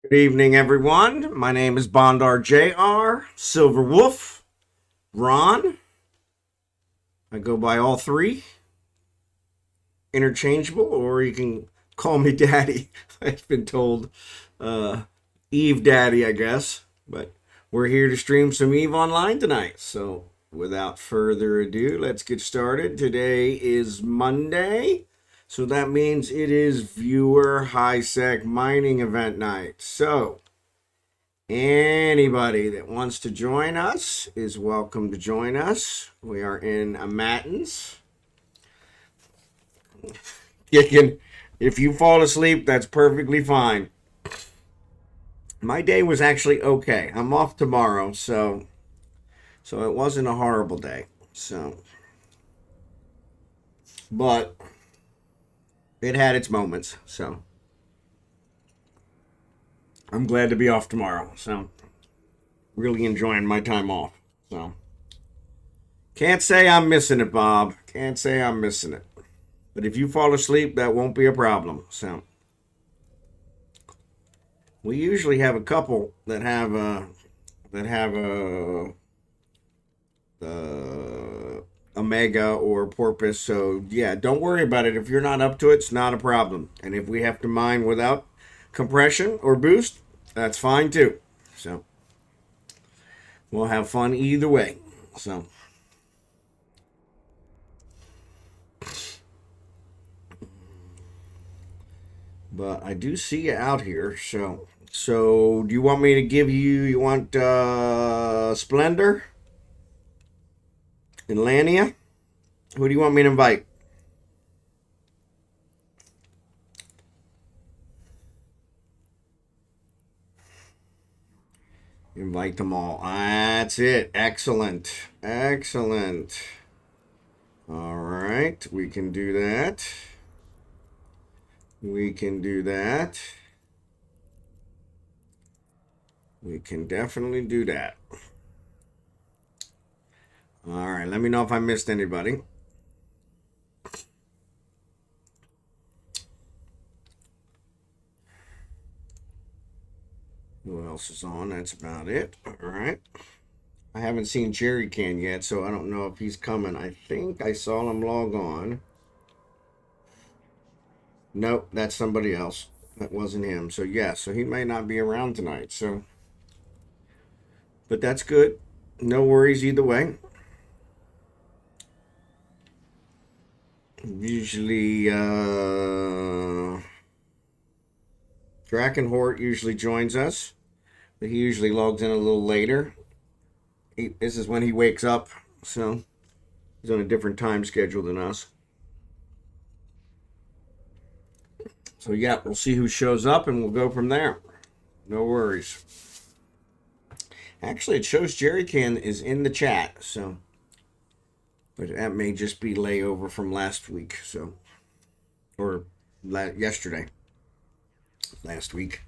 Good evening, everyone. My name is Bondar Jr. Silverwolf, Ron. I go by all three, interchangeable, or you can call me Daddy. I've been told Eve Daddy, I guess. But we're here to stream some Eve Online tonight. So without further ado, let's get started. Today is Monday. So that means it is viewer high-sec mining event night. So anybody that wants to join us is welcome to join us. We are in a matins. If you fall asleep, that's perfectly fine. My day was actually okay. I'm off tomorrow, so it wasn't a horrible day. But it had its moments. So I'm glad to be off tomorrow. So really enjoying my time off. So can't say I'm missing it, Bob. Can't say I'm missing it. But if you fall asleep, that won't be a problem. So we usually have a couple that have a omega or porpoise. So yeah, don't worry about it. If you're not up to it, it's not a problem. And if we have to mine without compression or boost, that's fine too. So we'll have fun either way. So but I do see you out here. So do you want me to give you want Splendor and Lania? Who do you want me to invite? Invite them all. That's it. Excellent. Excellent. All right. We can do that. We can do that. We can definitely do that. All right. Let me know if I missed anybody. Who else is on? That's about it. All right. I haven't seen Jerry Can yet, so I don't know if he's coming. I think I saw him log on. Nope, that's somebody else. That wasn't him. So yeah, so he may not be around tonight. So, but that's good. No worries either way. Usually, Drakenhort usually joins us, but he usually logs in a little later. This is when he wakes up, so he's on a different time schedule than us. So yeah, we'll see who shows up and we'll go from there. No worries. Actually, it shows Jerry Can is in the chat, so but that may just be layover from last week, so or yesterday, last week.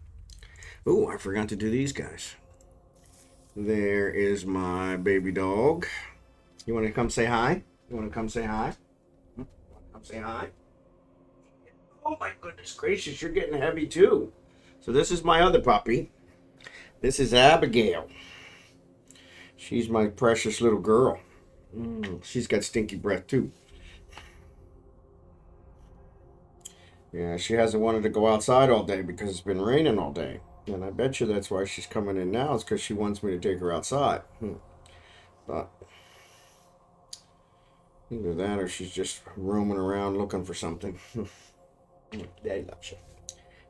Oh, I forgot to do these guys. There is my baby dog. You want to come say hi? You want to come say hi? Come say hi. Oh my goodness gracious, you're getting heavy too. So this is my other puppy. This is Abigail. She's my precious little girl. She's got stinky breath too. Yeah, she hasn't wanted to go outside all day because it's been raining all day. And I bet you that's why she's coming in now, is because she wants me to take her outside. But either that or she's just roaming around looking for something. Daddy loves you.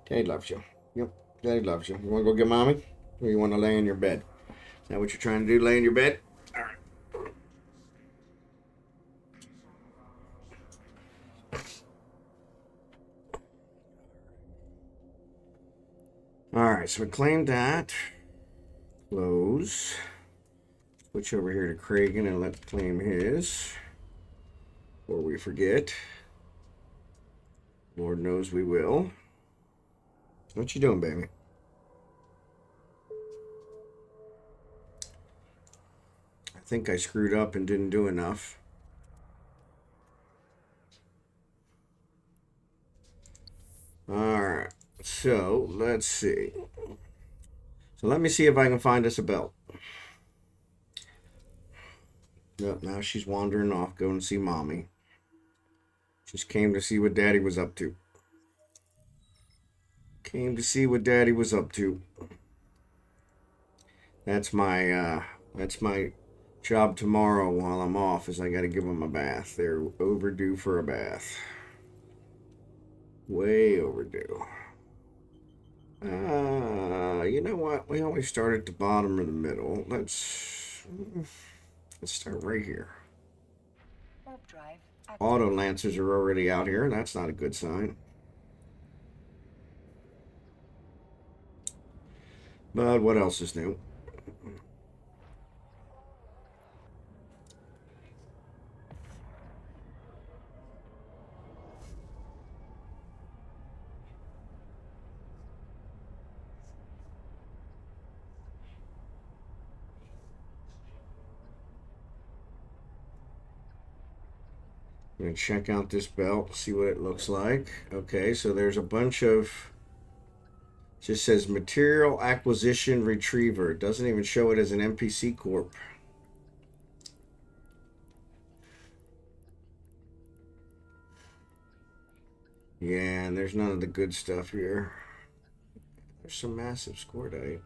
Daddy loves you. Yep, Daddy loves you. You want to go get mommy? Or you want to lay in your bed? Is that what you're trying to do, lay in your bed? All right. All right, so we claimed that. Close. Switch over here to Kragan and let's claim his. Or we forget. Lord knows we will. What you doing, baby? I think I screwed up and didn't do enough. All right, so let's see. So let me see if I can find us a belt. Nope, now she's wandering off, going to see mommy. Just came to see what daddy was up to. Came to see what daddy was up to. That's my job tomorrow while I'm off, is I gotta give them a bath. They're overdue for a bath. Way overdue. You know what? We always start at the bottom or the middle. Let's start right here. Auto Lancers are already out here. That's not a good sign. But what else is new? I'm going to check out this belt, see what it looks like. Okay, so there's a bunch of... Just says Material Acquisition Retriever. It doesn't even show it as an NPC Corp. Yeah, and there's none of the good stuff here. There's some massive Scordite.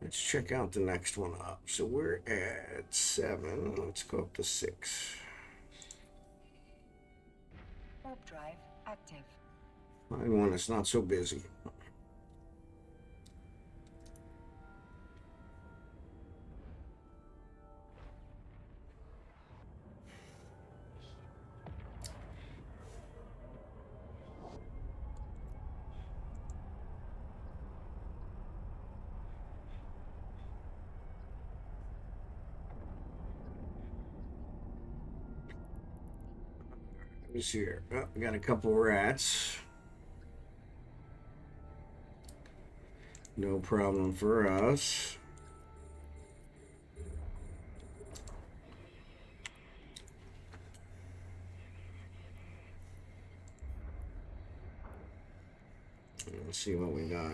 Let's check out the next one up. So we're at 7. Let's go up to 6. Warp drive active. Find one that's not so busy. Who's here? Oh, we got a couple rats. No problem for us. Let's see what we got.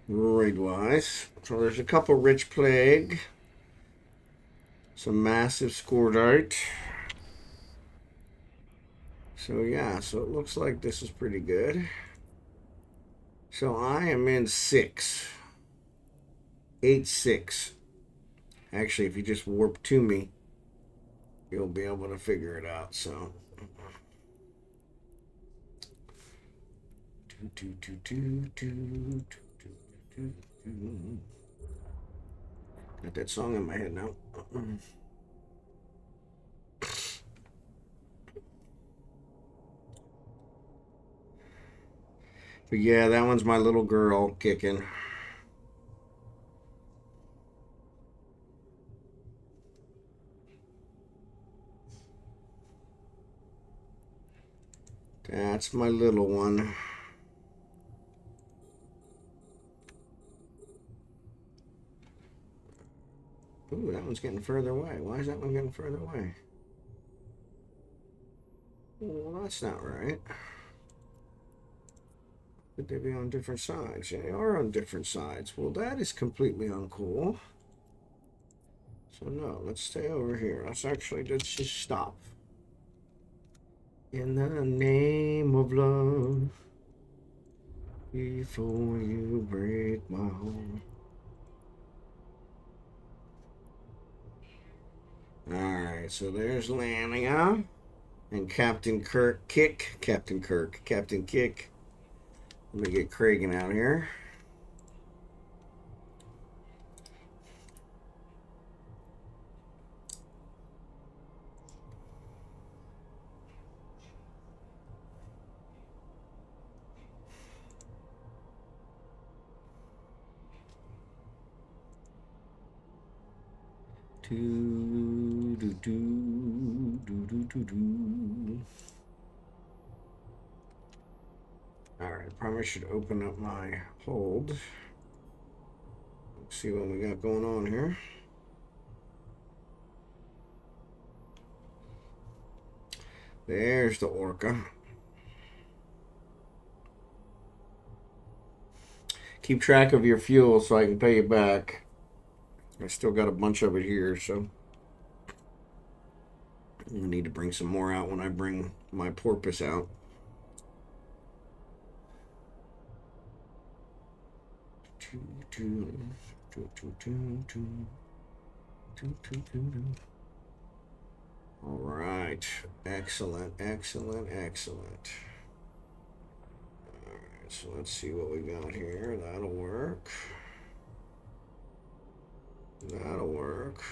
Raid-wise. So there's a couple Rich Plague. Some massive Scordite. So yeah, so it looks like this is pretty good. So I am in 6. 8-6. Actually, if you just warp to me, you'll be able to figure it out. So got that song in my head now. But yeah, that one's my little girl kicking. That's my little one. Ooh, that one's getting further away. Why is that one getting further away? Well, that's not right. Could they be on different sides? Yeah, they are on different sides. Well, that is completely uncool. So no, let's stay over here. Let's just stop. In the name of love, before you break my heart. Alright, so there's Lania and Captain Kick. Let me get Kragan out here. Alright, probably should open up my hold. Let's see what we got going on here. There's the Orca. Keep track of your fuel so I can pay you back. I still got a bunch of it here, so I need to bring some more out when I bring my porpoise out. All right. Excellent, excellent, excellent. All right, so let's see what we got here. That'll work. That'll work.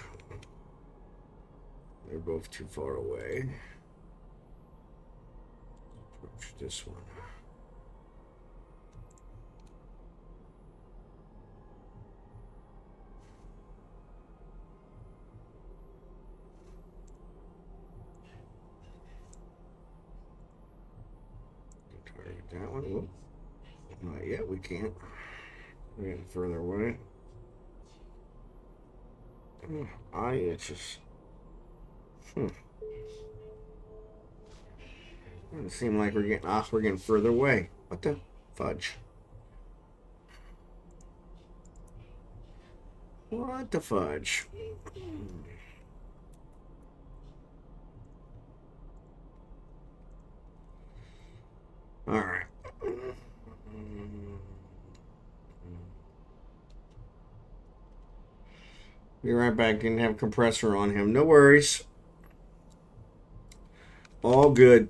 They're both too far away. Approach this one. Target that one. Whoop. Not yet, we can't. We're getting further away. Eye itches. Doesn't seem like we're getting further away. What the fudge? What the fudge? All right. Be right back. Didn't have a compressor on him. No worries. All good.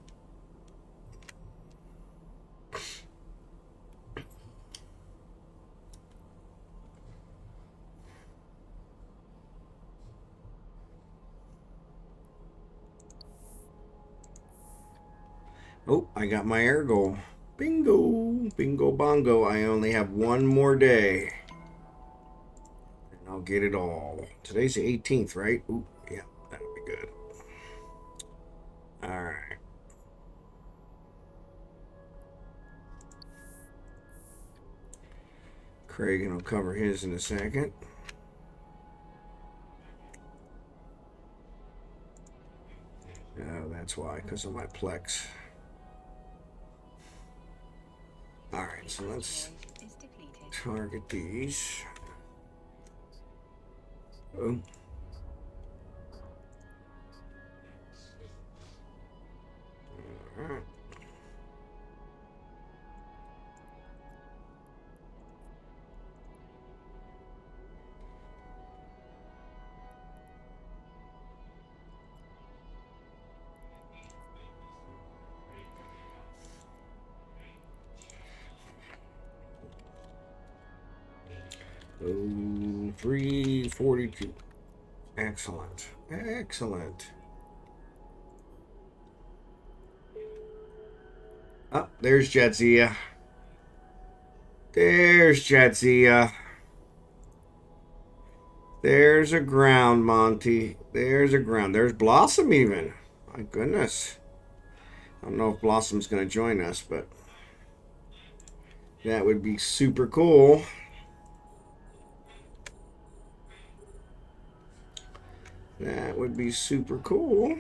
Oh, I got my air goal. Bingo. Bingo bongo. I only have one more day. And I'll get it all. Today's the 18th, right? Ooh, yeah, that'll be good. All right. Craig will cover his in a second. Oh, that's why, because of my plex. Alright, so let's target these. Oh. Alright. Oh, 342. Excellent. Excellent. Oh, there's Jadzia. There's Jadzia. There's a ground, Monty. There's a ground. There's Blossom even. My goodness. I don't know if Blossom's going to join us, but that would be super cool. That would be super cool.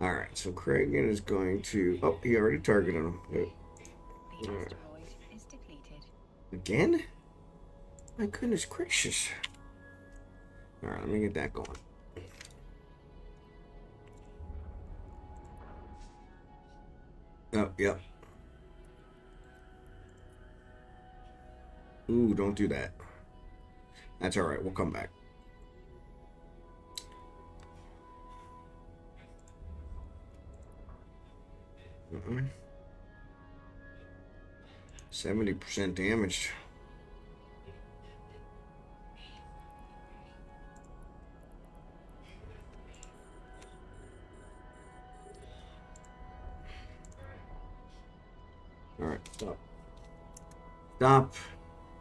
Alright, so Kragan is going to... Oh, he already targeted him. Right. Again? My goodness gracious. Alright, let me get that going. Oh, yep. Ooh, don't do that. That's alright, we'll come back. Uh-uh. 70% damaged. Alright, stop. Stop.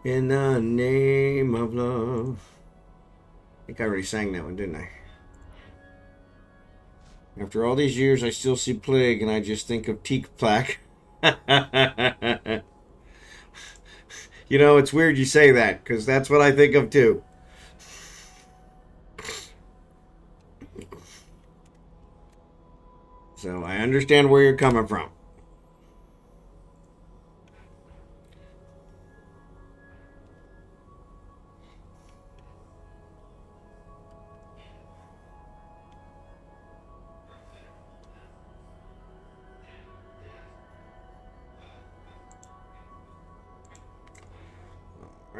In the name of love. I think I already sang that one, didn't I? After all these years, I still see plague, and I just think of teak plaque. You know, it's weird you say that, because that's what I think of too. So I understand where you're coming from.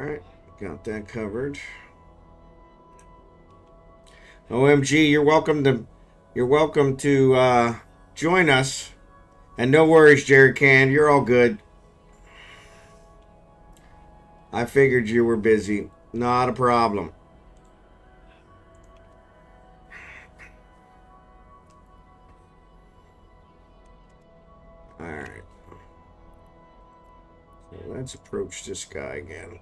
right, got that covered. OMG, you're welcome to join us. And no worries, Jerry Can, you're all good. I figured you were busy. Not a problem. All right. So let's approach this guy again.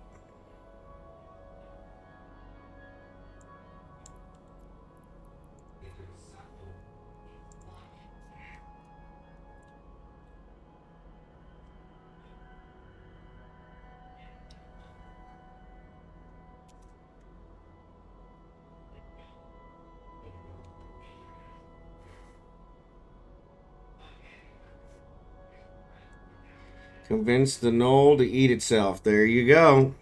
Convince the knoll to eat itself. There you go.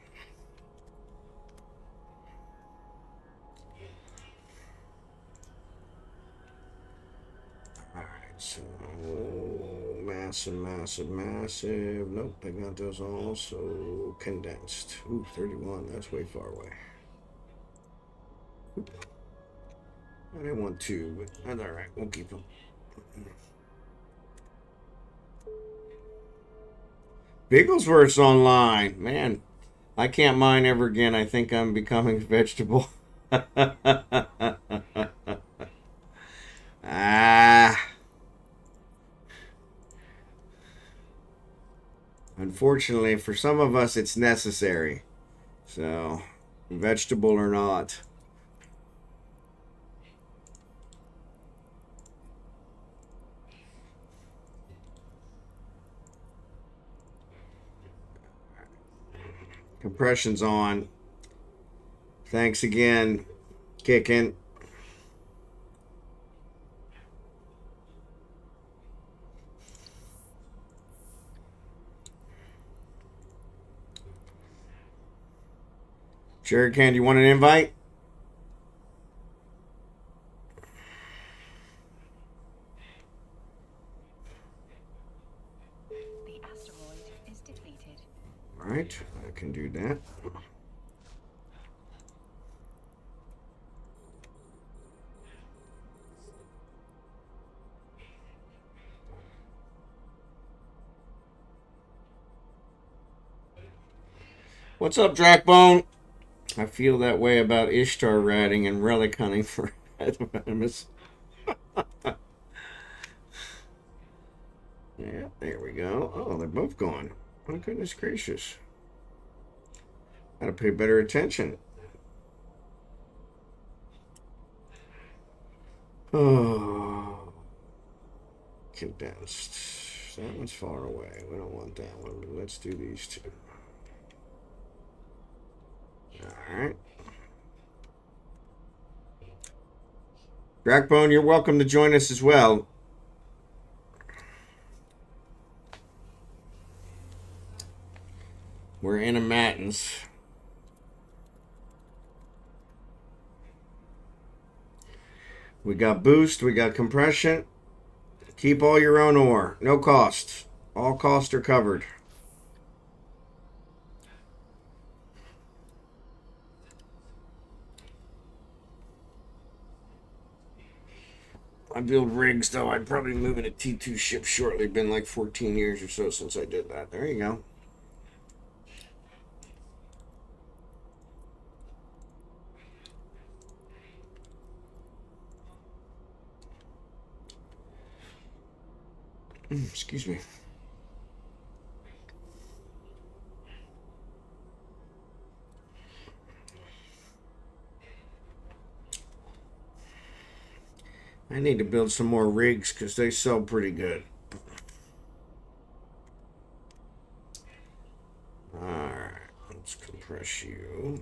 Alright, so massive, massive, massive. Nope, I got those all so condensed. Ooh, 31. That's way far away. Oop. I didn't want two, but that's alright. We'll keep them. Bigglesworth's online. Man, I can't mine ever again. I think I'm becoming vegetable. Unfortunately, for some of us, it's necessary. So, vegetable or not. Compression's on. Thanks again, Kicking. Jerry Can, you want an invite? The asteroid is depleted. All right, I can do that. What's up, Dracborne? I feel that way about Ishtar ratting and relic hunting for Advanimus. Yeah, there we go. Oh, they're both gone. Oh, goodness gracious. Gotta pay better attention. Oh, condensed. That one's far away. We don't want that one, but let's do these two. Alright. Dracborne, you're welcome to join us as well. We're in a Matins. We got boost, we got compression. Keep all your own ore. No cost. All costs are covered. I build rigs, though. I'd probably move in a T2 ship shortly. Been like 14 years or so since I did that. There you go. Excuse me. I need to build some more rigs because they sell pretty good. Alright, let's compress you.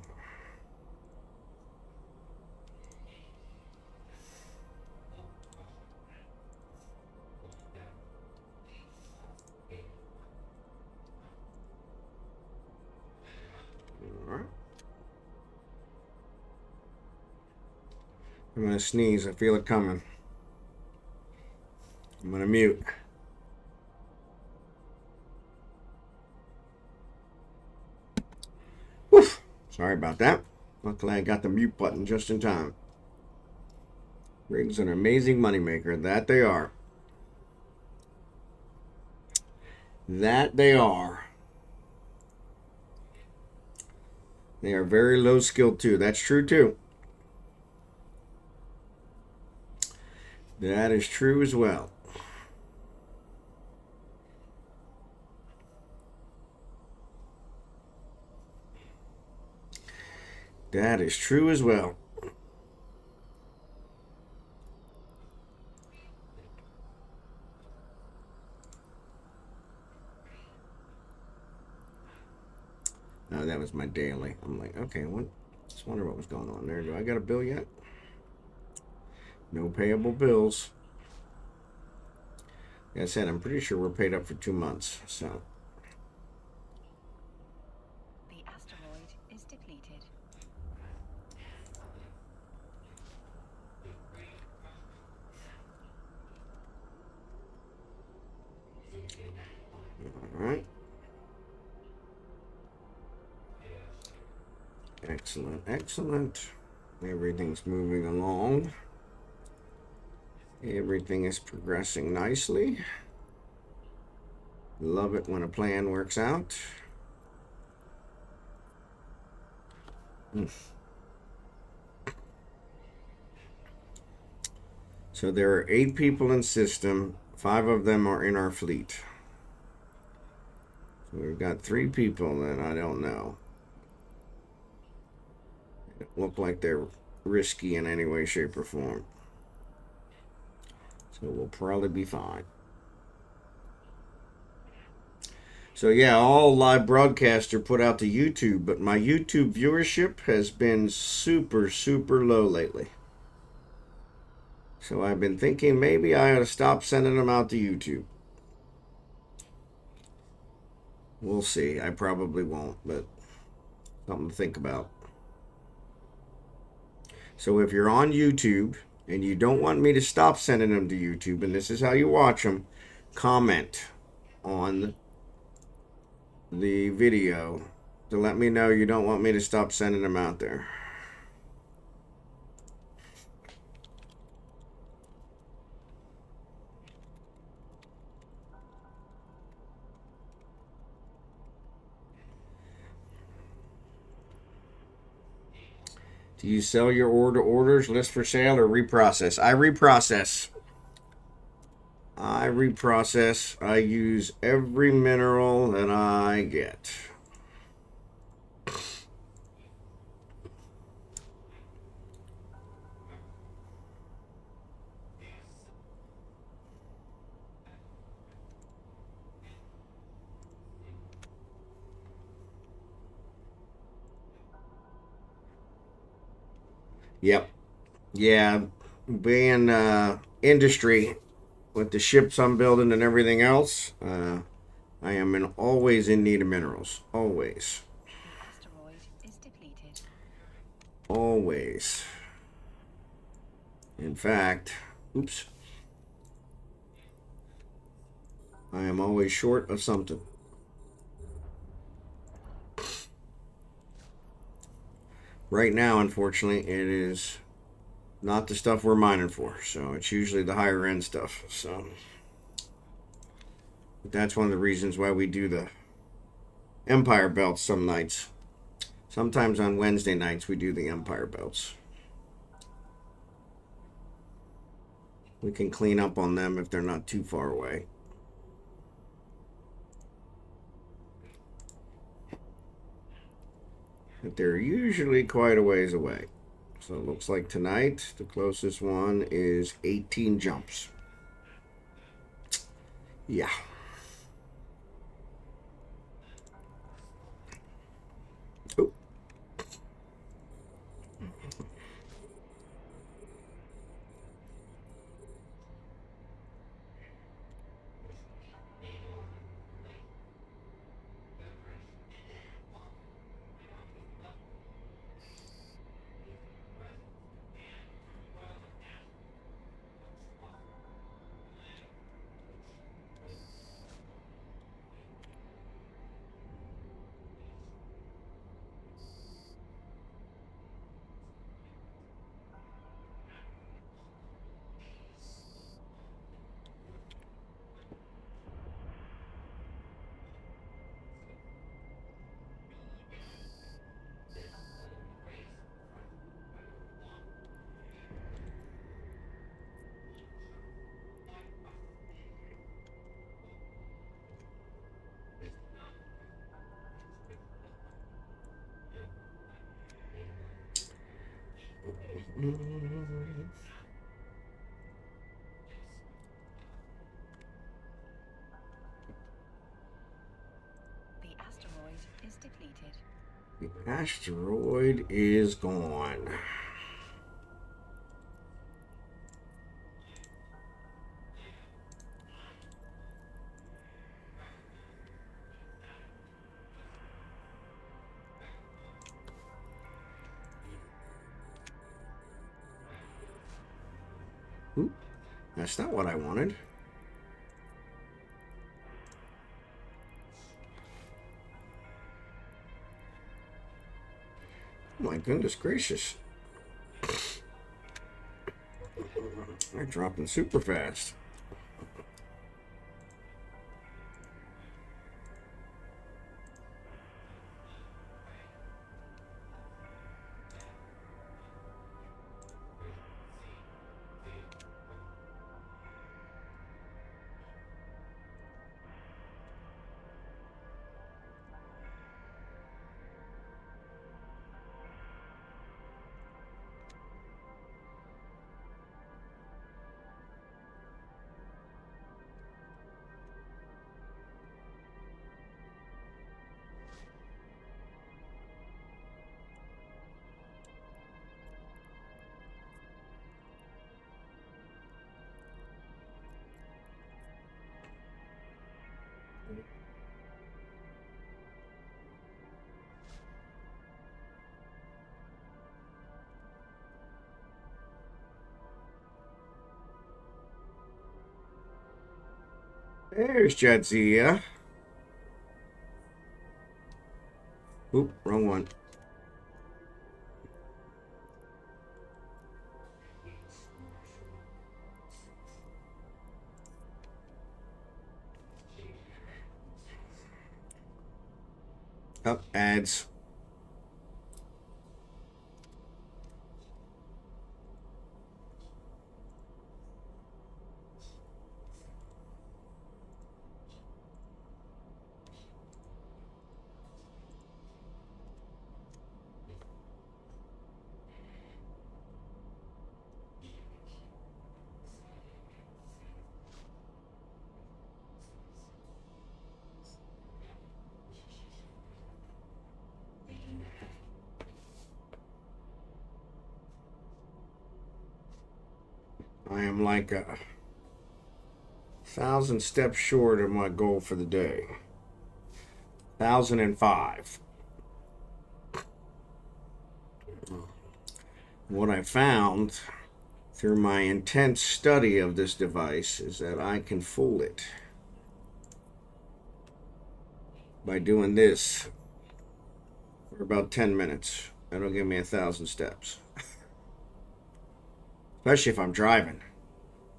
Alright. I'm going to sneeze. I feel it coming. I'm going to mute. Woof. Sorry about that. Luckily, I got the mute button just in time. Rigs an amazing moneymaker. That they are. That they are. They are very low skilled too. That's true too. That is true as well. That is true as well. Oh, that was my daily. I'm like, okay, what? Just wonder what was going on there. Do I got a bill yet? No payable bills. Like I said, I'm pretty sure we're paid up for 2 months. So. The asteroid is depleted. All right. Excellent, excellent. Everything's moving along. Everything is progressing nicely. Love it when a plan works out. So there are 8 people in system. 5 of them are in our fleet. So we've got 3 people that I don't know. They don't look like they're risky in any way, shape, or form. So we'll probably be fine. So yeah, all live broadcasts are put out to YouTube, but my YouTube viewership has been super, super low lately. So I've been thinking maybe I ought to stop sending them out to YouTube. We'll see. I probably won't, but something to think about. So if you're on YouTube and you don't want me to stop sending them to YouTube, and this is how you watch them, comment on the video to let me know you don't want me to stop sending them out there. Do you sell your orders, list for sale, or reprocess? I reprocess. I reprocess. I use every mineral that I get. Yep. Yeah. Being industry with the ships I'm building and everything else, I am always in need of minerals. Always. The asteroid is depleted. Always. In fact, oops. I am always short of something. Right now, unfortunately, it is not the stuff we're mining for. So it's usually the higher end stuff. So that's one of the reasons why we do the Empire belts some nights. Sometimes on Wednesday nights we do the Empire belts. We can clean up on them if they're not too far away. But they're usually quite a ways away. So it looks like tonight the closest one is 18 jumps. Yeah. Oh. The asteroid is depleted. The asteroid is gone. Oop, that's not what I wanted. My goodness gracious. They're dropping super fast. There's Jadzia. Oop, wrong one. Up, ads. I am like 1,000 steps short of my goal for the day. 1,005. What I found through my intense study of this device is that I can fool it by doing this for about 10 minutes. That'll give me 1,000 steps. Especially if I'm driving.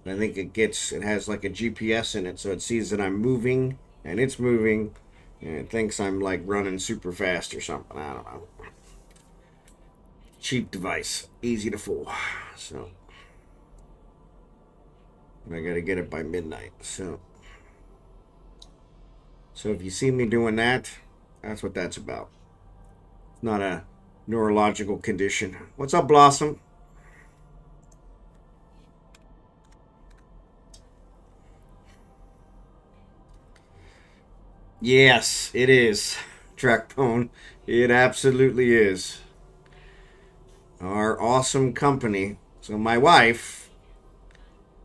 I think it has like a GPS in it, so it sees that I'm moving and it's moving, and it thinks I'm like running super fast or something. I don't know. Cheap device, easy to fool. So I gotta get it by midnight. So if you see me doing that, that's what that's about. It's not a neurological condition. What's up, Blossom? Yes, it is. Dracborne. It absolutely is. Our awesome company. So my wife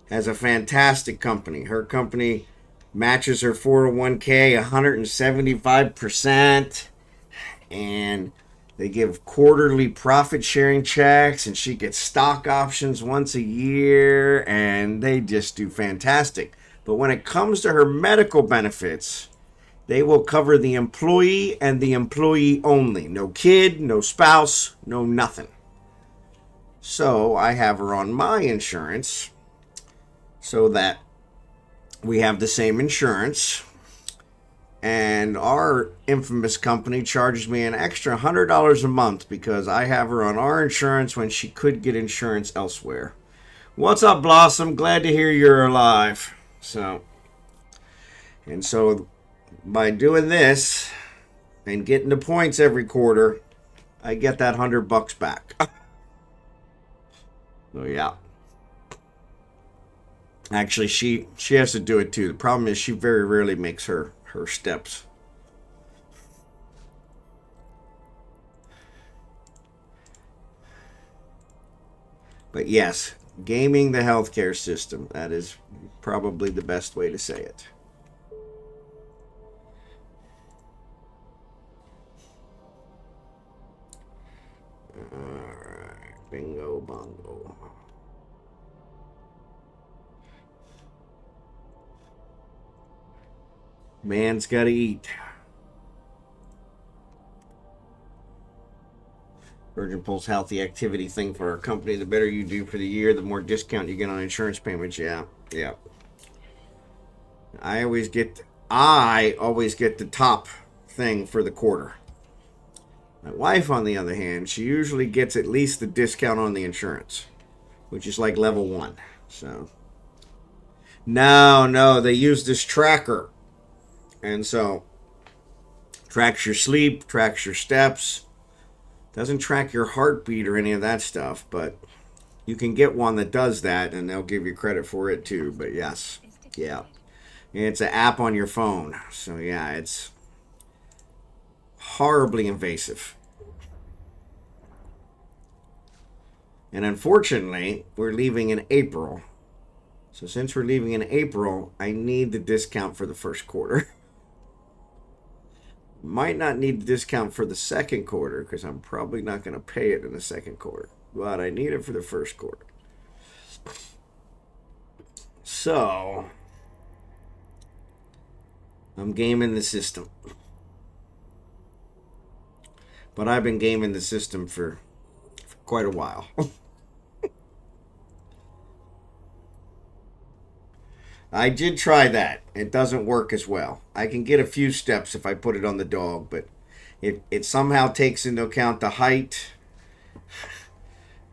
has a fantastic company. Her company matches her 401k 175%. And they give quarterly profit sharing checks, and she gets stock options once a year, and they just do fantastic. But when it comes to her medical benefits, they will cover the employee and the employee only. No kid, no spouse, no nothing. So I have her on my insurance so that we have the same insurance. And our infamous company charges me an extra $100 a month because I have her on our insurance when she could get insurance elsewhere. What's up, Blossom? Glad to hear you're alive. So by doing this and getting the points every quarter, I get that $100 back. So yeah. Actually, she has to do it too. The problem is she very rarely makes her steps. But yes, gaming the healthcare system. That is probably the best way to say it. Alright, bingo bongo. Man's gotta eat. Virgin Pulse healthy activity thing for our company. The better you do for the year, the more discount you get on insurance payments. Yeah, yeah. I always get the top thing for the quarter. My wife, on the other hand, she usually gets at least the discount on the insurance, which is like level 1. So no, they use this tracker, and so tracks your sleep, tracks your steps. Doesn't track your heartbeat or any of that stuff, but you can get one that does that, and they'll give you credit for it too. But yes, yeah, it's an app on your phone. So yeah, it's horribly invasive. And unfortunately, we're leaving in April. So since we're leaving in April, I need the discount for the first quarter. Might not need the discount for the second quarter because I'm probably not going to pay it in the second quarter. But I need it for the first quarter. So I'm gaming the system. But I've been gaming the system for quite a while. I did try that. It doesn't work as well. I can get a few steps if I put it on the dog, but it somehow takes into account the height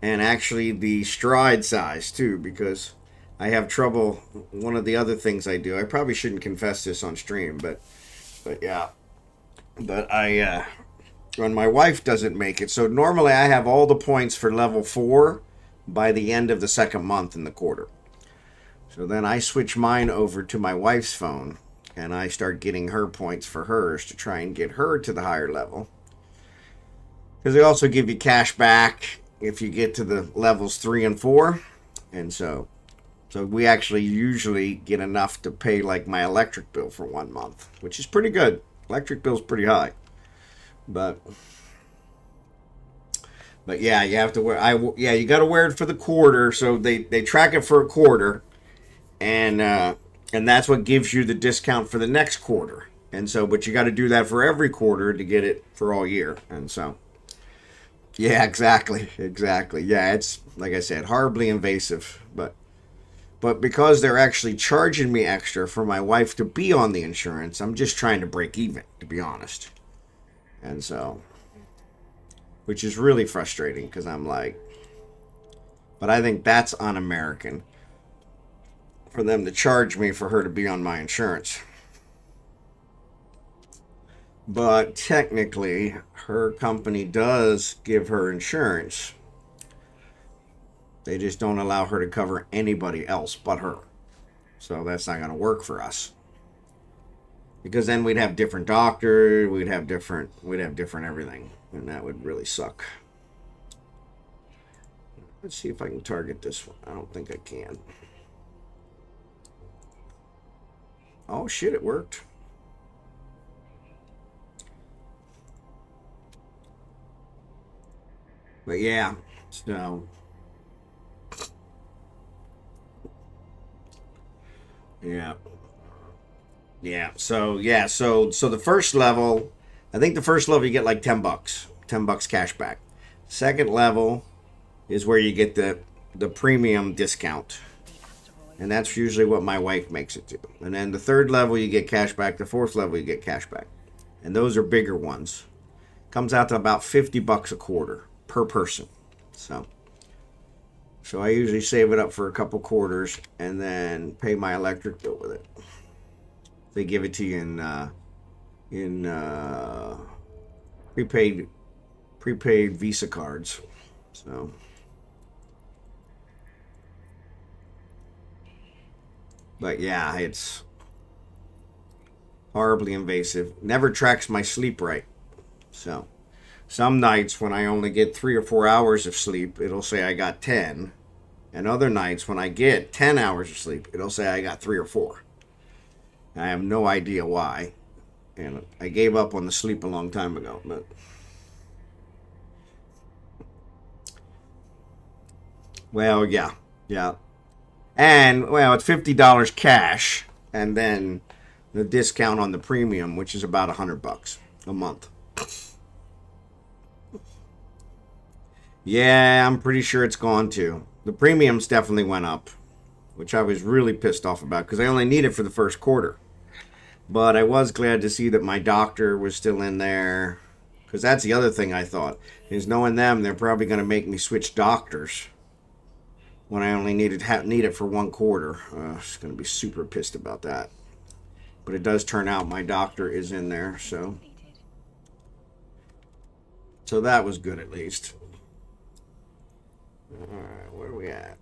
and actually the stride size too, because I have trouble. One of the other things I do, I probably shouldn't confess this on stream, but yeah, but I when my wife doesn't make it. So normally I have all the points for level 4 by the end of the second month in the quarter. So then I switch mine over to my wife's phone and I start getting her points for hers to try and get her to the higher level. Because they also give you cash back if you get to the levels 3 and 4. And so we actually usually get enough to pay like my electric bill for 1 month, which is pretty good. Electric bill's pretty high. But yeah, you have to wear. You got to wear it for the quarter. So they track it for a quarter, and that's what gives you the discount for the next quarter. And so, but you got to do that for every quarter to get it for all year. And so, yeah, exactly. Yeah, it's like I said, horribly invasive, but because they're actually charging me extra for my wife to be on the insurance, I'm just trying to break even, to be honest. And so, which is really frustrating because I'm like, but I think that's un-American for them to charge me for her to be on my insurance. But technically, her company does give her insurance. They just don't allow her to cover anybody else but her. So that's not going to work for us. Because then we'd have different doctors, we'd have different everything, and that would really suck. Let's see if I can target this one. I don't think I can. Oh shit, it worked. But yeah, so yeah. So the first level, I think the first level you get like $10. $10 cash back. Second level is where you get the premium discount. And that's usually what my wife makes it to. And then the third level you get cash back, the fourth level you get cash back. And those are bigger ones. Comes out to about $50 a quarter per person. So I usually save it up for a couple quarters and then pay my electric bill with it. They give it to you in prepaid Visa cards. So But yeah, it's horribly invasive. Never tracks my sleep right. So some nights when I only get 3 or 4 hours of sleep, it'll say I got 10. And other nights when I get 10 hours of sleep, it'll say I got 3 or 4. I have no idea why. And I gave up on the sleep a long time ago. But well, yeah. Yeah. And well, it's $50 cash and then the discount on the premium, which is about $100 a month. Yeah, I'm pretty sure it's gone too. The premiums definitely went up, which I was really pissed off about because I only need it for the first quarter. But I was glad to see that my doctor was still in there, because that's the other thing I thought is knowing them, they're probably going to make me switch doctors when I only need it for 1 quarter. I was going to be super pissed about that. But it does turn out my doctor is in there, so that was good at least. All right, where are we at?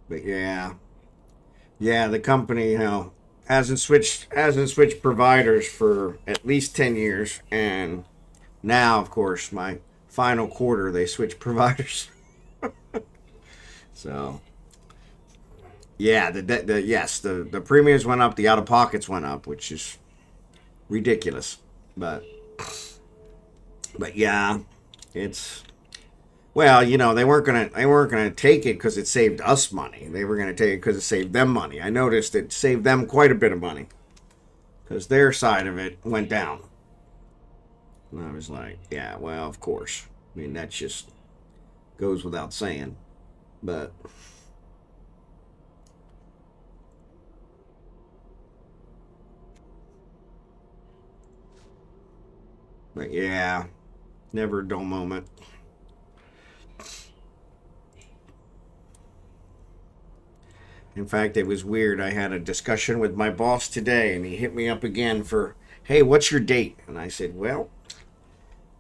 But yeah, the company, hasn't switched providers for at least 10 years, and now, of course, my final quarter they switched providers. So yeah, the premiums went up, the out of pockets went up, which is ridiculous. But yeah, it's well, they weren't gonna take it because it saved us money. They were gonna take it because it saved them money. I noticed it saved them quite a bit of money because their side of it went down. And I was like, yeah, well, of course. I mean, that just goes without saying. But yeah, never a dull moment. In fact, it was weird. I had a discussion with my boss today, and he hit me up again for, hey, what's your date? And I said, well,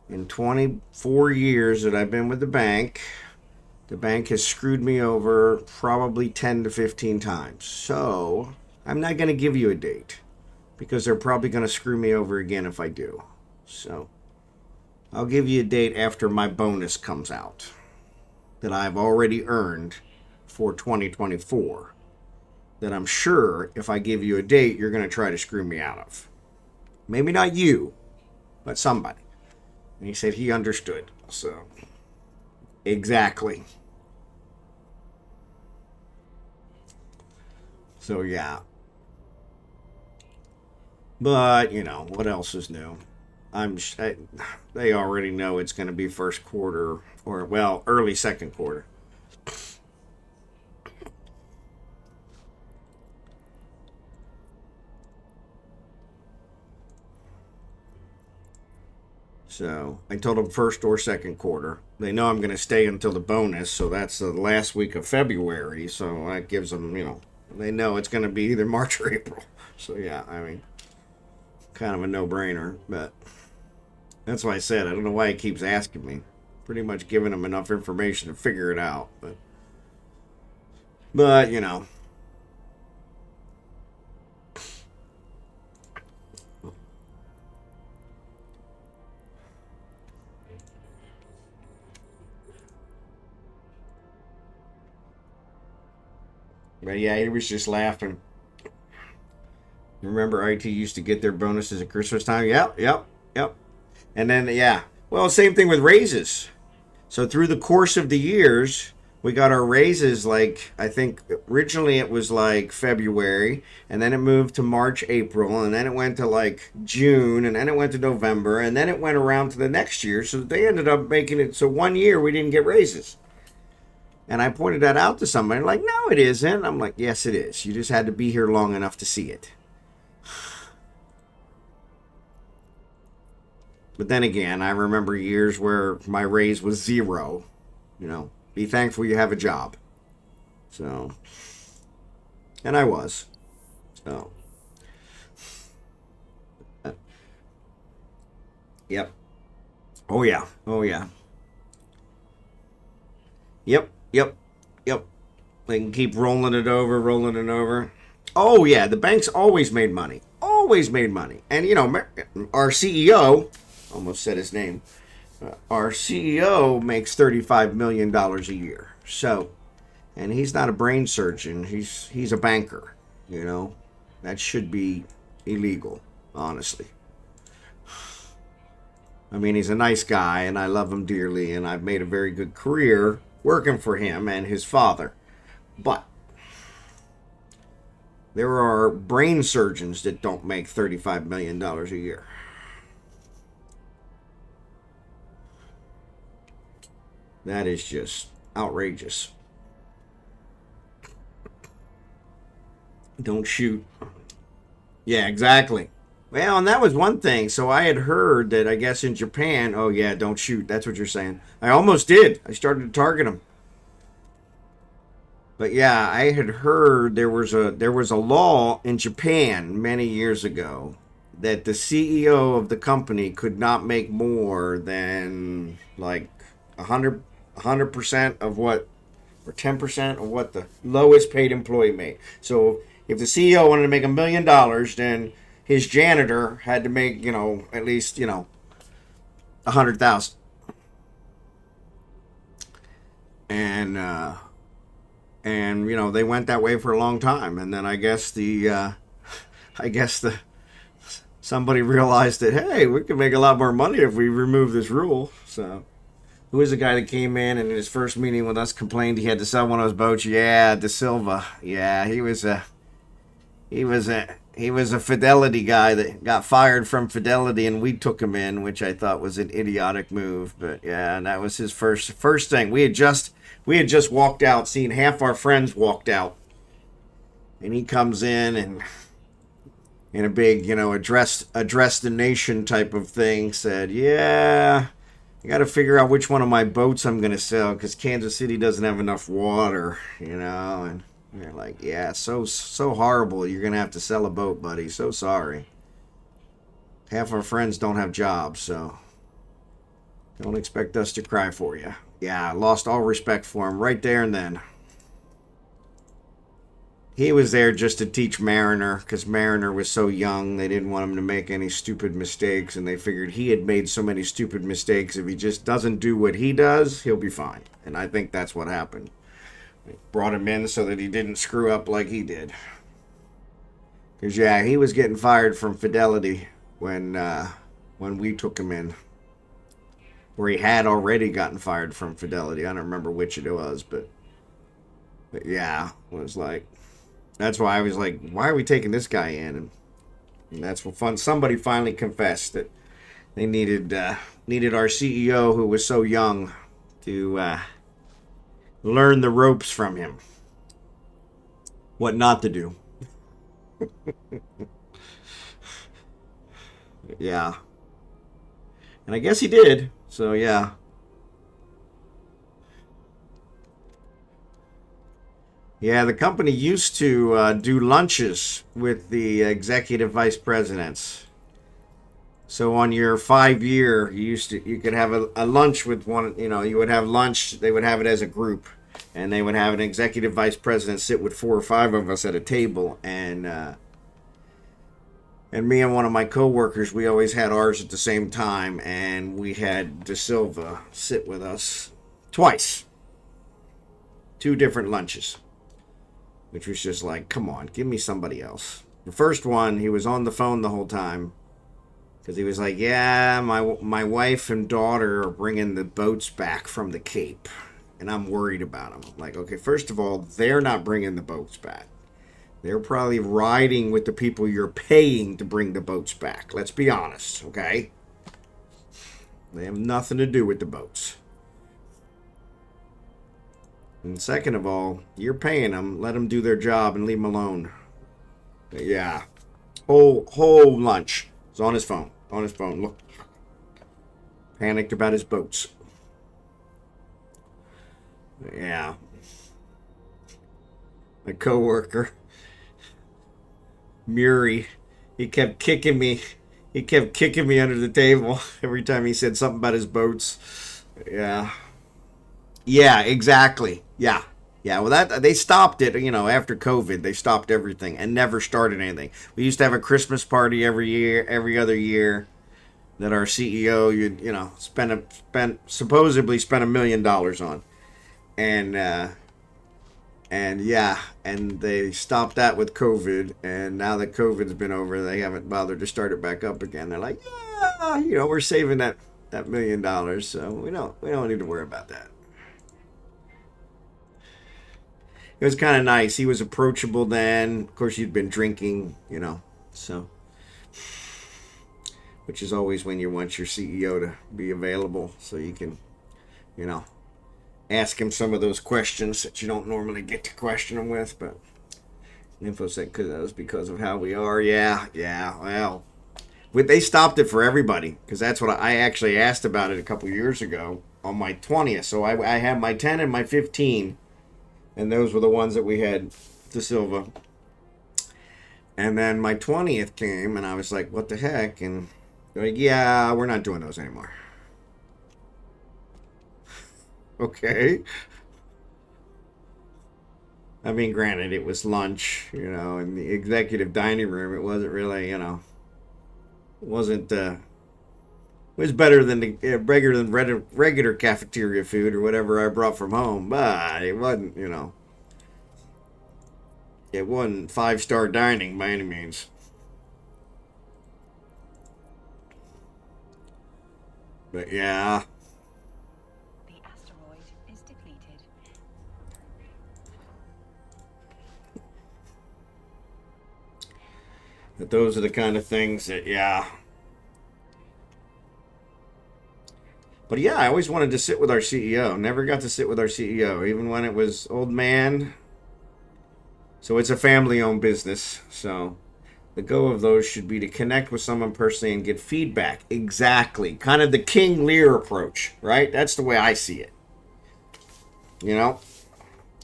in 24 years that I've been with the bank has screwed me over probably 10 to 15 times. So I'm not going to give you a date because they're probably going to screw me over again if I do. So I'll give you a date after my bonus comes out that I've already earned for 2024. That I'm sure if I give you a date, you're going to try to screw me out of. Maybe not you, but somebody. And he said he understood. So, exactly. So, yeah. But, what else is new? They already know it's going to be first quarter, or, well, early second quarter. So I told them first or second quarter. They know I'm going to stay until the bonus, so that's the last week of February. So that gives them, they know it's going to be either March or April. So yeah, I mean, kind of a no-brainer. But that's why I said I don't know why he keeps asking me. Pretty much giving him enough information to figure it out. But But yeah, he was just laughing. Remember, IT used to get their bonuses at Christmas time? Yep. And then, yeah. Well, same thing with raises. So through the course of the years, we got our raises like, I think originally it was like February, and then it moved to March, April, and then it went to like June, and then it went to November, and then it went around to the next year. So they ended up making it so 1 year we didn't get raises. And I pointed that out to somebody, like, no, it isn't. I'm like, yes, it is. You just had to be here long enough to see it. But then again, I remember years where my raise was 0. Be thankful you have a job. So, and I was. So, yep. Oh yeah. Oh yeah. Yep. Yep. Yep. They can keep rolling it over, rolling it over. Oh yeah, the banks always made money. Always made money. And you know, our CEO, almost said his name. Our CEO makes $35 million a year. So, and he's not a brain surgeon. He's a banker. You know, that should be illegal, honestly. I mean, he's a nice guy, and I love him dearly, and I've made a very good career working for him and his father. But there are brain surgeons that don't make $35 million a year. That is just outrageous. Don't shoot. Yeah, exactly. Well, and that was one thing. So I had heard that I guess in Japan, oh yeah, don't shoot. That's what you're saying. I almost did. I started to target them. But yeah, I had heard there was a law in Japan many years ago that the CEO of the company could not make more than like 100% of what, or 10% of what the lowest paid employee made. So if the CEO wanted to make $1 million, then his janitor had to make, at least, 100,000. And they went that way for a long time, and then I guess the somebody realized that, hey, we can make a lot more money if we remove this rule. So who was the guy that came in and in his first meeting with us complained he had to sell one of his boats? Yeah, De Silva. Yeah, he was a Fidelity guy that got fired from Fidelity, and we took him in, which I thought was an idiotic move. But yeah, and that was his first thing. We had just walked out, seen half our friends walked out, and he comes in and in a big, address the nation type of thing, said, yeah, I got to figure out which one of my boats I'm going to sell because Kansas City doesn't have enough water, and they're like, yeah, so horrible. You're going to have to sell a boat, buddy. So sorry. Half our friends don't have jobs, so don't expect us to cry for you. Yeah, I lost all respect for him right there and then. He was there just to teach Mariner because Mariner was so young. They didn't want him to make any stupid mistakes, and they figured he had made so many stupid mistakes. If he just doesn't do what he does, he'll be fine. And I think that's what happened. They brought him in so that he didn't screw up like he did. Because, yeah, he was getting fired from Fidelity when we took him in. Or he had already gotten fired from Fidelity. I don't remember which it was, but yeah, it was like... That's why I was like, why are we taking this guy in? And that's what fun. Somebody finally confessed that they needed our CEO, who was so young, to learn the ropes from him. What not to do. Yeah. And I guess he did. So, yeah. Yeah, the company used to do lunches with the executive vice presidents. So on your 5 year, you could have a lunch with one. You would have lunch. They would have it as a group, and they would have an executive vice president sit with 4 or 5 of us at a table, and me and one of my coworkers, we always had ours at the same time, and we had De Silva sit with us twice, 2 different lunches. Which was just like, come on, give me somebody else. The first one, he was on the phone the whole time. Because he was like, yeah, my wife and daughter are bringing the boats back from the Cape. And I'm worried about them. I'm like, okay, first of all, they're not bringing the boats back. They're probably riding with the people you're paying to bring the boats back. Let's be honest, okay? They have nothing to do with the boats. And second of all, you're paying them. Let them do their job and leave them alone. But yeah. Whole lunch. He's on his phone. On his phone. Look. Panicked about his boats. Yeah. My coworker, Murray, he kept kicking me. He kept kicking me under the table every time he said something about his boats. Yeah. Yeah, exactly. Yeah. Yeah, well that they stopped it, after COVID. They stopped everything and never started anything. We used to have a Christmas party every year, every other year that our CEO spent supposedly spent $1 million on. And yeah, and they stopped that with COVID, and now that COVID's been over, they haven't bothered to start it back up again. They're like, yeah, we're saving that $1 million, so we don't need to worry about that. It was kind of nice. He was approachable then. Of course, he'd been drinking, so which is always when you want your CEO to be available, so you can, you know, ask him some of those questions that you don't normally get to question him with, but. InfoSec, because that was because of how we are. Yeah, well, they stopped it for everybody because that's what I actually asked about it a couple years ago on my 20th. So I had my 10 and my 15, and those were the ones that we had to Silva. And then my 20th came, and I was like, what the heck? And they're like, yeah, we're not doing those anymore. Okay. I mean, granted, it was lunch, in the executive dining room. It wasn't really, wasn't it was better than the regular cafeteria food or whatever I brought from home, but it wasn't, it wasn't 5-star dining by any means. But yeah, The asteroid is depleted. but those are the kind of things that, yeah. But yeah, I always wanted to sit with our CEO. Never got to sit with our CEO, even when it was old man. So it's a family-owned business. So the go of those should be to connect with someone personally and get feedback. Exactly. Kind of the King Lear approach, right? That's the way I see it.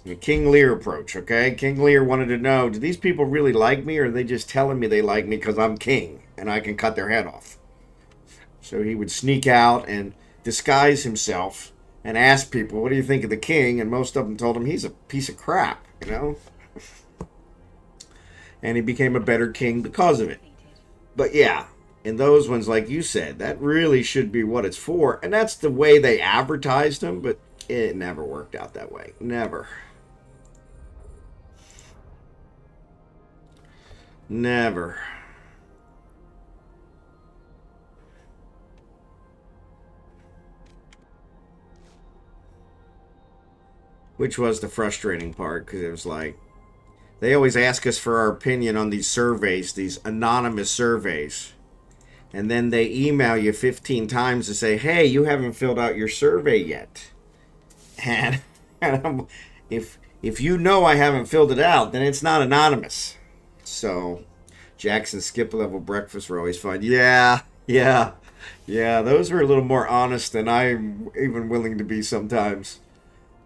The King Lear approach, okay? King Lear wanted to know, do these people really like me, or are they just telling me they like me because I'm king and I can cut their head off? So he would sneak out and disguise himself and ask people, what do you think of the king? And most of them told him he's a piece of crap. And he became a better king because of it. But yeah, in those ones, like you said, that really should be what it's for. And that's the way they advertised them, but it never worked out that way. Never. Never. Which was the frustrating part, because it was like, they always ask us for our opinion on these surveys, these anonymous surveys. And then they email you 15 times to say, hey, you haven't filled out your survey yet. And, if you know I haven't filled it out, then it's not anonymous. So Jackson skip level breakfast were always fun. Yeah. Those were a little more honest than I'm even willing to be sometimes.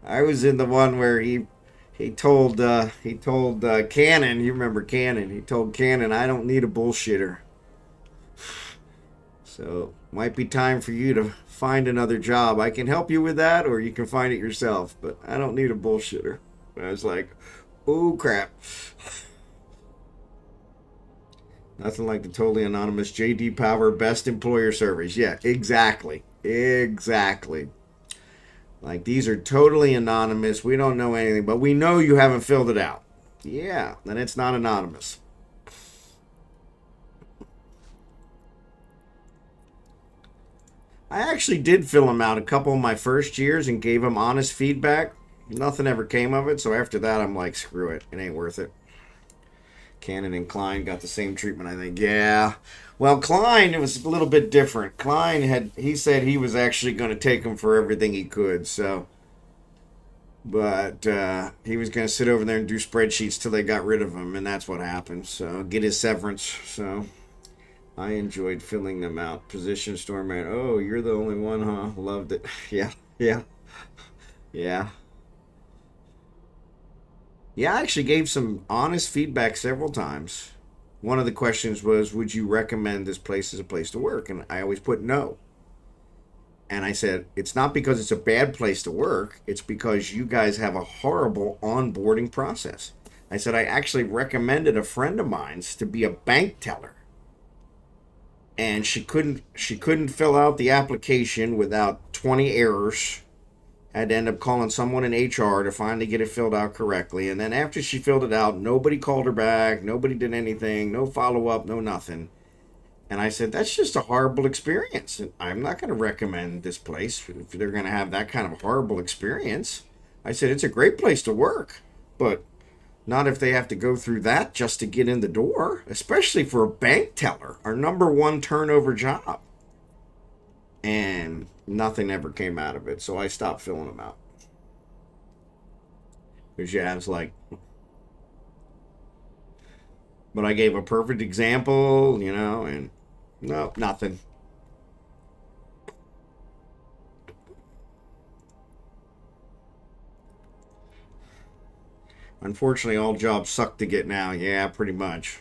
I was in the one where he told Cannon. You remember Cannon? He told Cannon, I don't need a bullshitter. So might be time for you to find another job. I can help you with that, or you can find it yourself. But I don't need a bullshitter. And I was like, oh crap. Nothing like the totally anonymous JD Power best employer surveys. Yeah, exactly. Like, these are totally anonymous. We don't know anything, but we know you haven't filled it out. Yeah, then it's not anonymous. I actually did fill them out a couple of my first years and gave them honest feedback. Nothing ever came of it, so after that, I'm like, screw it. It ain't worth it. Cannon and Klein got the same treatment, I think. Yeah. Well, Klein, it was a little bit different. He said he was actually going to take him for everything he could, so. But he was going to sit over there and do spreadsheets till they got rid of him, and that's what happened. So, get his severance. So, I enjoyed filling them out. Position store man. Oh, you're the only one, huh? Loved it. Yeah. Yeah, I actually gave some honest feedback several times. one of the questions was, would you recommend this place as a place to work? And I always put no. And I said, it's not because it's a bad place to work. It's because you guys have a horrible onboarding process. I said, I actually recommended a friend of mine's to be a bank teller. And she couldn't fill out the application without 20 errors. Had to end up calling someone in HR to finally get it filled out correctly. And then after she filled it out, nobody called her back. Nobody did anything. No follow-up, no nothing. And I said, that's just a horrible experience. And I'm not going to recommend this place if they're going to have that kind of horrible experience. I said, it's a great place to work, but not if they have to go through that just to get in the door, especially for a bank teller, our number one turnover job. And nothing ever came out of it, so I stopped filling them out. Because yeah, it's like, but I gave a perfect example, and no, nothing. Unfortunately, all jobs suck to get now. Yeah, pretty much.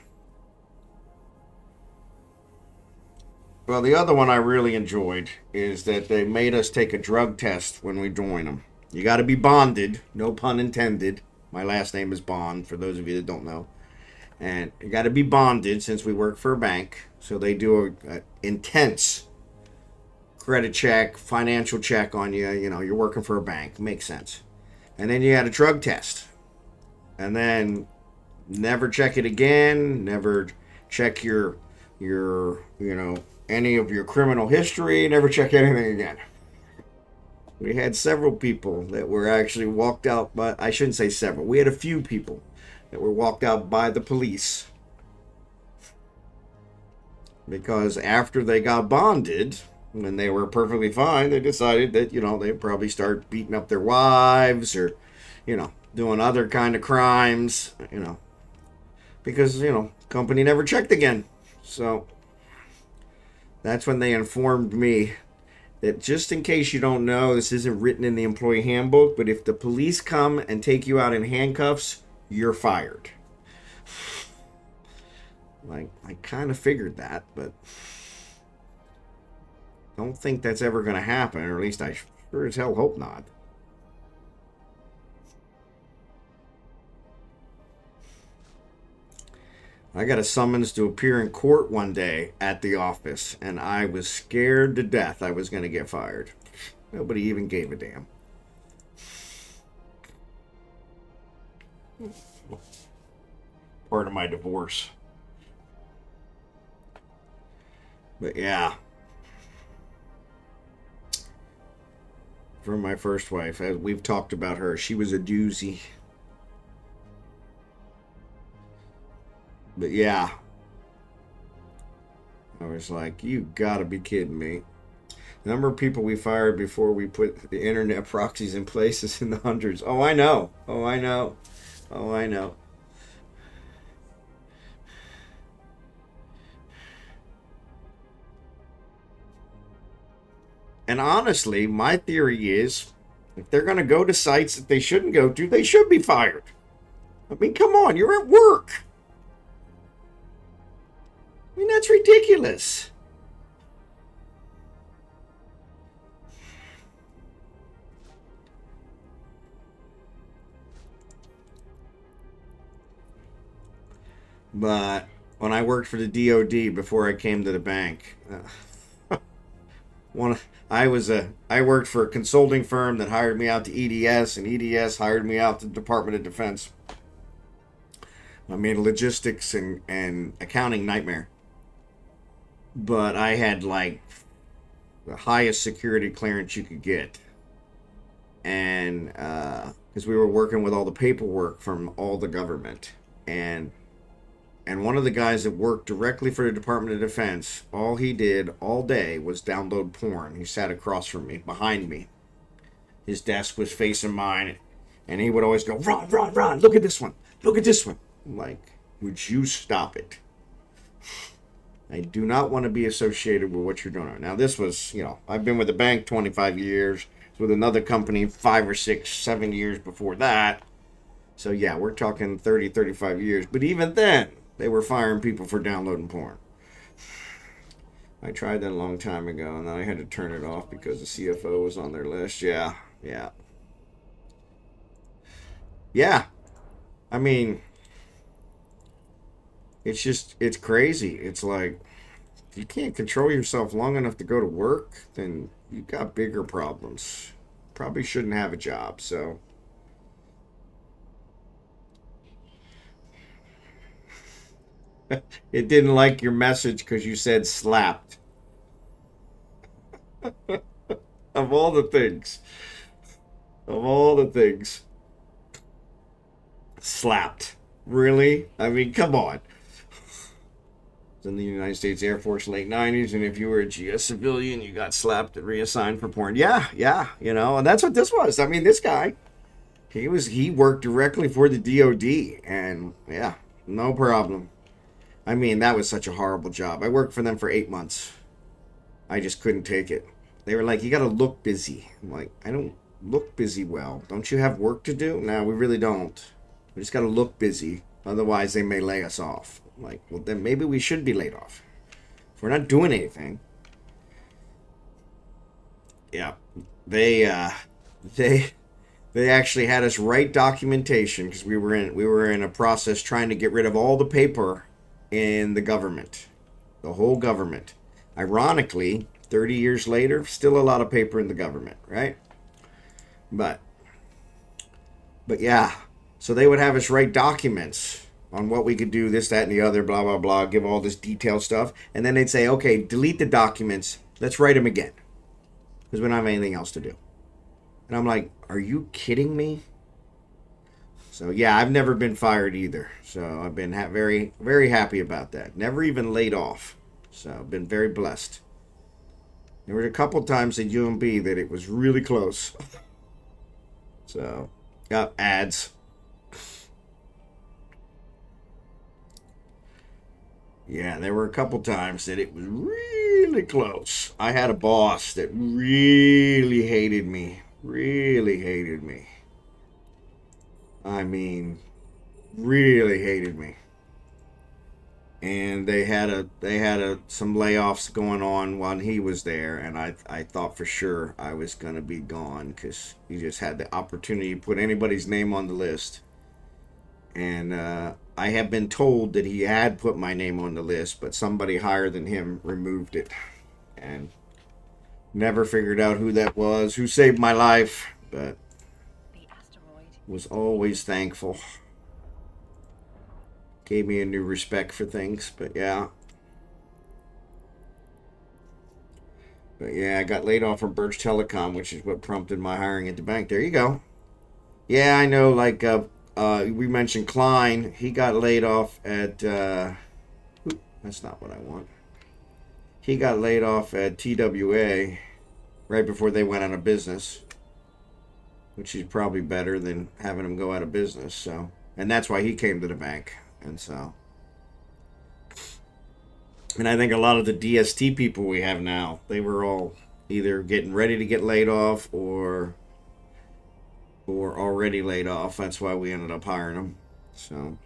Well, the other one I really enjoyed is that they made us take a drug test when we join them. You got to be bonded, no pun intended. My last name is Bond, for those of you that don't know. And you got to be bonded since we work for a bank. So they do a intense credit check, financial check on you. You're working for a bank. Makes sense. And then you had a drug test. And then never check it again. Never check your any of your criminal history. Never check anything again. We had several people that were actually walked out by, I shouldn't say several. We had a few people that were walked out by the police because after they got bonded, when they were perfectly fine, they decided that, they'd probably start beating up their wives or, doing other kind of crimes, because, company never checked again. So that's when they informed me that just in case you don't know, this isn't written in the employee handbook, but if the police come and take you out in handcuffs, you're fired. Like, I kind of figured that, but don't think that's ever going to happen, or at least I sure as hell hope not. I got a summons to appear in court one day at the office, and I was scared to death I was going to get fired. Nobody even gave a damn. Part of my divorce. But yeah. From my first wife, as we've talked about her, she was a doozy. But yeah, I was like, you gotta be kidding me. The number of people we fired before we put the internet proxies in place is in the hundreds. Oh, I know. Oh, I know. Oh, I know. And honestly, my theory is if they're going to go to sites that they shouldn't go to, they should be fired. I mean, come on, you're at work. I mean, that's ridiculous. But when I worked for the DOD before I came to the bank, I worked for a consulting firm that hired me out to EDS, and EDS hired me out to the Department of Defense. I made a logistics and accounting nightmare. But I had like the highest security clearance you could get. And because we were working with all the paperwork from all the government. And one of the guys that worked directly for the Department of Defense, all he did all day was download porn. He sat across from me, behind me. His desk was facing mine. And he would always go, Ron, Ron, Ron, look at this one. Look at this one. I'm like, would you stop it? I do not want to be associated with what you're doing. Now, this was, I've been with the bank 25 years. With another company 5 or 6, 7 years before that. So, yeah, we're talking 30, 35 years. But even then, They were firing people for downloading porn. I tried that a long time ago, and then I had to turn it off because the CFO was on their list. Yeah, yeah. Yeah. I mean, it's crazy. It's like, if you can't control yourself long enough to go to work, then you've got bigger problems. Probably shouldn't have a job, so. It didn't like your message because you said slapped. Of all the things. Of all the things. Slapped. Really? I mean, come on. In the United States Air Force late 90s, and if you were a GS civilian, you got slapped and reassigned for porn. Yeah, yeah, and that's what this was. I mean, this guy, he worked directly for the DOD, and yeah, no problem. I mean, that was such a horrible job. I worked for them for 8 months. I just couldn't take it. They were like, you got to look busy. I'm like, I don't look busy well. Don't you have work to do? No, we really don't. We just got to look busy. Otherwise, they may lay us off. I'm like, well, then maybe we should be laid off. If we're not doing anything. Yeah. They they actually had us write documentation because we were in a process trying to get rid of all the paper in the government. The whole government. Ironically, 30 years later, still a lot of paper in the government, right? But yeah, so they would have us write documents on what we could do, this, that, and the other, blah, blah, blah, give all this detailed stuff. And then they'd say, okay, delete the documents. Let's write them again because we don't have anything else to do. And I'm like, are you kidding me? So, yeah, I've never been fired either. So I've been very, very happy about that. Never even laid off. So I've been very blessed. There were a couple times at UMB that it was really close. So, got ads. Yeah, there were a couple times that it was really close. I had a boss that really hated me. Really hated me. I mean, really hated me. And they had some layoffs going on while he was there, and I thought for sure I was gonna be gone because he just had the opportunity to put anybody's name on the list. And I have been told that he had put my name on the list, but somebody higher than him removed it, and never figured out who that was, who saved my life, but The asteroid was always thankful. Gave me a new respect for things, but yeah. But yeah, I got laid off from Birch Telecom, which is what prompted my hiring at the bank. There you go. Yeah, I know. Like we mentioned Klein, he got laid off at. That's not what I want. He got laid off at TWA right before they went out of business, which is probably better than having him go out of business. So, and that's why he came to the bank, and so. And I think a lot of the DST people we have now, they were all either getting ready to get laid off or already laid off. That's why we ended up hiring them. So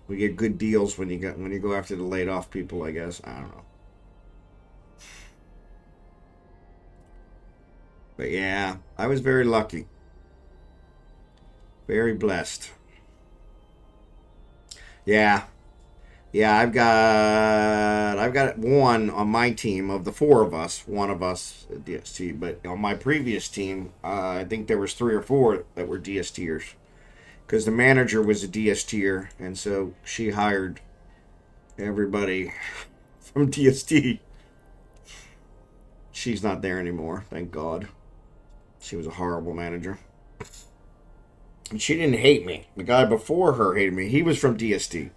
we get good deals when you go after the laid off people, I guess. I don't know. But yeah, I was very lucky. Very blessed. Yeah. Yeah, I've got one on my team of the four of us, one of us at DST, but on my previous team, I think there was 3 or 4 that were DSTers because the manager was a DSTer, and so she hired everybody from DST. She's not there anymore, thank God. She was a horrible manager. And she didn't hate me. The guy before her hated me. He was from DST,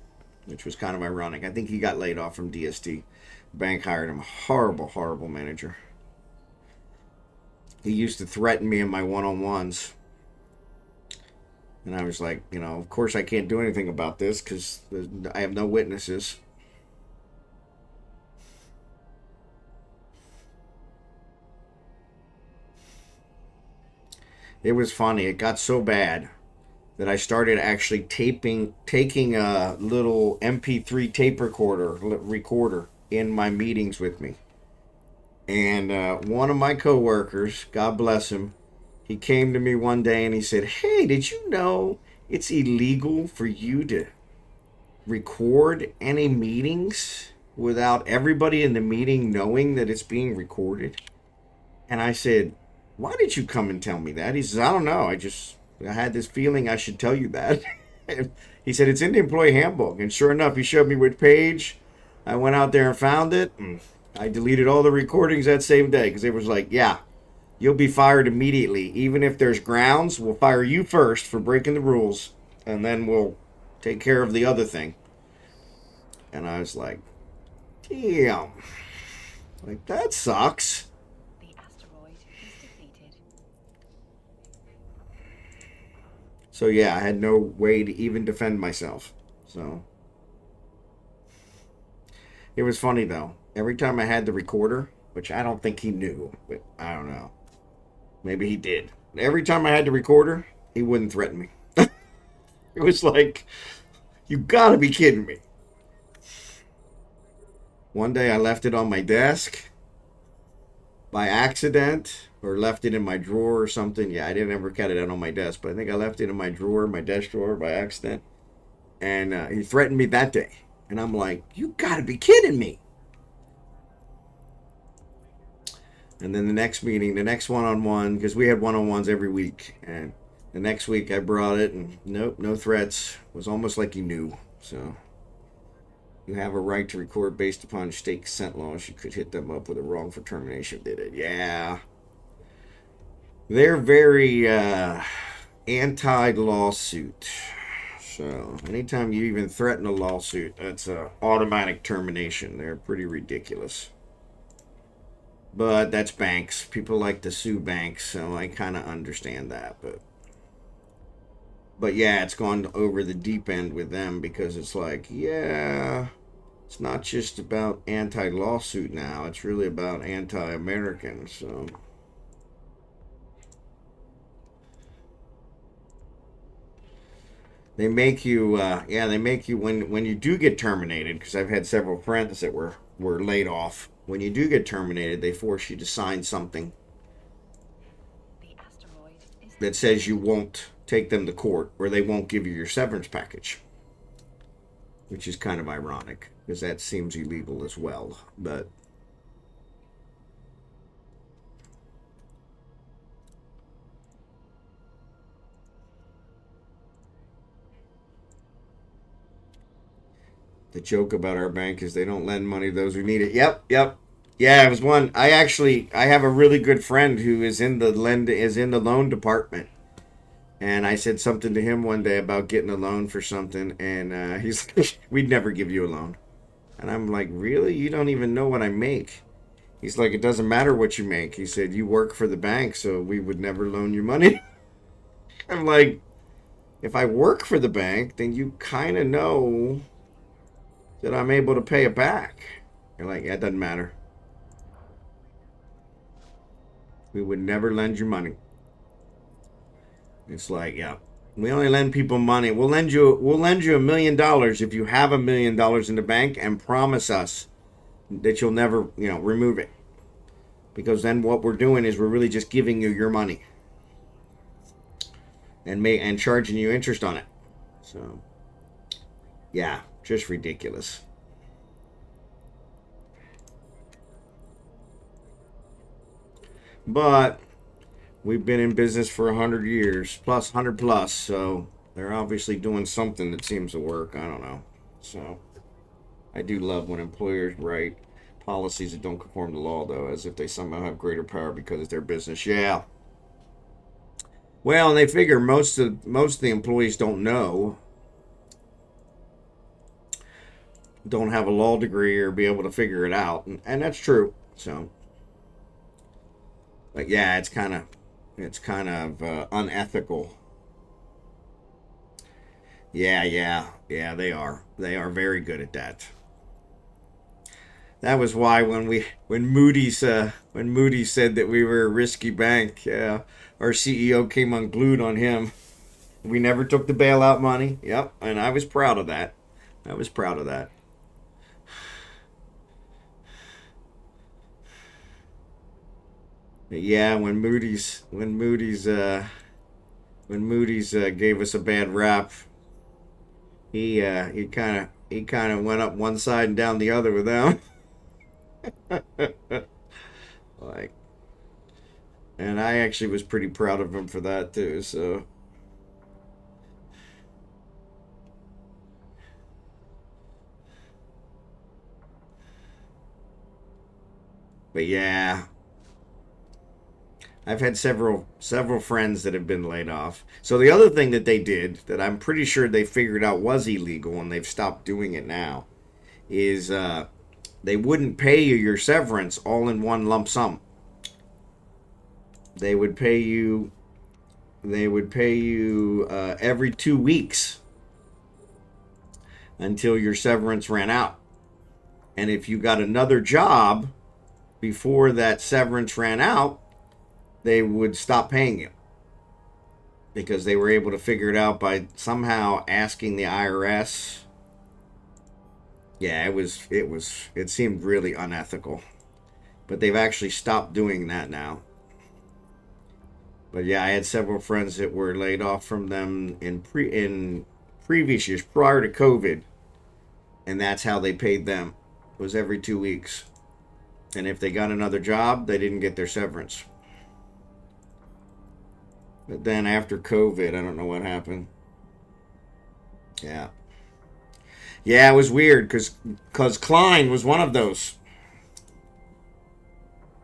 which was kind of ironic. I think he got laid off from DST. Bank hired him. Horrible, horrible manager. He used to threaten me in my one-on-ones. And I was like, of course I can't do anything about this because I have no witnesses. It was funny. It got so bad that I started actually taking a little MP3 tape recorder in my meetings with me. And one of my coworkers, God bless him, he came to me one day and he said, "Hey, did you know it's illegal for you to record any meetings without everybody in the meeting knowing that it's being recorded?" And I said, "Why did you come and tell me that?" He says, "I don't know. I had this feeling I should tell you that." He said, "It's in the employee handbook." And sure enough, he showed me which page. I went out there and found it. And I deleted all the recordings that same day because it was like, yeah, you'll be fired immediately. Even if there's grounds, we'll fire you first for breaking the rules, and then we'll take care of the other thing. And I was like, damn. Like, that sucks. The asteroid is defeated. So yeah, I had no way to even defend myself. So it was funny though. Every time I had the recorder, which I don't think he knew, but I don't know. Maybe he did. Every time I had the recorder, he wouldn't threaten me. It was like, you gotta be kidding me. One day I left it on my desk by accident or left it in my drawer or something. Yeah, I didn't ever cut it out on my desk, but I think I left it in my drawer, my desk drawer by accident. And he threatened me that day. And I'm like, you gotta be kidding me. And then the next meeting, the next one-on-one, because we had one-on-ones every week. And the next week I brought it and nope, no threats. It was almost like he knew. So you have a right to record based upon state consent laws. You could hit them up with a wrong for termination. Did it? Yeah. They're very anti-lawsuit. So anytime you even threaten a lawsuit, that's an automatic termination. They're pretty ridiculous. But that's banks. People like to sue banks, so I kind of understand that. But yeah, it's gone over the deep end with them because it's like, yeah, it's not just about anti-lawsuit now. It's really about anti-American. So they make you, they make you when you do get terminated. Because I've had several friends that were laid off. When you do get terminated, they force you to sign something The asteroid is that says you won't take them to court or they won't give you your severance package, which is kind of ironic because that seems illegal as well. But the joke about our bank is they don't lend money to those who need it. Yep, yep. Yeah, it was one. I have a really good friend who is in the loan department. And I said something to him one day about getting a loan for something, and he's like, "We'd never give you a loan." And I'm like, "Really? You don't even know what I make?" He's like, "It doesn't matter what you make." He said, "You work for the bank, so we would never loan you money." I'm like, if I work for the bank, then you kind of know that I'm able to pay it back. You're like, yeah, it doesn't matter. We would never lend you money. It's like, yeah, we only lend people money. We'll lend you $1 million if you have $1 million in the bank and promise us that you'll never, remove it. Because then what we're doing is we're really just giving you your money and charging you interest on it. So, yeah, just ridiculous. But we've been in business for 100 years, plus 100 plus, so they're obviously doing something that seems to work. I don't know. So I do love when employers write policies that don't conform to law, though, as if they somehow have greater power because it's their business. Yeah. Well, and they figure most of the employees don't have a law degree or be able to figure it out, and that's true. So, but yeah, it's kind of unethical. Yeah. They are very good at that. That was why when Moody's said that we were a risky bank, our CEO came unglued on him. We never took the bailout money. Yep, and I was proud of that. I was proud of that. But yeah, when Moody's gave us a bad rap, he kind of went up one side and down the other with them. Like, and I actually was pretty proud of him for that too. So, but yeah, I've had several friends that have been laid off. So the other thing that they did that I'm pretty sure they figured out was illegal and they've stopped doing it now is they wouldn't pay you your severance all in one lump sum. They would pay you. They would pay you every 2 weeks until your severance ran out. And if you got another job before that severance ran out, they would stop paying you because they were able to figure it out by somehow asking the IRS. Yeah, it seemed really unethical. But they've actually stopped doing that now. But yeah, I had several friends that were laid off from them in previous years prior to COVID, and that's how they paid them, was every 2 weeks. And if they got another job, they didn't get their severance. But then after COVID, I don't know what happened. Yeah. Yeah, it was weird because Klein was one of those.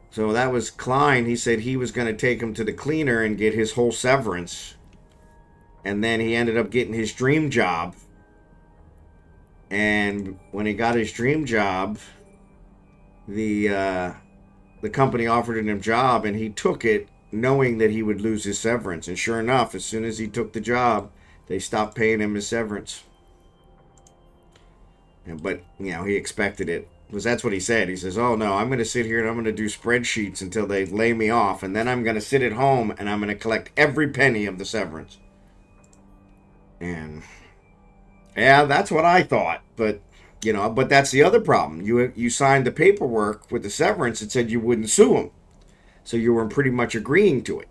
So that was Klein. He said he was going to take him to the cleaner and get his whole severance. And then he ended up getting his dream job. And when he got his dream job, the company offered him a job, and he took it knowing that he would lose his severance. And sure enough, as soon as he took the job, they stopped paying him his severance. But he expected it, because that's what he said. He says, "Oh no, I'm going to sit here and I'm going to do spreadsheets until they lay me off, and then I'm going to sit at home and I'm going to collect every penny of the severance." And yeah, that's what I thought. But but that's the other problem. You signed the paperwork with the severance that said you wouldn't sue him, so you were pretty much agreeing to it.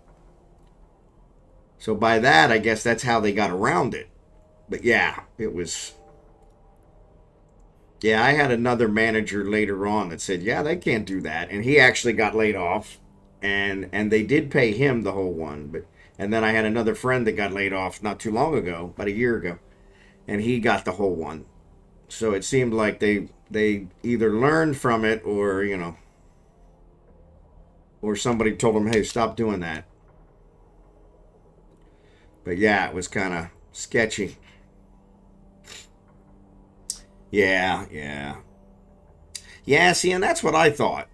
So by that, I guess that's how they got around it. But yeah, it was. Yeah, I had another manager later on that said, "Yeah, they can't do that," and he actually got laid off, and they did pay him the whole one. And then I had another friend that got laid off not too long ago, about a year ago, and he got the whole one. So it seemed like they either learned from it, or somebody told them, "Hey, stop doing that." But yeah, it was kind of sketchy. Yeah, yeah. Yeah, see, and that's what I thought.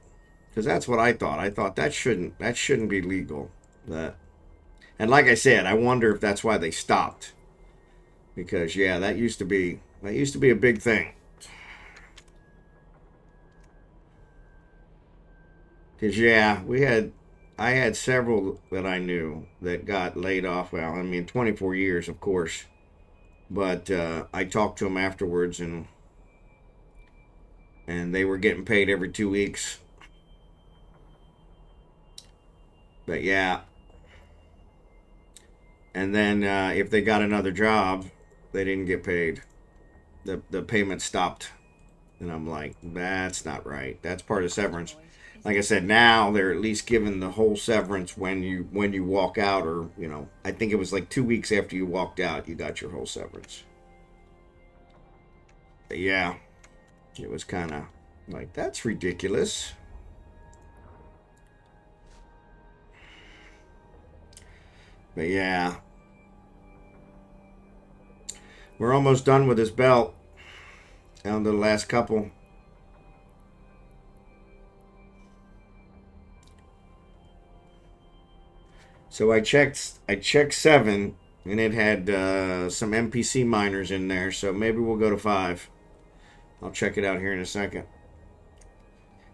Because that's what I thought. I thought that shouldn't be legal. That, and like I said, I wonder if that's why they stopped. Because yeah, that used to be a big thing. Because yeah, I had several that I knew that got laid off. Well, I mean, 24 years, of course. But I talked to them afterwards, and they were getting paid every 2 weeks. But yeah, and then if they got another job, they didn't get paid. The payment stopped, and I'm like, that's not right. That's part of severance. Like I said, now they're at least giving the whole severance when you walk out, or I think it was like 2 weeks after you walked out, you got your whole severance. But yeah, it was kind of like, that's ridiculous. But yeah, we're almost done with this belt. Down to the last couple. So I checked 7, and it had some MPC miners in there. So maybe we'll go to 5. I'll check it out here in a second.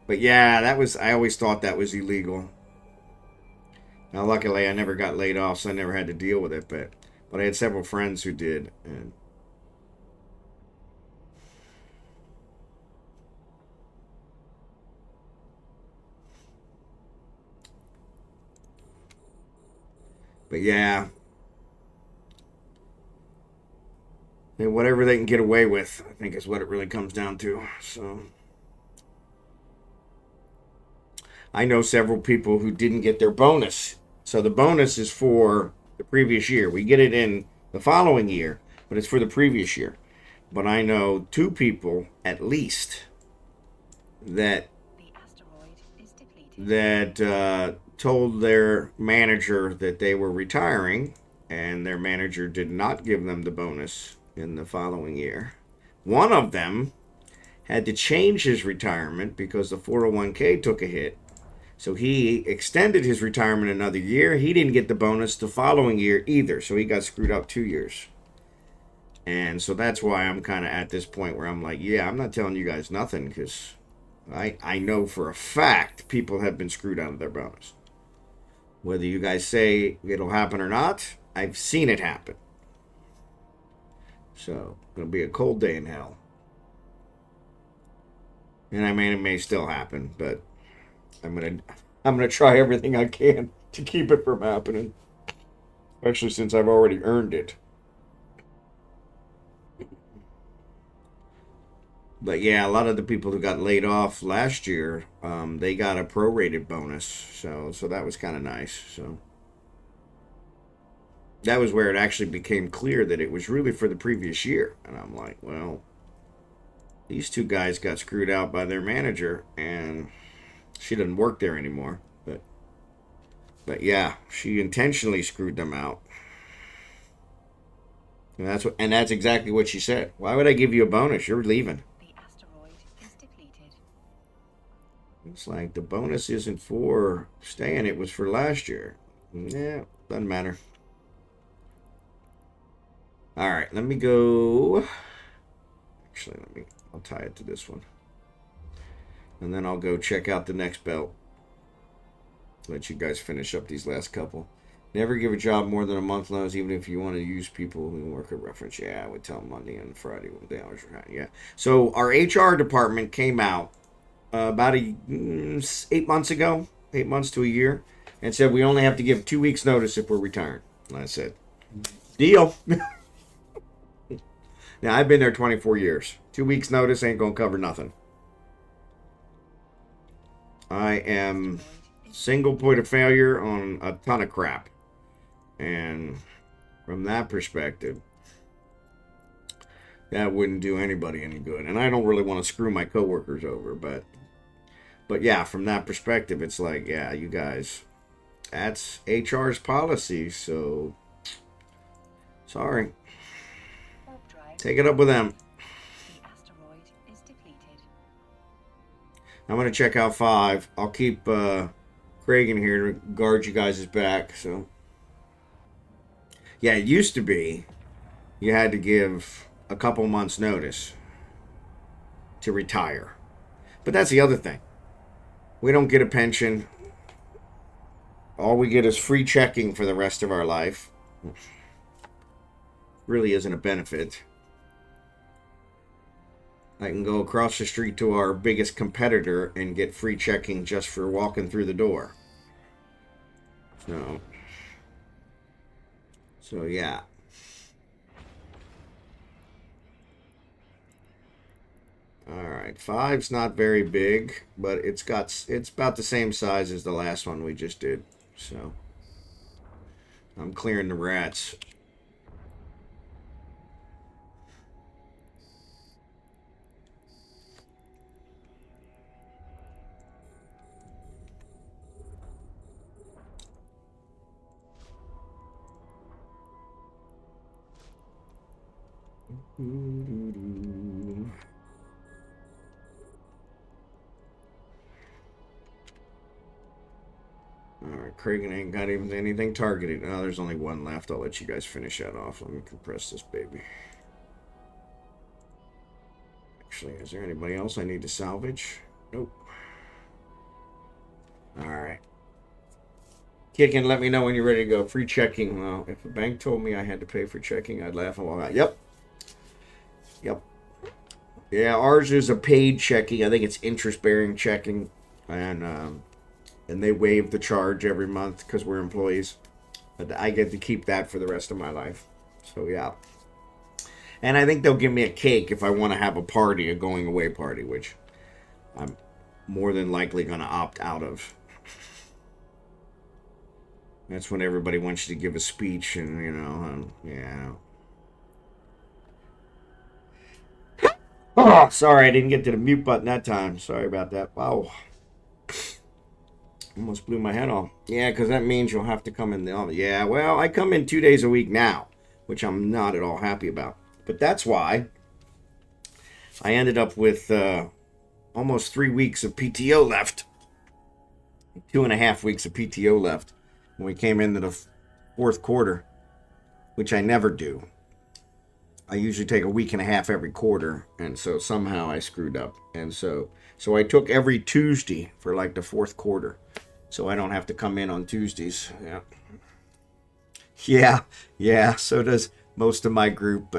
But yeah, I always thought that was illegal. Now luckily I never got laid off, so I never had to deal with it. But I had several friends who did, and but yeah, and whatever they can get away with, I think is what it really comes down to. So I know several people who didn't get their bonus. So the bonus is for the previous year. We get it in the following year, but it's for the previous year. But I know 2 people at least that The asteroid is depleted. told their manager that they were retiring, and their manager did not give them the bonus in the following year. One of them had to change his retirement because the 401k took a hit. So he extended his retirement another year. He didn't get the bonus the following year either. So he got screwed up 2 years. And so that's why I'm kind of at this point where I'm like, yeah, I'm not telling you guys nothing because I know for a fact people have been screwed out of their bonus. Whether you guys say it'll happen or not, I've seen it happen. So it'll be a cold day in hell. And I mean, it may still happen, but I'm gonna try everything I can to keep it from happening. Especially since I've already earned it. But yeah, a lot of the people who got laid off last year, they got a prorated bonus, so that was kind of nice. So that was where it actually became clear that it was really for the previous year, and I'm like, well, these 2 guys got screwed out by their manager, and she doesn't work there anymore. But yeah, she intentionally screwed them out. And that's exactly what she said. Why would I give you a bonus? You're leaving. The asteroid is depleted. It's like the bonus isn't for staying, it was for last year. Yeah, doesn't matter. All right, let me go. Actually, I'll tie it to this one. And then I'll go check out the next belt. Let you guys finish up these last couple. Never give a job more than a month notice, even if you want to use people who work a reference. Yeah, I would tell them Monday and Friday when the hours are high. Yeah. So our HR department came out about 8 months ago, 8 months to a year, and said we only have to give 2 weeks notice if we're retiring. And I said, deal. Now I've been there 24 years. 2 weeks notice ain't gonna cover nothing. I am single point of failure on a ton of crap. And from that perspective, that wouldn't do anybody any good. And I don't really want to screw my coworkers over, but yeah, from that perspective, it's like, yeah, you guys, that's HR's policy, so sorry. Take it up with them. The asteroid is depleted. I'm gonna check out 5. I'll keep Craig in here to guard you guys' back. So yeah, it used to be you had to give a couple months notice to retire. But that's the other thing. We don't get a pension. All we get is free checking for the rest of our life. Really isn't a benefit. I can go across the street to our biggest competitor and get free checking just for walking through the door. So yeah. All right, 5's not very big, but it's about the same size as the last one we just did. So I'm clearing the rats. Alright, Kragan ain't got even anything targeted. Oh, there's only one left. I'll let you guys finish that off. Let me compress this baby. Actually, is there anybody else I need to salvage? Nope. Alright. Kick and let me know when you're ready to go. Free checking. Well, if a bank told me I had to pay for checking, I'd laugh along out. Yep. Yep. Yeah, ours is a paid checking. I think it's interest-bearing checking, and they waive the charge every month because we're employees. But I get to keep that for the rest of my life. So yeah. And I think they'll give me a cake if I want to have a party, a going away party, which I'm more than likely going to opt out of. That's when everybody wants you to give a speech, and yeah. Oh, sorry, I didn't get to the mute button that time. Sorry about that. Wow. Almost blew my head off. Yeah, because that means you'll have to come in the office. Yeah, well, I come in 2 days a week now, which I'm not at all happy about. But that's why I ended up with almost 3 weeks of PTO left. 2.5 weeks of PTO left when we came into the fourth quarter, which I never do. I usually take a week and a half every quarter, and so somehow I screwed up. And so I took every Tuesday for like the fourth quarter, so I don't have to come in on Tuesdays. Yeah. So does most of my group,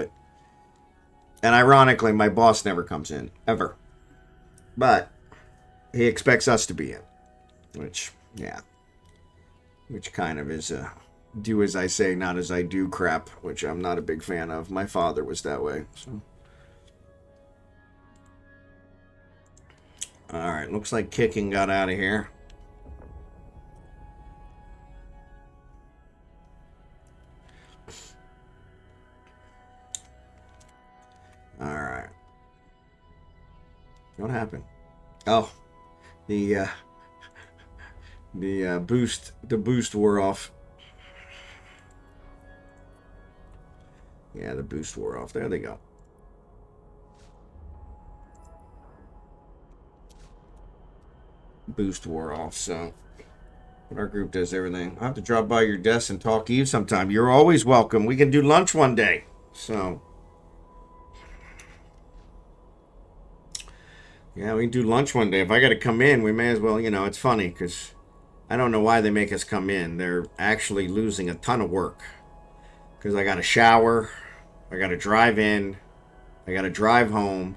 and ironically, my boss never comes in ever, but he expects us to be in, which kind of is a do as I say, not as I do crap, which I'm not a big fan of. My father was that way. So, all right, looks like Kicking got out of here. All right, what happened? Oh, the boost wore off. Yeah, the boost wore off. There they go. Boost wore off, so our group does everything. I'll have to drop by your desk and talk to you sometime. You're always welcome. We can do lunch one day. So, yeah, we can do lunch one day. If I got to come in, we may as well. It's funny because I don't know why they make us come in. They're actually losing a ton of work because I got to shower, I got to drive in, I got to drive home,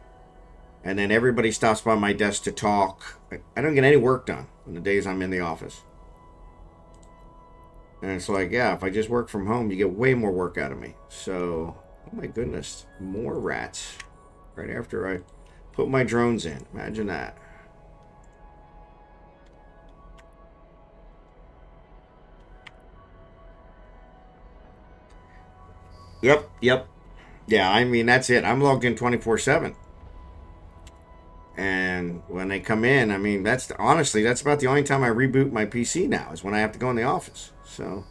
and then everybody stops by my desk to talk. I don't get any work done on the days I'm in the office. And it's like, yeah, if I just work from home, you get way more work out of me. So, oh my goodness, more rats right after I put my drones in. Imagine that. Yep. Yeah, I mean, that's it. I'm logged in 24/7. And when they come in, I mean, that's about the only time I reboot my PC now is when I have to go in the office. So,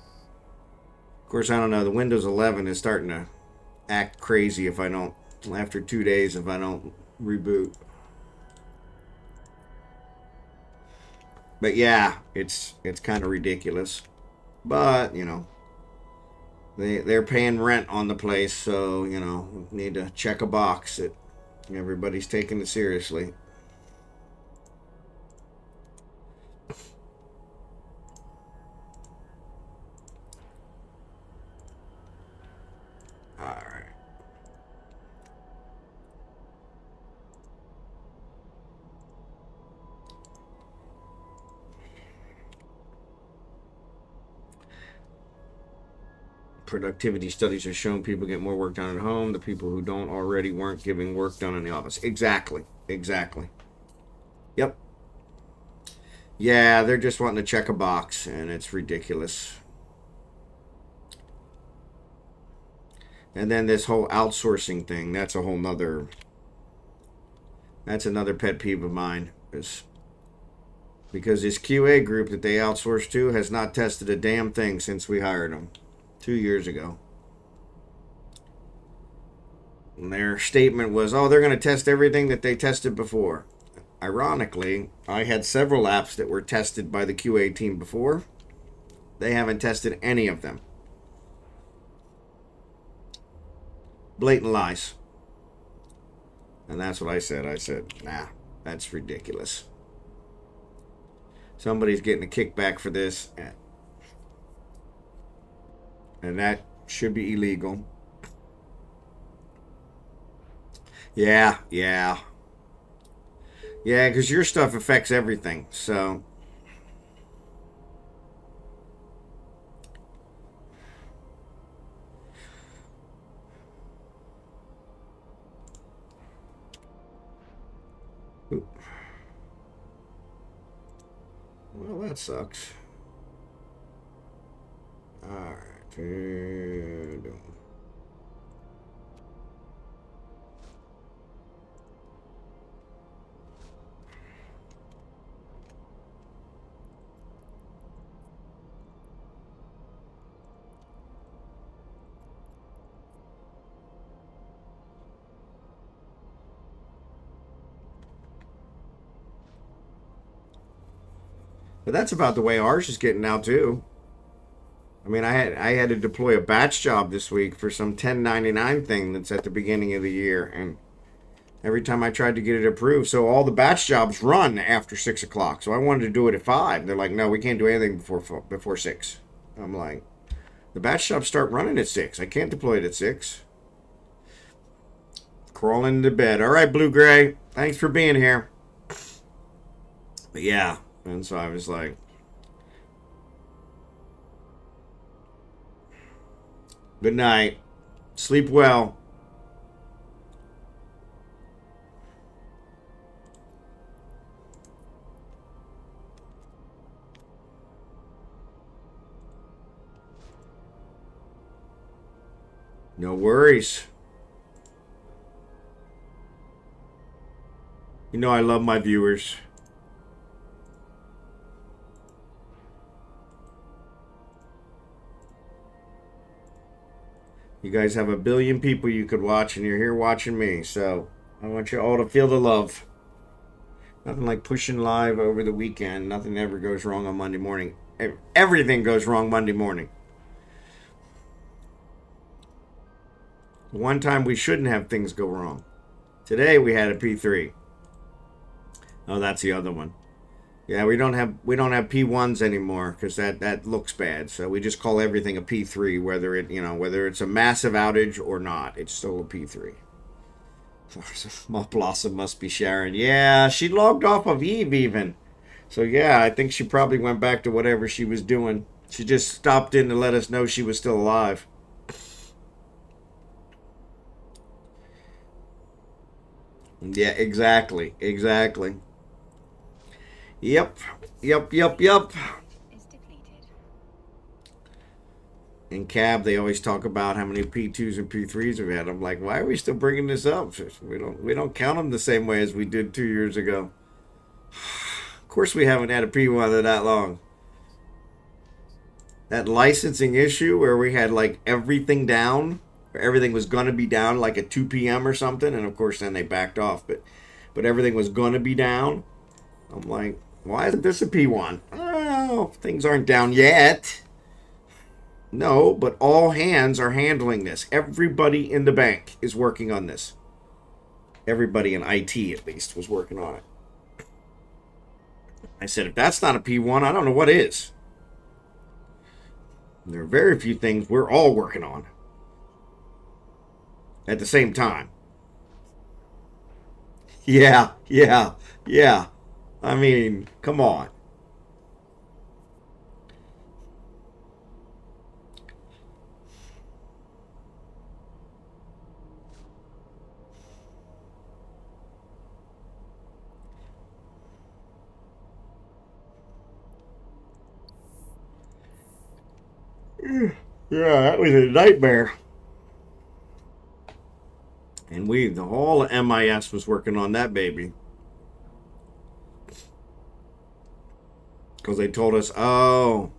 of course, I don't know. The Windows 11 is starting to act crazy after 2 days, if I don't reboot. But yeah, it's kind of ridiculous. But, they're paying rent on the place, so, need to check a box that everybody's taking it seriously. All right. Productivity studies have shown people get more work done at home. The people who don't already weren't getting work done in the office. Exactly. Yep. Yeah, they're just wanting to check a box, and it's ridiculous. And then this whole outsourcing thing, that's another pet peeve of mine. Because this QA group that they outsource to has not tested a damn thing since we hired them 2 years ago. And their statement was, oh, they're going to test everything that they tested before. Ironically, I had several apps that were tested by the QA team before. They haven't tested any of them. Blatant lies. And that's what I said. I said, nah, that's ridiculous. Somebody's getting a kickback for this. And that should be illegal. Yeah, yeah. Yeah, because your stuff affects everything. So, well, that sucks. Alright. But that's about the way ours is getting now too. I mean, I had to deploy a batch job this week for some 1099 thing that's at the beginning of the year, and every time I tried to get it approved, so all the batch jobs run after 6 o'clock. So I wanted to do it at 5. They're like, no, we can't do anything before 6. I'm like, the batch jobs start running at 6. I can't deploy it at 6. Crawling into bed. All right, Blue Gray. Thanks for being here. But yeah, and so I was like, good night. Sleep well. No worries. You know I love my viewers. You guys have a billion people you could watch, and you're here watching me. So I want you all to feel the love. Nothing like pushing live over the weekend. Nothing ever goes wrong on Monday morning. Everything goes wrong Monday morning. One time we shouldn't have things go wrong. Today we had a P3. Oh, that's the other one. Yeah, we don't have P1s anymore because that looks bad. So we just call everything a P3, whether it's a massive outage or not. It's still a P3. My Blossom must be Sharon. Yeah, she logged off of Eve even. So yeah, I think she probably went back to whatever she was doing. She just stopped in to let us know she was still alive. Yeah, exactly. Exactly. Yep. Yep, yep, yep. Is depleted. In cab, they always talk about how many P2s and P3s we've had. I'm like, why are we still bringing this up? We don't count them the same way as we did 2 years ago. Of course, we haven't had a P1 in that long. That licensing issue where we had like everything down, or everything was gonna be down like at 2 p.m. or something, and of course then they backed off. But everything was gonna be down. I'm like, why isn't this a P1? Oh, things aren't down yet. No, but all hands are handling this. Everybody in the bank is working on this. Everybody in IT, at least, was working on it. I said, if that's not a P1, I don't know what is. There are very few things we're all working on at the same time. Yeah, yeah, yeah. I mean, come on. Yeah, that was a nightmare. And the whole MIS was working on that baby. Because they told us, oh,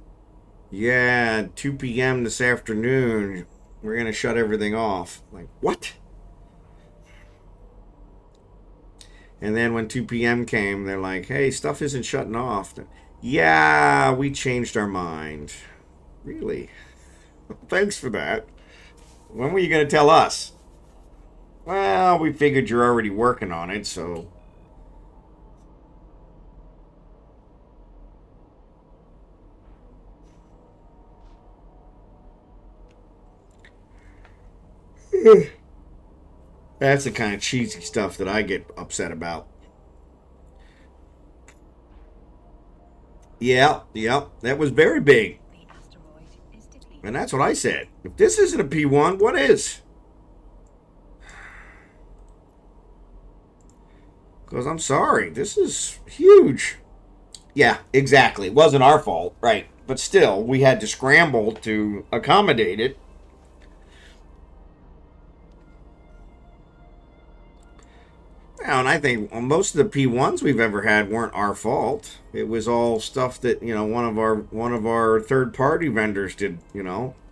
yeah, 2 p.m. this afternoon, we're going to shut everything off. Like, what? And then when 2 p.m. came, they're like, hey, stuff isn't shutting off. Yeah, we changed our mind. Really? Thanks for that. When were you going to tell us? Well, we figured you're already working on it, so. That's the kind of cheesy stuff that I get upset about. Yeah, that was very big. The asteroid is depleted. And that's what I said. If this isn't a P1, what is? Because I'm sorry, this is huge. Yeah, exactly. It wasn't our fault, right? But still, we had to scramble to accommodate it. Yeah, and I think most of the P1s we've ever had weren't our fault. It was all stuff that, one of our third party vendors did,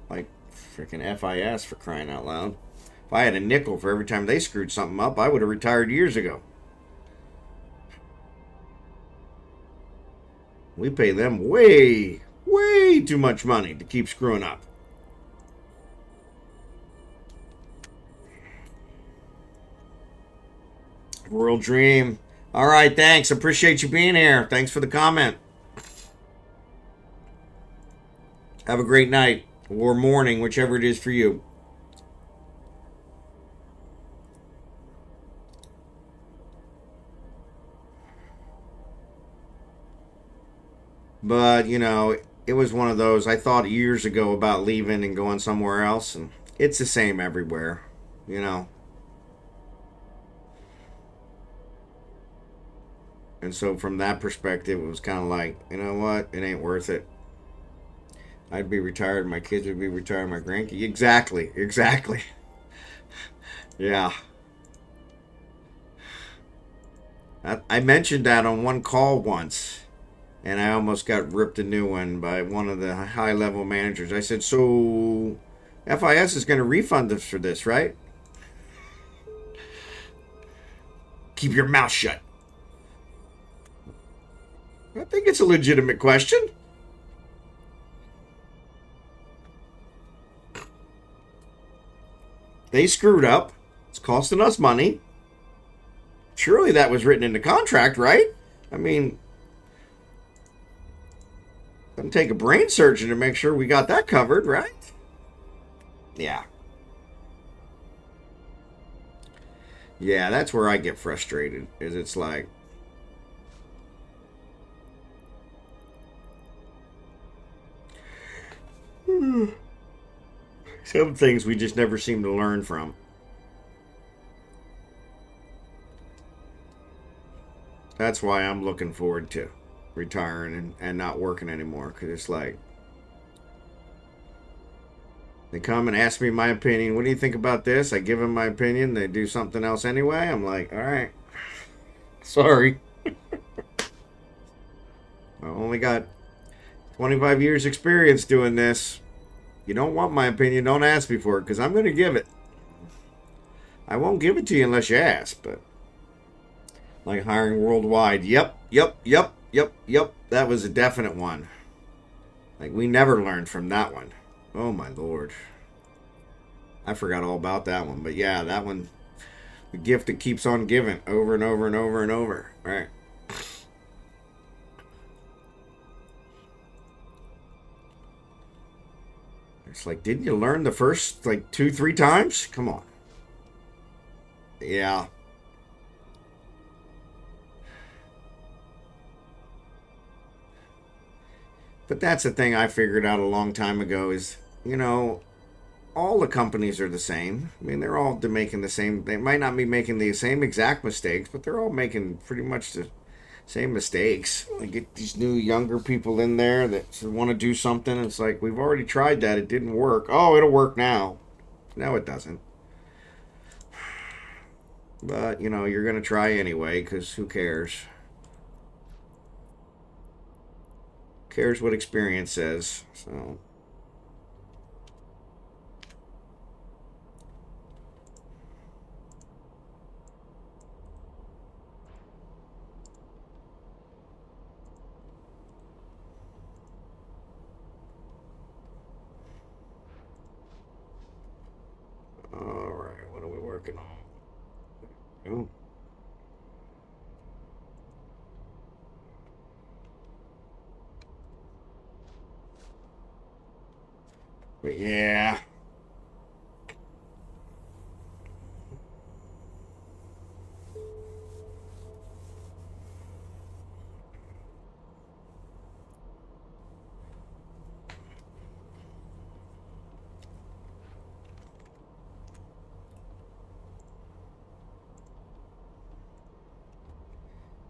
like freaking FIS, for crying out loud. If I had a nickel for every time they screwed something up, I would have retired years ago. We pay them way, way too much money to keep screwing up. World Dream. All right, thanks. Appreciate you being here. Thanks for the comment. Have a great night or morning, whichever it is for you. But, it was one of those. I thought years ago about leaving and going somewhere else, and it's the same everywhere, you know. And so, from that perspective, it was kind of like, you know what? It ain't worth it. I'd be retired. My kids would be retired. My grandkids. Exactly. Exactly. Yeah. I mentioned that on one call once, and I almost got ripped a new one by one of the high level managers. I said, so FIS is going to refund us for this, right? Keep your mouth shut. I think it's a legitimate question. They screwed up. It's costing us money. Surely that was written in the contract, right? I mean, doesn't take a brain surgeon to make sure we got that covered, right? Yeah. Yeah, that's where I get frustrated. Is it's like, some things we just never seem to learn from. That's why I'm looking forward to retiring and not working anymore. Because it's like, they come and ask me my opinion. What do you think about this? I give them my opinion. They do something else anyway. I'm like, all right. Sorry. I only got 25 years experience doing this. You don't want my opinion, don't ask me for it, because I'm going to give it. I won't give it to you unless you ask, but like hiring worldwide. Yep. That was a definite one. Like, we never learned from that one. Oh, my Lord. I forgot all about that one. But yeah, that one, the gift that keeps on giving over and over and over and over. All right. It's like, didn't you learn the first, like, 2-3 times? Come on. Yeah. But that's the thing I figured out a long time ago is, all the companies are the same. I mean, they're all making the same. They might not be making the same exact mistakes, but they're all making pretty much the same mistakes. I get these new younger people in there that want to do something. It's like, we've already tried that. It didn't work. Oh, it'll work now. No, it doesn't. But, you're going to try anyway because who cares? Cares what experience says. So. All right, what are we working on? Oh. But yeah.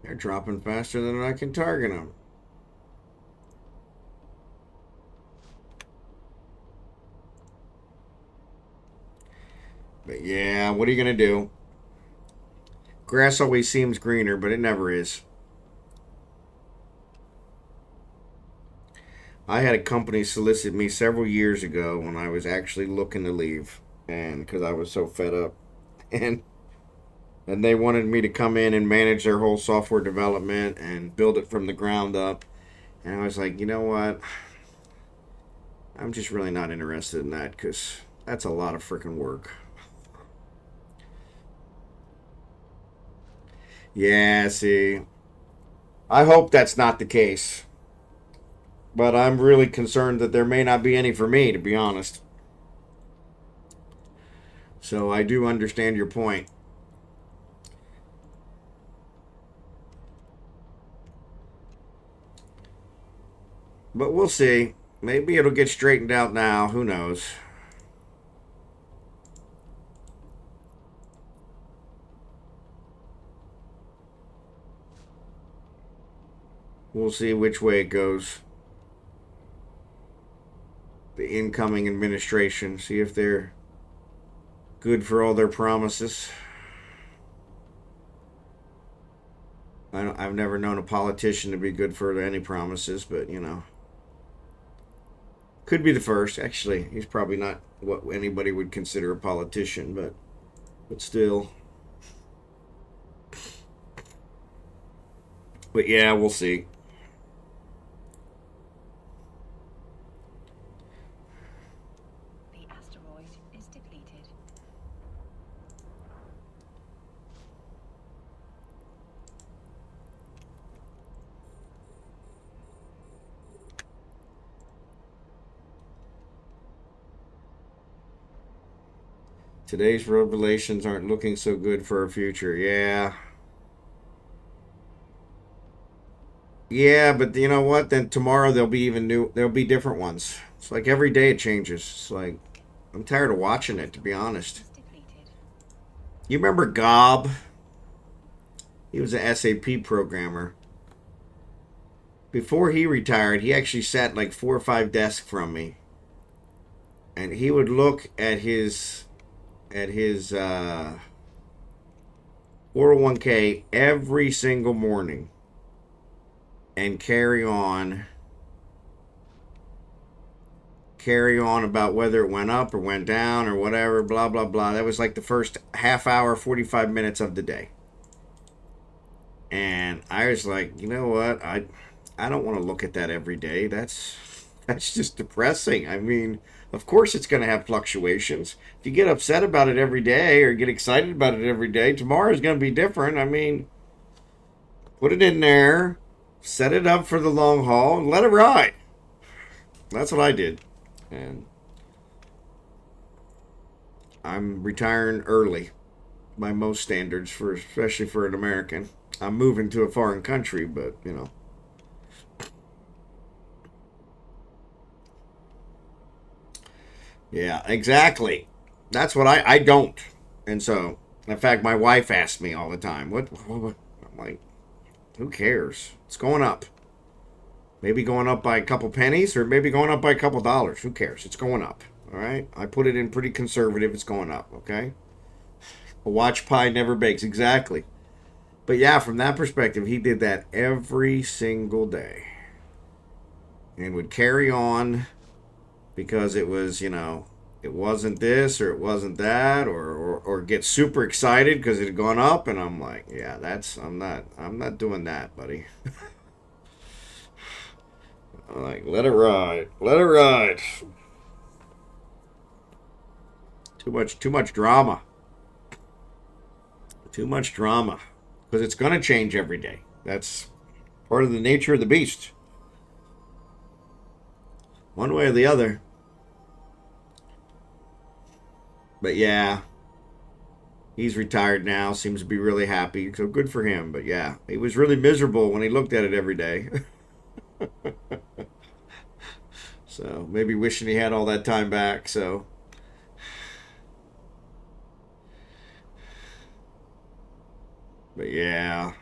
They're dropping faster than I can target them. But yeah, what are you going to do? Grass always seems greener, but it never is. I had a company solicit me several years ago when I was actually looking to leave, and because I was so fed up, and they wanted me to come in and manage their whole software development and build it from the ground up. And I was like, you know what? I'm just really not interested in that because that's a lot of freaking work. Yeah, see, I hope that's not the case. But I'm really concerned that there may not be any for me, to be honest. So I do understand your point. But we'll see. Maybe it'll get straightened out now. Who knows? We'll see which way it goes. The incoming administration, see if they're good for all their promises. I've never known a politician to be good for any promises, but you know, could be the first. Actually, he's probably not what anybody would consider a politician, but still. But yeah, we'll see. The asteroid is depleted. Today's revelations aren't looking so good for our future. Yeah. Yeah, but you know what? Then tomorrow there'll be even new. There'll be different ones. It's like every day it changes. It's like I'm tired of watching it, to be honest. Is depleted. You remember Gob? He was an SAP programmer. Before he retired, he actually sat like 4 or 5 desks from me, and he would look at his 401k every single morning and carry on about whether it went up or went down or whatever, blah blah blah. That was like the first half hour, 45 minutes of the day. And I was like, you know what? I don't want to look at that every day. That's just depressing. I mean, of course it's going to have fluctuations. If you get upset about it every day or get excited about it every day, tomorrow is going to be different. I mean, put it in there, set it up for the long haul, and let it ride. That's what I did. And I'm retiring early by most standards, for especially for an American. I'm moving to a foreign country, but you know. Yeah, exactly. That's what I don't. And so, in fact, my wife asks me all the time, what? I'm like, who cares? It's going up. Maybe going up by a couple pennies or maybe going up by a couple dollars. Who cares? It's going up. All right? I put it in pretty conservative. It's going up. Okay? A watch pie never bakes. Exactly. But yeah, from that perspective, he did that every single day and would carry on because it was, you know, it wasn't this or it wasn't that or get super excited because it had gone up. And I'm like, yeah, I'm not doing that, buddy. I'm like, let it ride. Let it ride. Too much drama. Too much drama. Because it's going to change every day. That's part of the nature of the beast. One way or the other. But yeah, he's retired now. Seems to be really happy. So good for him. But yeah, he was really miserable when he looked at it every day. So maybe wishing he had all that time back. So, but yeah.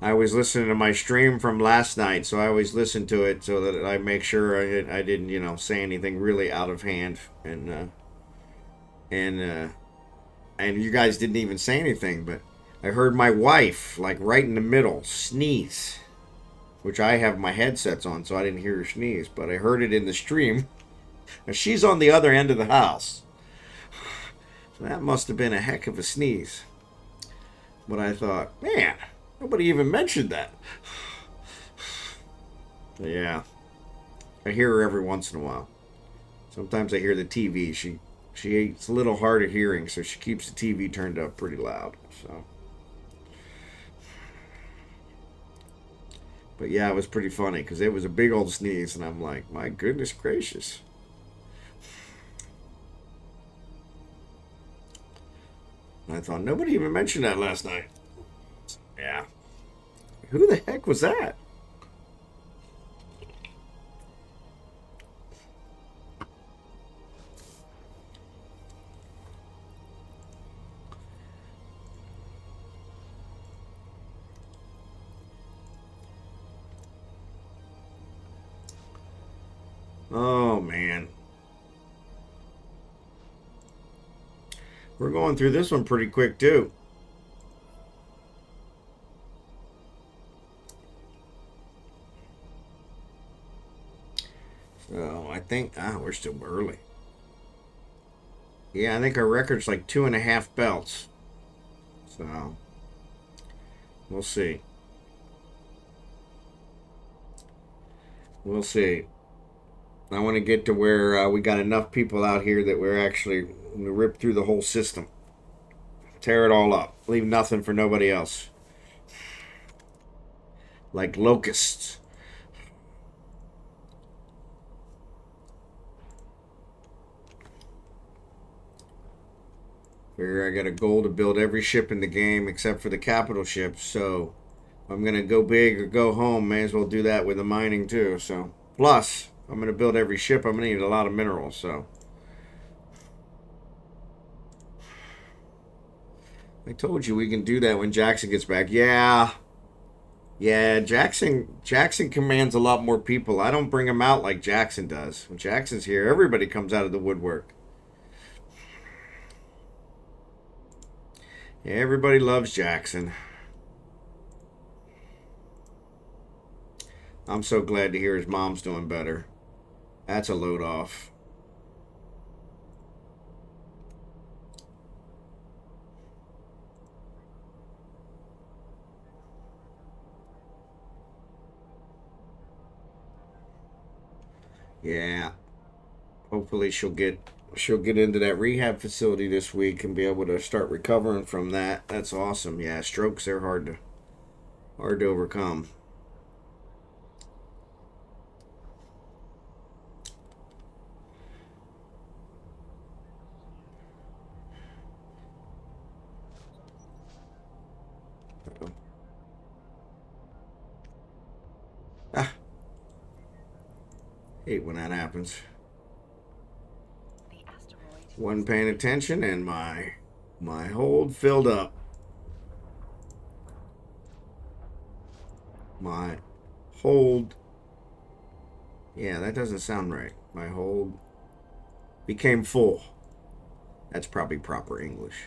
I was listening to my stream from last night, so I always listen to it so that I make sure I didn't, you know, say anything really out of hand, and and you guys didn't even say anything, but I heard my wife like right in the middle sneeze, which I have my headsets on, so I didn't hear her sneeze, but I heard it in the stream. And she's on the other end of the house, so that must have been a heck of a sneeze. But I thought, man, nobody even mentioned that. Yeah, I hear her every once in a while. Sometimes I hear the TV. It's a little hard of hearing, so she keeps the TV turned up pretty loud. So, but yeah, it was pretty funny because it was a big old sneeze, and I'm like, my goodness gracious. And I thought nobody even mentioned that last night. Yeah, who the heck was that? Oh man, we're going through this one pretty quick too. So I think we're still early. Yeah, I think our record's like 2.5 belts. So we'll see. We'll see. I want to get to where we got enough people out here that we're actually going to rip through the whole system, tear it all up, leave nothing for nobody else, like locusts. Figure I got a goal to build every ship in the game except for the capital ships. So if I'm gonna go big or go home, may as well do that with the mining too. So plus, I'm gonna build every ship. I'm gonna need a lot of minerals. So I told you we can do that when Jackson gets back. Yeah, yeah. Jackson commands a lot more people. I don't bring him out like Jackson does. When Jackson's here, everybody comes out of the woodwork. Yeah, everybody loves Jackson. I'm so glad to hear his mom's doing better. That's a load off. Yeah. Hopefully she'll get into that rehab facility this week and be able to start recovering from that. That's awesome. Yeah, strokes they're hard to overcome. Ah, hate when that happens. The asteroid. Wasn't paying attention and my hold filled up. My hold. Yeah, that doesn't sound right. My hold became full. That's probably proper English.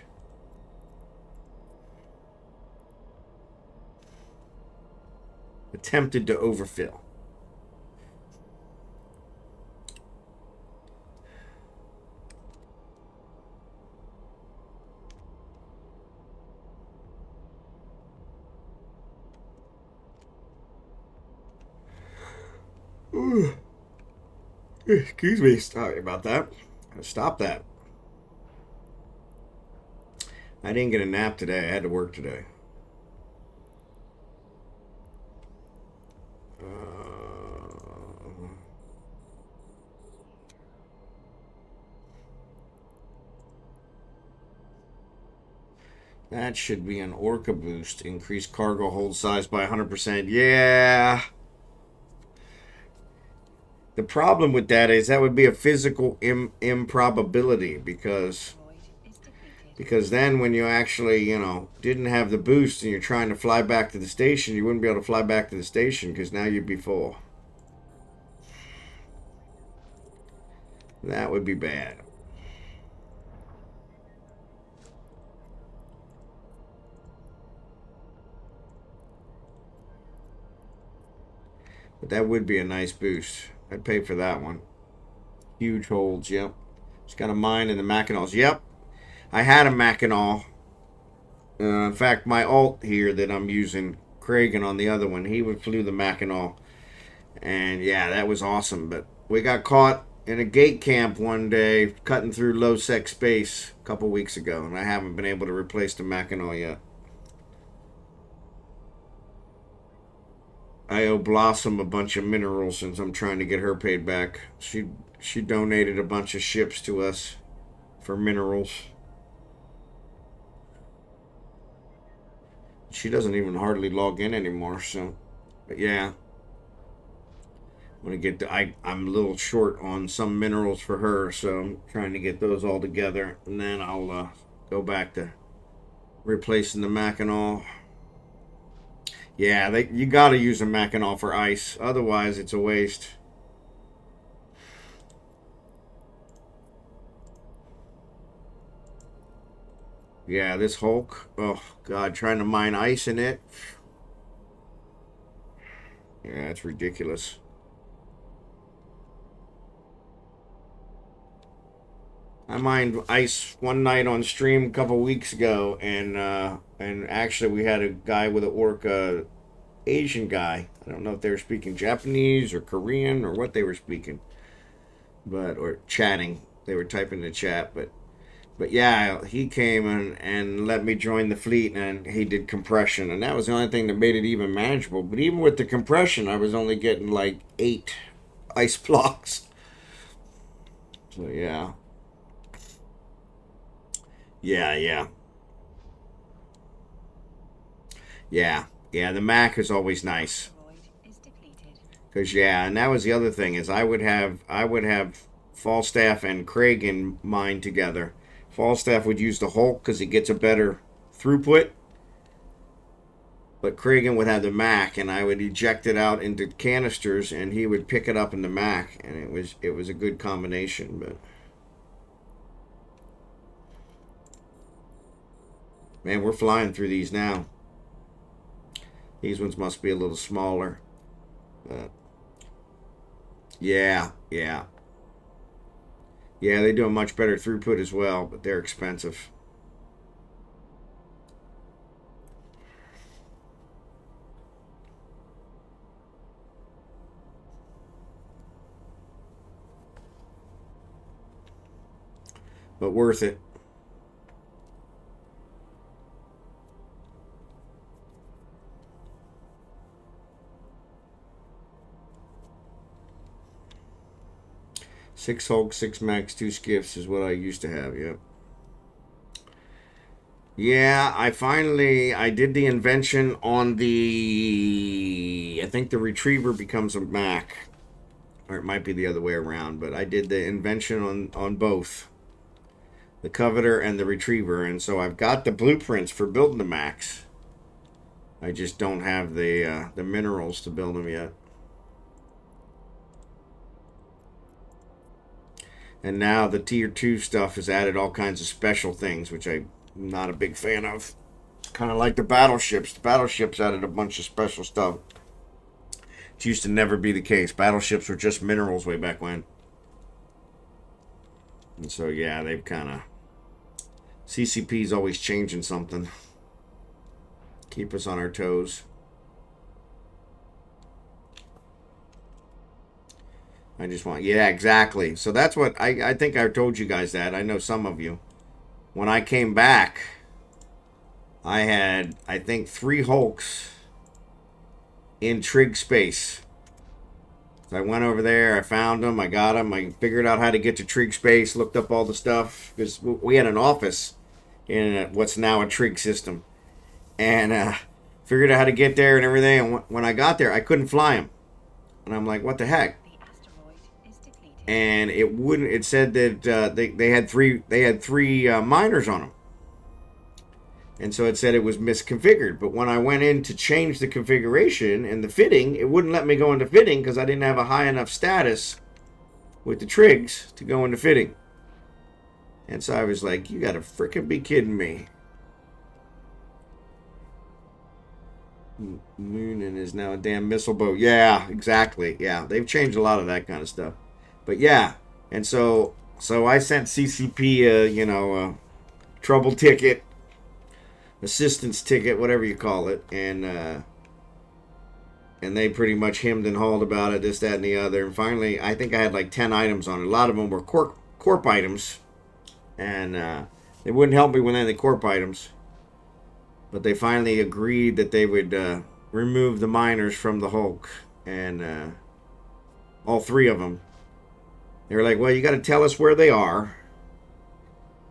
Attempted to overfill. Excuse me. Sorry about that. Gotta stop that. I didn't get a nap today. I had to work today. That should be an Orca boost. Increase cargo hold size by 100%. Yeah. The problem with that is that would be a physical improbability because Because then when you actually, didn't have the boost and you're trying to fly back to the station, you wouldn't be able to fly back to the station because now you'd be full. That would be bad. But that would be a nice boost. I'd pay for that one. Huge holds, yep. Just got a mine in the Mackinaws. Yep. I had a Mackinaw. In fact, my alt here that I'm using, Kragan on the other one, he flew the Mackinaw. And yeah, that was awesome. But we got caught in a gate camp one day, cutting through low sec space a couple weeks ago. And I haven't been able to replace the Mackinaw yet. I owe Blossom a bunch of minerals since I'm trying to get her paid back. She donated a bunch of ships to us for minerals. She doesn't even hardly log in anymore, so but yeah. I'm gonna get I'm a little short on some minerals for her, so I'm trying to get those all together, and then I'll go back to replacing the Mackinaw. Yeah, you got to use a Mackinaw for ice, otherwise it's a waste. Yeah, this Hulk. Oh God, trying to mine ice in it. Yeah, it's ridiculous. I mined ice one night on stream a couple weeks ago, and actually we had a guy with an orca, Asian guy. I don't know if they were speaking Japanese or Korean or what they were speaking, or chatting. They were typing the chat, but yeah, he came and let me join the fleet, and he did compression, and that was the only thing that made it even manageable. But even with the compression, I was only getting like 8 ice blocks. So yeah. Yeah. The Mac is always nice. Because and that was the other thing is I would have Falstaff and Kragan mine together. Falstaff would use the Hulk because it gets a better throughput, but Kragan would have the Mac, and I would eject it out into canisters, and he would pick it up in the Mac, and it was a good combination. But man, we're flying through these now. These ones must be a little smaller. Yeah. Yeah, they do a much better throughput as well, but they're expensive. But worth it. Six Hulk, 6 Max, 2 Skiffs is what I used to have, yep. Yeah, I did the invention on I think the Retriever becomes a Mac. Or it might be the other way around, but I did the invention on both. The Coveter and the Retriever, and so I've got the blueprints for building the Macs. I just don't have the minerals to build them yet. And now the tier 2 stuff has added all kinds of special things, which I'm not a big fan of. Kind of like the battleships. The battleships added a bunch of special stuff. It used to never be the case. Battleships were just minerals way back when. And so, yeah, they've kind of... CCP's always changing something. Keep us on our toes. I just want... Yeah, exactly. So that's what... I think I told you guys that. I know some of you. When I came back, I had, I think, 3 Hulks in trig space. So I went over there, I found them, I got them, I figured out how to get to trig space, looked up all the stuff, because we had an office in what's now a trig system, and figured out how to get there and everything, and when I got there, I couldn't fly them. And I'm like, what the heck? And it wouldn't, it said that they had three miners on them. And so it said it was misconfigured. But when I went in to change the configuration and the fitting, it wouldn't let me go into fitting because I didn't have a high enough status with the trigs to go into fitting. And so I was like, you gotta frickin' be kidding me. Moonin is now a damn missile boat. Yeah, exactly. Yeah, they've changed a lot of that kind of stuff. But yeah, and so I sent CCP a trouble ticket, assistance ticket, whatever you call it, and they pretty much hemmed and hawed about it, this, that, and the other. And finally, I think I had like 10 items on it. A lot of them were corp items, and they wouldn't help me with any corp items. But they finally agreed that they would remove the miners from the Hulk, and all 3 of them. They were like, well, you got to tell us where they are,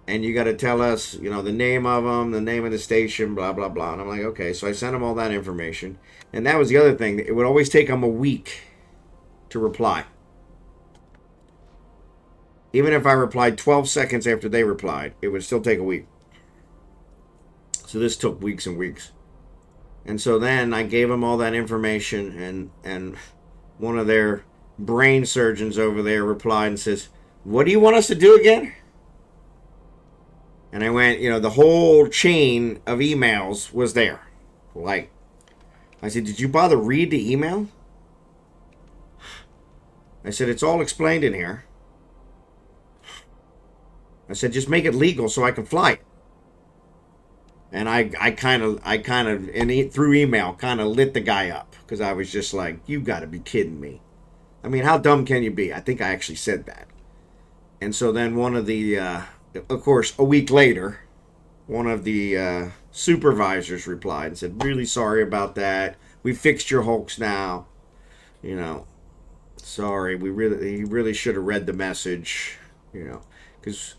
and you got to tell us, the name of them, the name of the station, blah, blah, blah. And I'm like, okay. So I sent them all that information. And that was the other thing. It would always take them a week to reply. Even if I replied 12 seconds after they replied, it would still take a week. So this took weeks and weeks. And so then I gave them all that information, and one of their brain surgeons over there replied and says, what do you want us to do again? And I went, the whole chain of emails was there. Like, I said, did you bother read the email? I said, it's all explained in here. I said, just make it legal so I can fly it. And I kind of, through email, kind of lit the guy up. Because I was just like, you got to be kidding me. I mean, how dumb can you be? I think I actually said that. And so then one of the, of course, a week later, one of the supervisors replied and said, really sorry about that. We fixed your Hulks now. Sorry, he really should have read the message, because,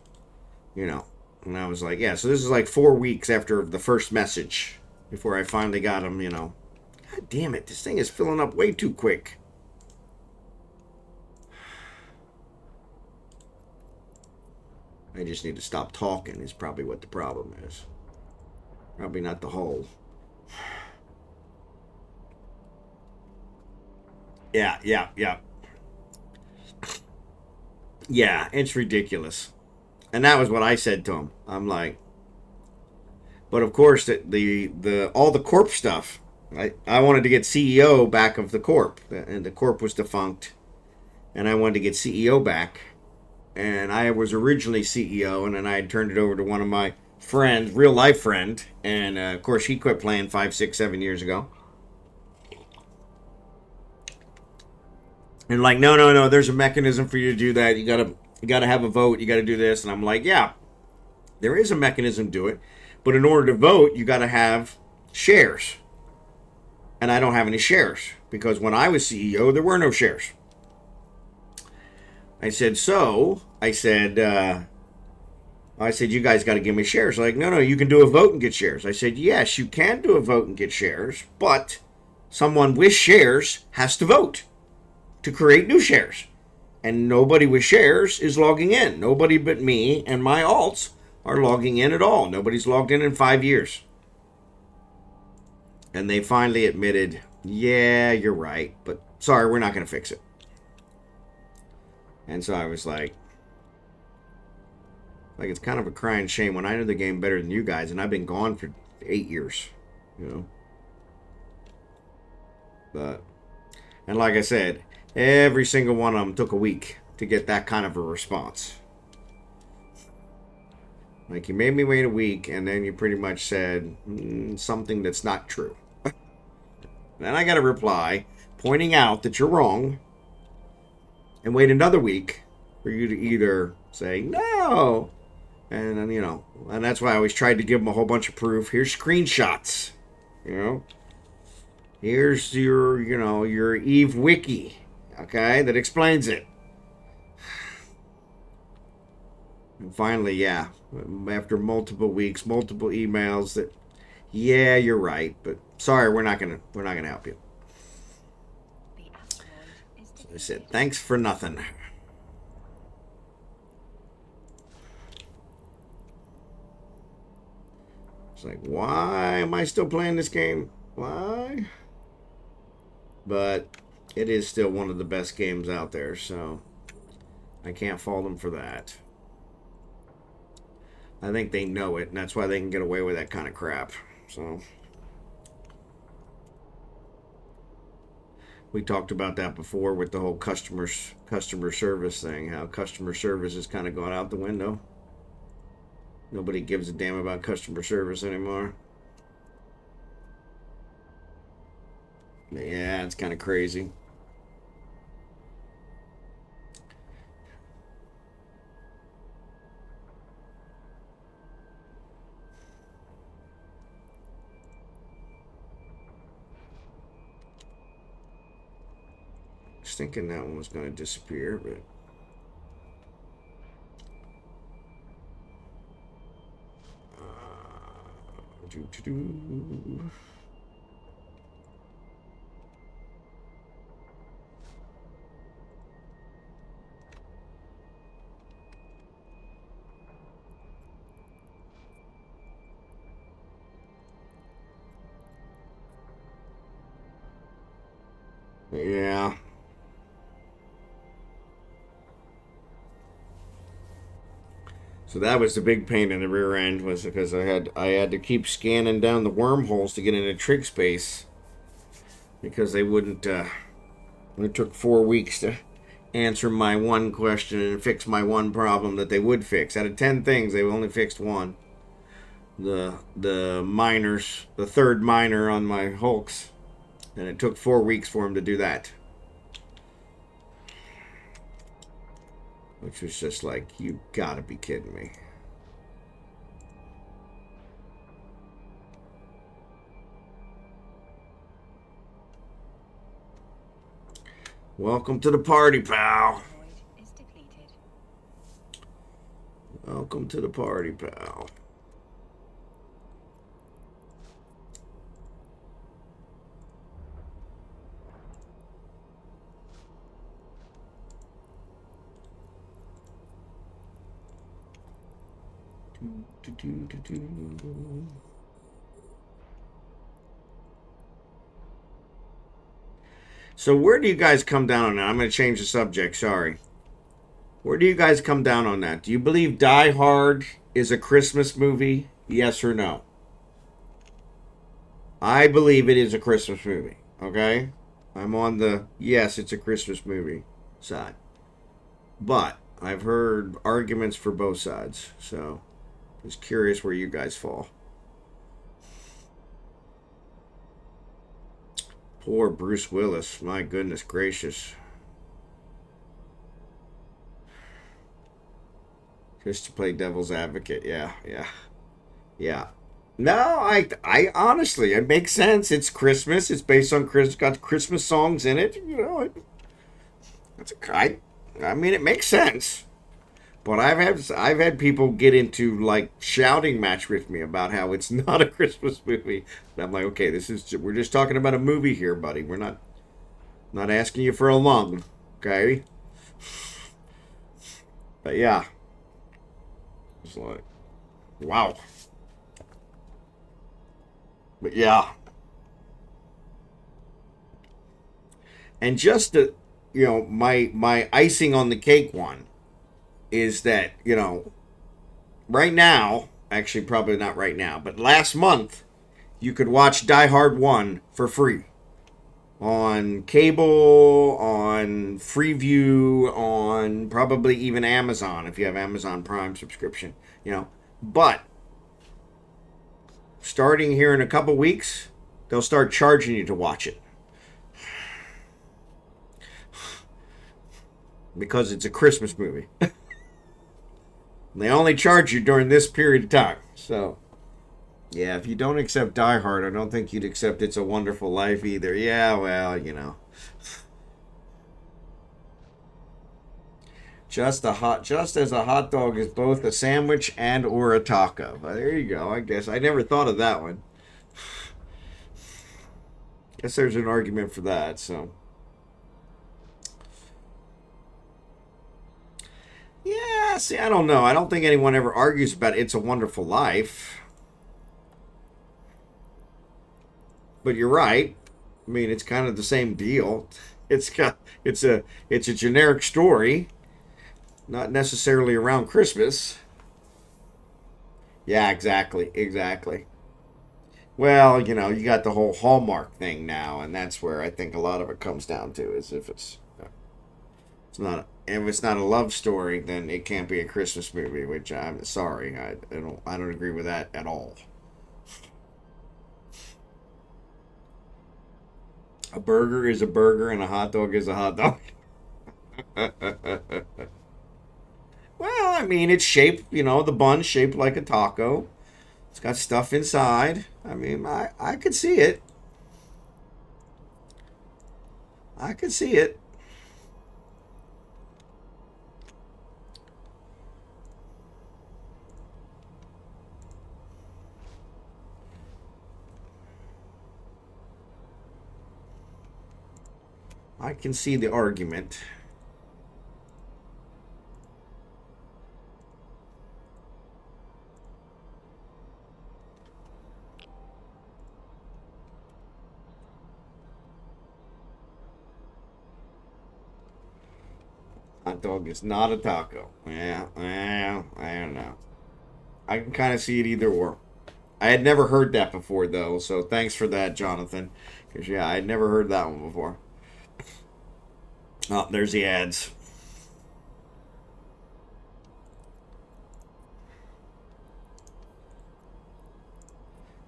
and I was like, yeah, so this is like 4 weeks after the first message before I finally got him, God damn it, this thing is filling up way too quick. I just need to stop talking is probably what the problem is. Probably not the hole. Yeah. Yeah, it's ridiculous. And that was what I said to him. I'm like, but of course the all the corp stuff. I wanted to get CEO back of the corp, and the corp was defunct, and I wanted to get CEO back, and I was originally CEO, and then I had turned it over to one of my friends, real life friend, and of course he quit playing 5, 6, 7 years ago. And like, no, there's a mechanism for you to do that. You gotta have a vote. You gotta do this, and I'm like, yeah, there is a mechanism to do it, but in order to vote, you gotta have shares. And I don't have any shares because when I was CEO, there were no shares. I said, you guys got to give me shares. Like, no, you can do a vote and get shares. I said, yes, you can do a vote and get shares, but someone with shares has to vote to create new shares. And nobody with shares is logging in. Nobody but me and my alts are logging in at all. Nobody's logged in 5 years. And they finally admitted, yeah, you're right, but sorry, we're not going to fix it. And so I was like, it's kind of a crying shame when I know the game better than you guys, and I've been gone for 8 years, But, and like I said, every single one of them took a week to get that kind of a response. Like, you made me wait a week, and then you pretty much said something that's not true. Then I got a reply pointing out that you're wrong, and wait another week for you to either say no, and then, and that's why I always tried to give them a whole bunch of proof. Here's screenshots, Here's your Eve wiki, okay, that explains it. And finally, yeah, after multiple weeks, multiple emails, that, yeah, you're right, but sorry, we're not gonna help you. So I said, thanks for nothing. It's like, why am I still playing this game? Why? But it is still one of the best games out there, so I can't fault them for that. I think they know it, and that's why they can get away with that kind of crap. So we talked about that before with the whole customer service thing, how customer service has kind of gone out the window. Nobody gives a damn about customer service anymore. Yeah, it's kind of crazy. I was thinking that one was going to disappear, but yeah. So that was the big pain in the rear end, was because I had to keep scanning down the wormholes to get into trig space, because they wouldn't. It took 4 weeks to answer my one question and fix my one problem that they would fix. Out of 10 things, they only fixed one. The miners, the third miner on my Hulks, and it took 4 weeks for him to do that. Which was just like, you gotta be kidding me. Welcome to the party, pal. Is depleted. Welcome to the party, pal. So where do you guys come down on that? I'm going to change the subject, sorry. Where do you guys come down on that? Do you believe Die Hard is a Christmas movie? Yes or no? I believe it is a Christmas movie, okay? I'm on the yes, it's a Christmas movie side. But I've heard arguments for both sides, so just curious where you guys fall. Poor Bruce Willis, my goodness gracious. Just to play devil's advocate, yeah. No, I honestly, it makes sense. It's Christmas. It's based on Chris. Got Christmas songs in it. You know, I mean, it makes sense. But I've had people get into like shouting match with me about how it's not a Christmas movie. And I'm like, okay, we're just talking about a movie here, buddy. We're not asking you for a lung, okay? But yeah, it's like, wow. But yeah, and just to, my icing on the cake one is that, right now, actually probably not right now, but last month, you could watch Die Hard 1 for free. On cable, on Freeview, on probably even Amazon, if you have Amazon Prime subscription, But, starting here in a couple weeks, they'll start charging you to watch it. Because it's a Christmas movie. They only charge you during this period of time. So, yeah, if you don't accept Die Hard, I don't think you'd accept It's a Wonderful Life either. Yeah, well, Just as a hot dog is both a sandwich and or a taco. Well, there you go. I guess I never thought of that one. Guess there's an argument for that. So, yeah. See, I don't know. I don't think anyone ever argues about It's a Wonderful Life. but you're right. I mean, it's kind of the same deal. It's a generic story, not necessarily around Christmas. Yeah, exactly, exactly. Well, you got the whole Hallmark thing now, and that's where I think a lot of it comes down to is if it's not a love story, then it can't be a Christmas movie. Which I'm sorry, I don't agree with that at all. A burger is a burger, and a hot dog is a hot dog. Well, I mean, it's shaped, the bun's shaped like a taco. It's got stuff inside. I mean, I could see it. I could see it. I can see the argument. Hot dog is not a taco. Yeah, well, I don't know. I can kind of see it either or. I had never heard that before, though, so thanks for that, Jonathan. Because, yeah, I had never heard that one before. Oh, there's the ads.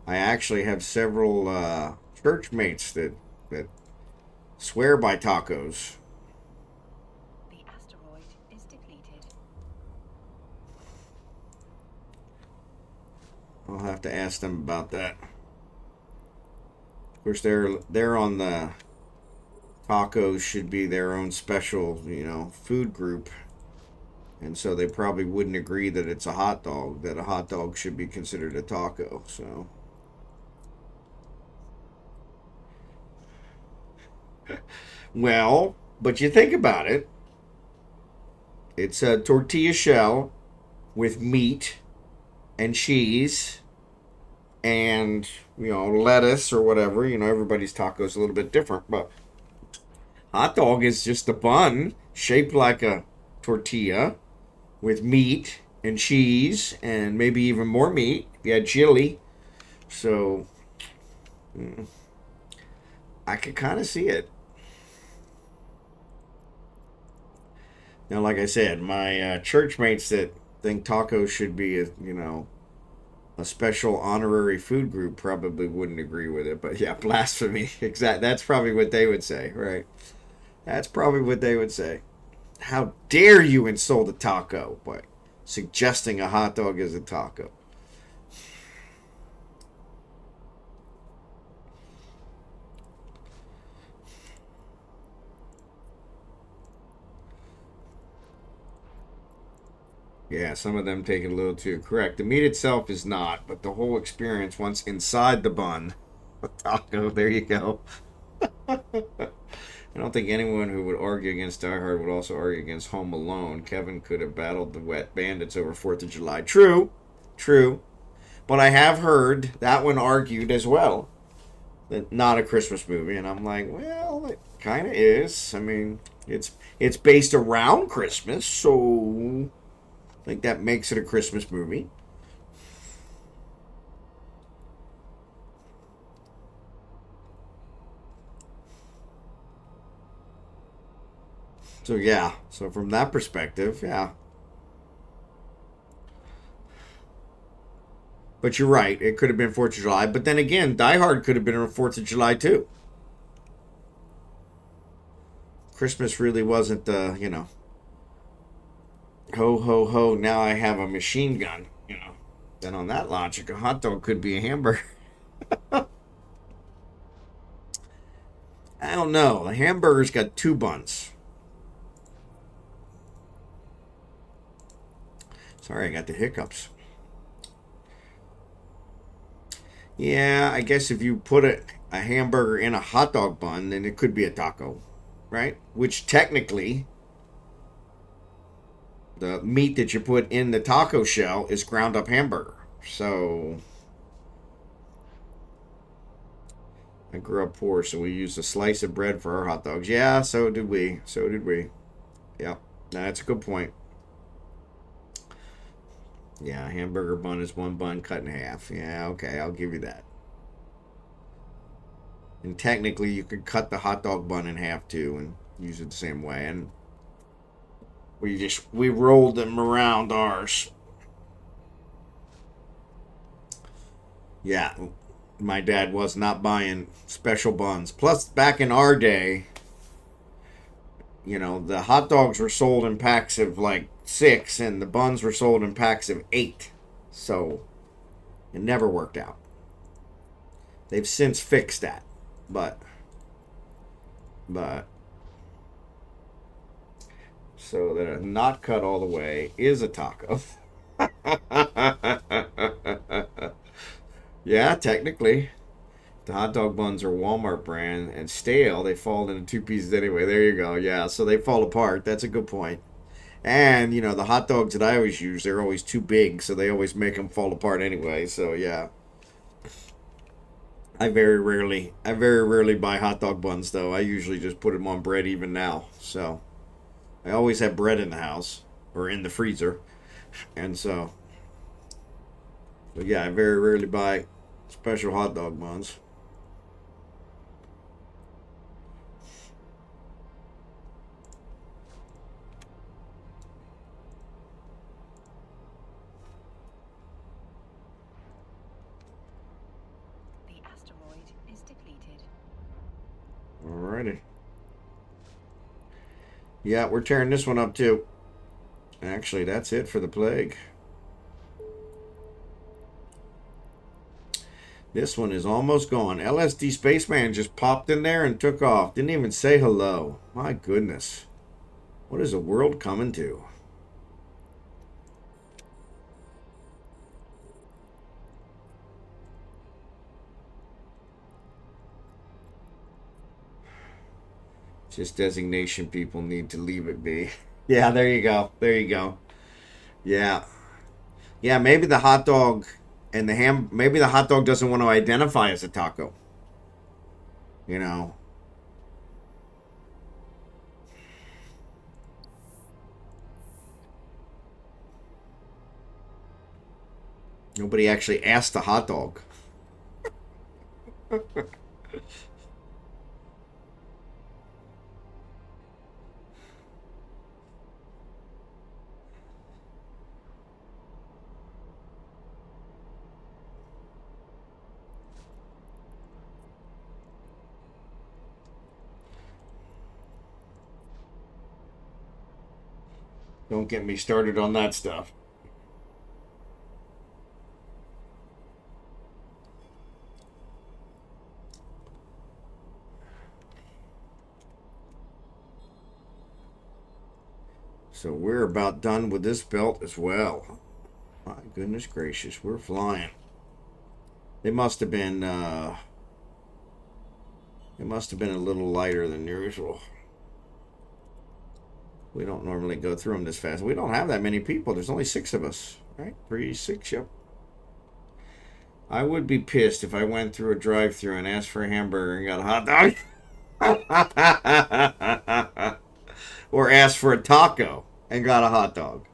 I actually have several church mates that swear by tacos. The asteroid is depleted. I'll have to ask them about that. Of course, they're on the tacos should be their own special, food group. And so they probably wouldn't agree that it's a hot dog, that a hot dog should be considered a taco. So, well, but you think about it, it's a tortilla shell with meat and cheese and, lettuce or whatever. Everybody's taco is a little bit different, but hot dog is just a bun shaped like a tortilla with meat and cheese and maybe even more meat if you had chili. So I could kind of see it. Now, like I said, my church mates that think tacos should be, a special honorary food group probably wouldn't agree with it. But yeah, blasphemy. Exactly. That's probably what they would say, right? That's probably what they would say. How dare you insult a taco by suggesting a hot dog is a taco? Yeah, some of them take it a little too correct. The meat itself is not, but the whole experience once inside the bun, a taco, there you go. I don't think anyone who would argue against Die Hard would also argue against Home Alone. Kevin could have battled the Wet Bandits over 4th of July. True, true. But I have heard that one argued as well. That not a Christmas movie. And I'm like, well, it kind of is. I mean, it's based around Christmas, so I think that makes it a Christmas movie. So yeah, so from that perspective, yeah. But you're right, it could have been 4th of July. But then again, Die Hard could have been on 4th of July too. Christmas really wasn't the, ho ho ho, now I have a machine gun. Then on that logic, a hot dog could be a hamburger. I don't know. The hamburger's got two buns. Sorry, I got the hiccups. Yeah, I guess if you put a hamburger in a hot dog bun, then it could be a taco, right? Which technically, the meat that you put in the taco shell is ground up hamburger. So, I grew up poor, so we used a slice of bread for our hot dogs. Yeah, so did we. So did we. Yep. That's a good point. Yeah, hamburger bun is one bun cut in half. Yeah, okay, I'll give you that. And technically, you could cut the hot dog bun in half too and use it the same way. And we rolled them around ours. Yeah, my dad was not buying special buns. Plus, back in our day, the hot dogs were sold in packs of like 6, and the buns were sold in packs of 8. So it never worked out. They've since fixed that, but so that a not cut all the way is a taco. Yeah, technically. The hot dog buns are Walmart brand and stale. They fall into 2 pieces anyway. There you go. Yeah, so they fall apart. That's a good point. And, the hot dogs that I always use, they're always too big, so they always make them fall apart anyway. So, yeah. I very rarely buy hot dog buns, though. I usually just put them on bread even now. So, I always have bread in the house or in the freezer. And so, but yeah, I very rarely buy special hot dog buns. The asteroid is depleted. Alrighty. Yeah, we're tearing this one up too. Actually, that's it for the plague. This one is almost gone. LSD Spaceman just popped in there and took off. Didn't even say hello. My goodness. What is the world coming to? Just designation people need to leave it be. Yeah, there you go. There you go. Yeah. Yeah, maybe the hot dog and maybe the hot dog doesn't want to identify as a taco. You know. Nobody actually asked the hot dog. Don't get me started on that stuff. So we're about done with this belt as well. My goodness gracious, we're flying. It must have been a little lighter than usual. We don't normally go through them this fast. We don't have that many people. There's only 6 of us. Right? 3, 6, yep. I would be pissed if I went through a drive-thru and asked for a hamburger and got a hot dog. Or asked for a taco and got a hot dog.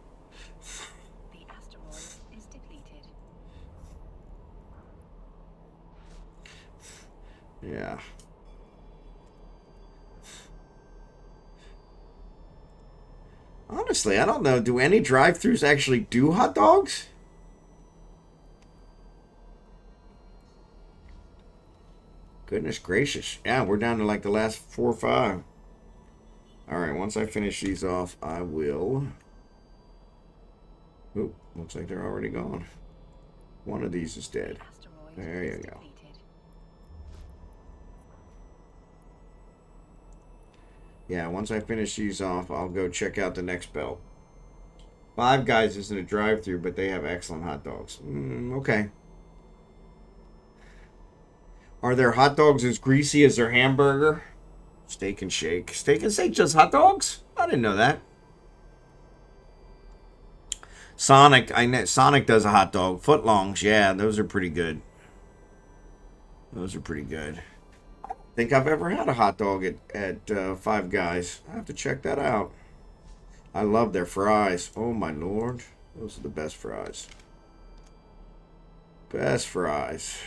The asteroid is depleted. Yeah. Honestly, I don't know. Do any drive-thrus actually do hot dogs? Goodness gracious. Yeah, we're down to like the last 4 or 5. Alright, once I finish these off, I will... Oop, looks like they're already gone. One of these is dead. There you go. Yeah, once I finish these off, I'll go check out the next belt. Five Guys isn't a drive-thru, but they have excellent hot dogs. Okay. Are their hot dogs as greasy as their hamburger? Steak and Shake. Steak and Shake just hot dogs? I didn't know that. Sonic does a hot dog. Footlongs, yeah, those are pretty good. Those are pretty good. think I've ever had a hot dog at Five Guys. I have to check that out. I love their fries. Oh my lord. Those are the best fries. Best fries.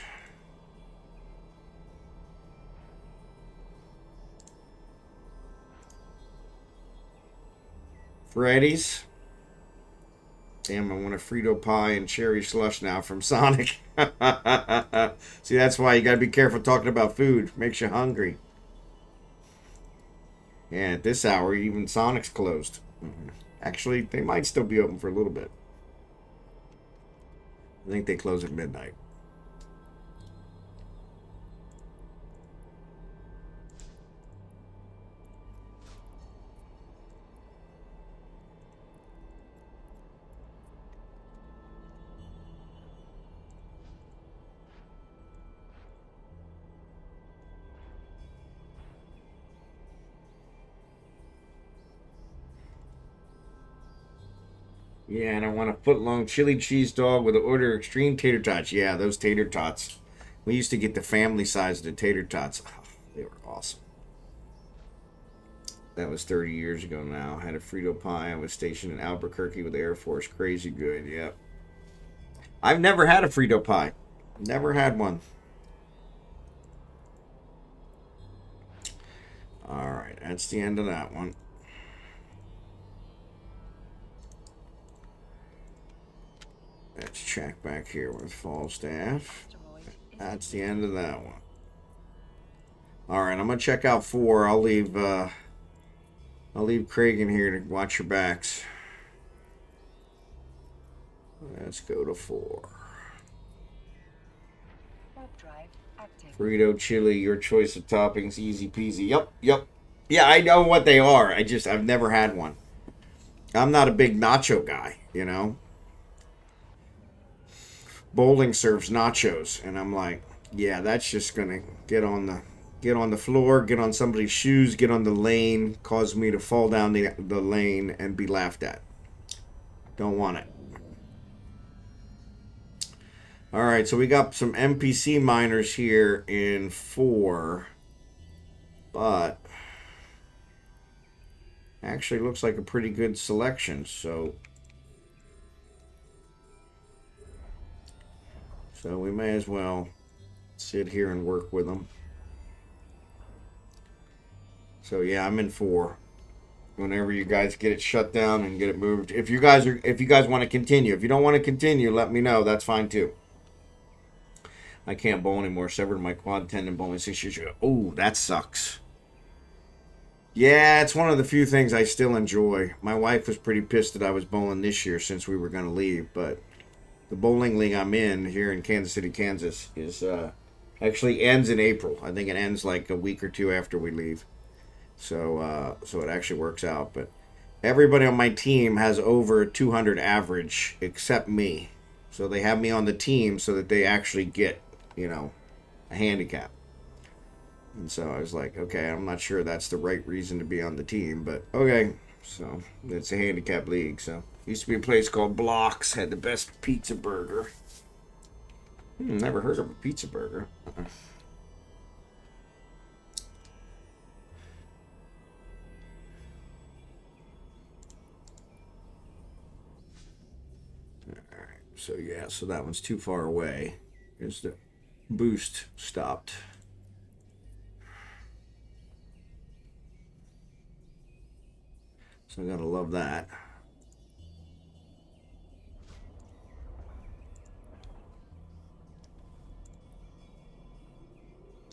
Freddy's. Damn, I want a Frito pie and cherry slush now from Sonic. See, that's why you gotta be careful talking about food. Makes you hungry. Yeah, at this hour, even Sonic's closed. Actually, they might still be open for a little bit. I think they close at midnight. Yeah, and I want a foot-long chili cheese dog with an order of extreme tater tots. Yeah, those tater tots. We used to get the family size of the tater tots. Oh, they were awesome. That was 30 years ago now. Had a Frito pie. I was stationed in Albuquerque with the Air Force. Crazy good, yep. I've never had a Frito pie. Never had one. Alright, that's the end of that one. Let's check back here with Falstaff. That's the end of that one. Alright, I'm gonna check out 4. I'll leave Craig in here to watch your backs. Let's go to 4. Burrito chili, your choice of toppings, easy peasy. Yep. Yeah, I know what they are. I've never had one. I'm not a big nacho guy, you know. Bowling serves nachos, and I'm like, yeah, that's just gonna get on the floor, get on somebody's shoes, get on the lane, cause me to fall down the lane and be laughed at. Don't want it. All right, so we got some NPC miners here in 4, but actually looks like a pretty good selection. So we may as well sit here and work with them. So yeah, I'm in 4. Whenever you guys get it shut down and get it moved, if you guys want to continue, if you don't want to continue, let me know. That's fine too. I can't bowl anymore. Severed my quad tendon bowling 6 years ago. Oh, that sucks. Yeah, it's one of the few things I still enjoy. My wife was pretty pissed that I was bowling this year since we were going to leave, but the bowling league I'm in here in Kansas City, Kansas, is actually ends in April. I think it ends like a week or 2 after we leave. So it actually works out. But everybody on my team has over 200 average except me. So they have me on the team so that they actually get, a handicap. And so I was like, okay, I'm not sure that's the right reason to be on the team, but okay. So it's a handicap league. So used to be a place called Blocks, had the best pizza burger. Never heard of a pizza burger. Alright, so yeah, so that one's too far away. Here's the boost stopped. So I gotta love that.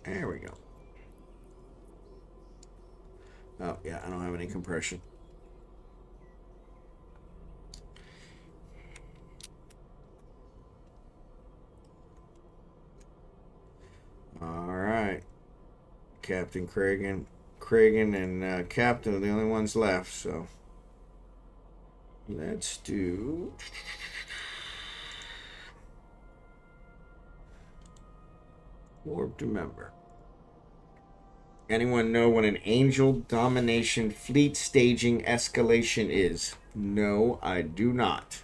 There we go. Oh, yeah, I don't have any compression. All right. Captain Cragen and Captain are the only ones left, so let's do Warped Remember. Anyone know what an Angel Domination Fleet Staging Escalation is? No, I do not.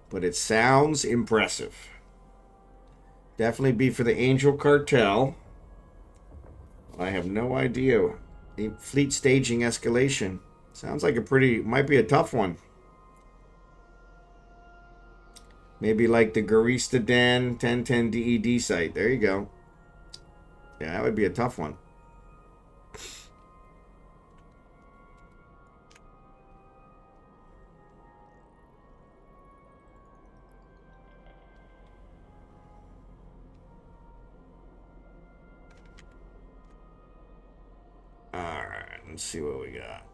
But it sounds impressive. Definitely be for the Angel Cartel. I have no idea. A fleet staging escalation. Sounds like might be a tough one. Maybe like the Garista Den 1010 DED site. There you go. Yeah, that would be a tough one. Alright, let's see what we got.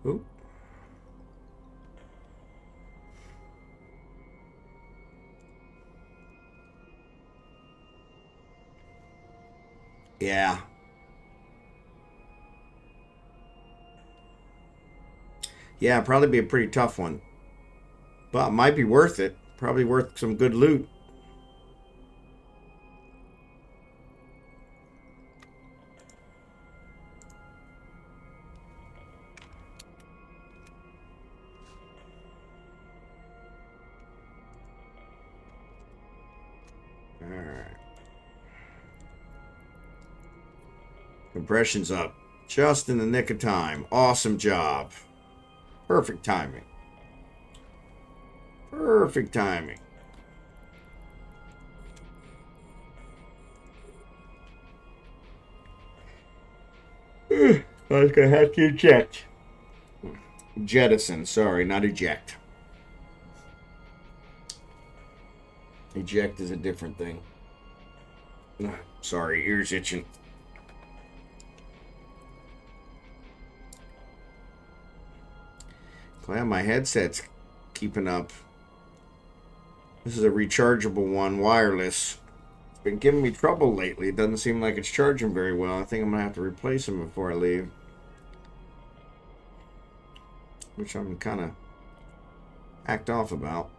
Oop. Yeah. Yeah, probably be a pretty tough one. But it might be worth it. Probably worth some good loot. Alright. Compression's up. Just in the nick of time. Awesome job. Perfect timing. Perfect timing. I was gonna have to eject. Jettison, sorry, not eject. Eject is a different thing. Sorry, ears itching. Glad my headset's keeping up. This is a rechargeable one, wireless. It's been giving me trouble lately. It doesn't seem like it's charging very well. I think I'm going to have to replace them before I leave. Which I'm kind of hacked off about.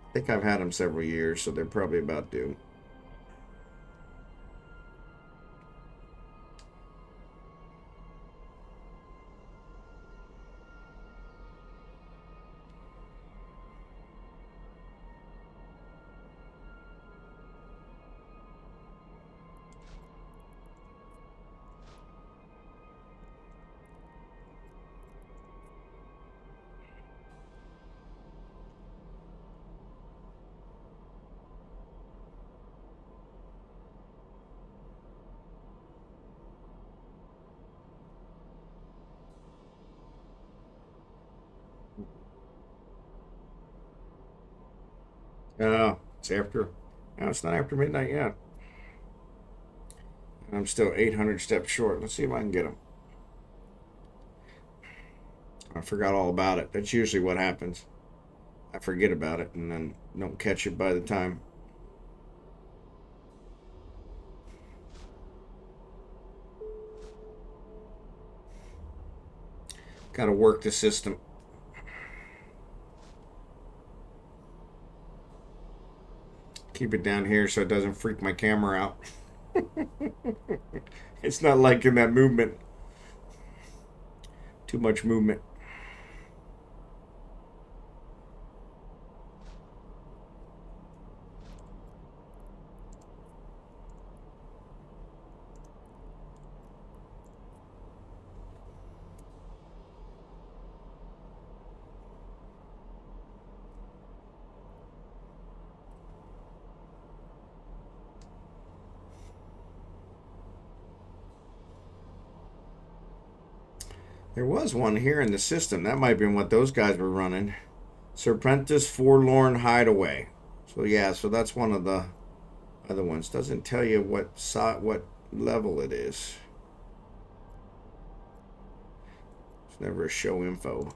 I think I've had them several years, so they're probably about due. It's after. No, it's not after midnight yet. I'm still 800 steps short. Let's see if I can get them. I forgot all about it. That's usually what happens. I forget about it and then don't catch it by the time. Got to work the system. Keep it down here so it doesn't freak my camera out. It's not liking that movement. Too much movement. There was one here in the system. That might have been what those guys were running. Serpentis Forlorn Hideaway. So yeah, so that's one of the other ones. Doesn't tell you what level it is. It's never a show info.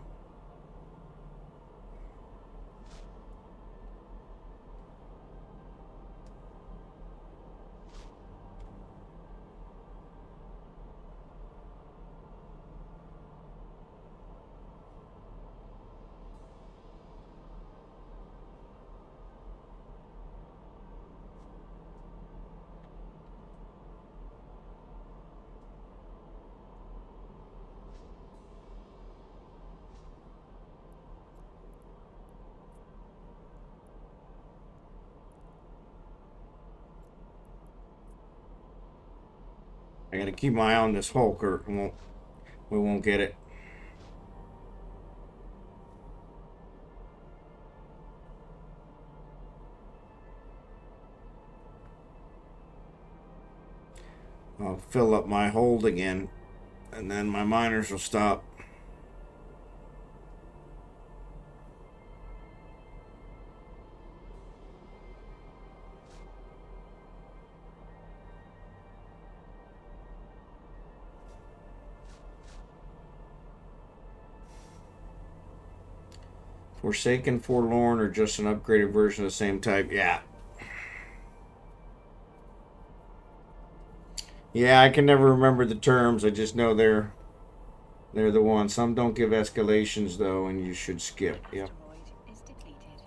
I gotta keep my eye on this Hulk or we won't get it. I'll fill up my hold again, and then my miners will stop. Forsaken, Forlorn, or just an upgraded version of the same type? Yeah. Yeah, I can never remember the terms. I just know they're the ones. Some don't give escalations though, and you should skip. Yep. Asteroid is depleted.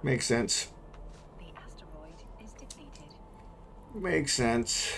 Makes sense. The asteroid is depleted. Makes sense.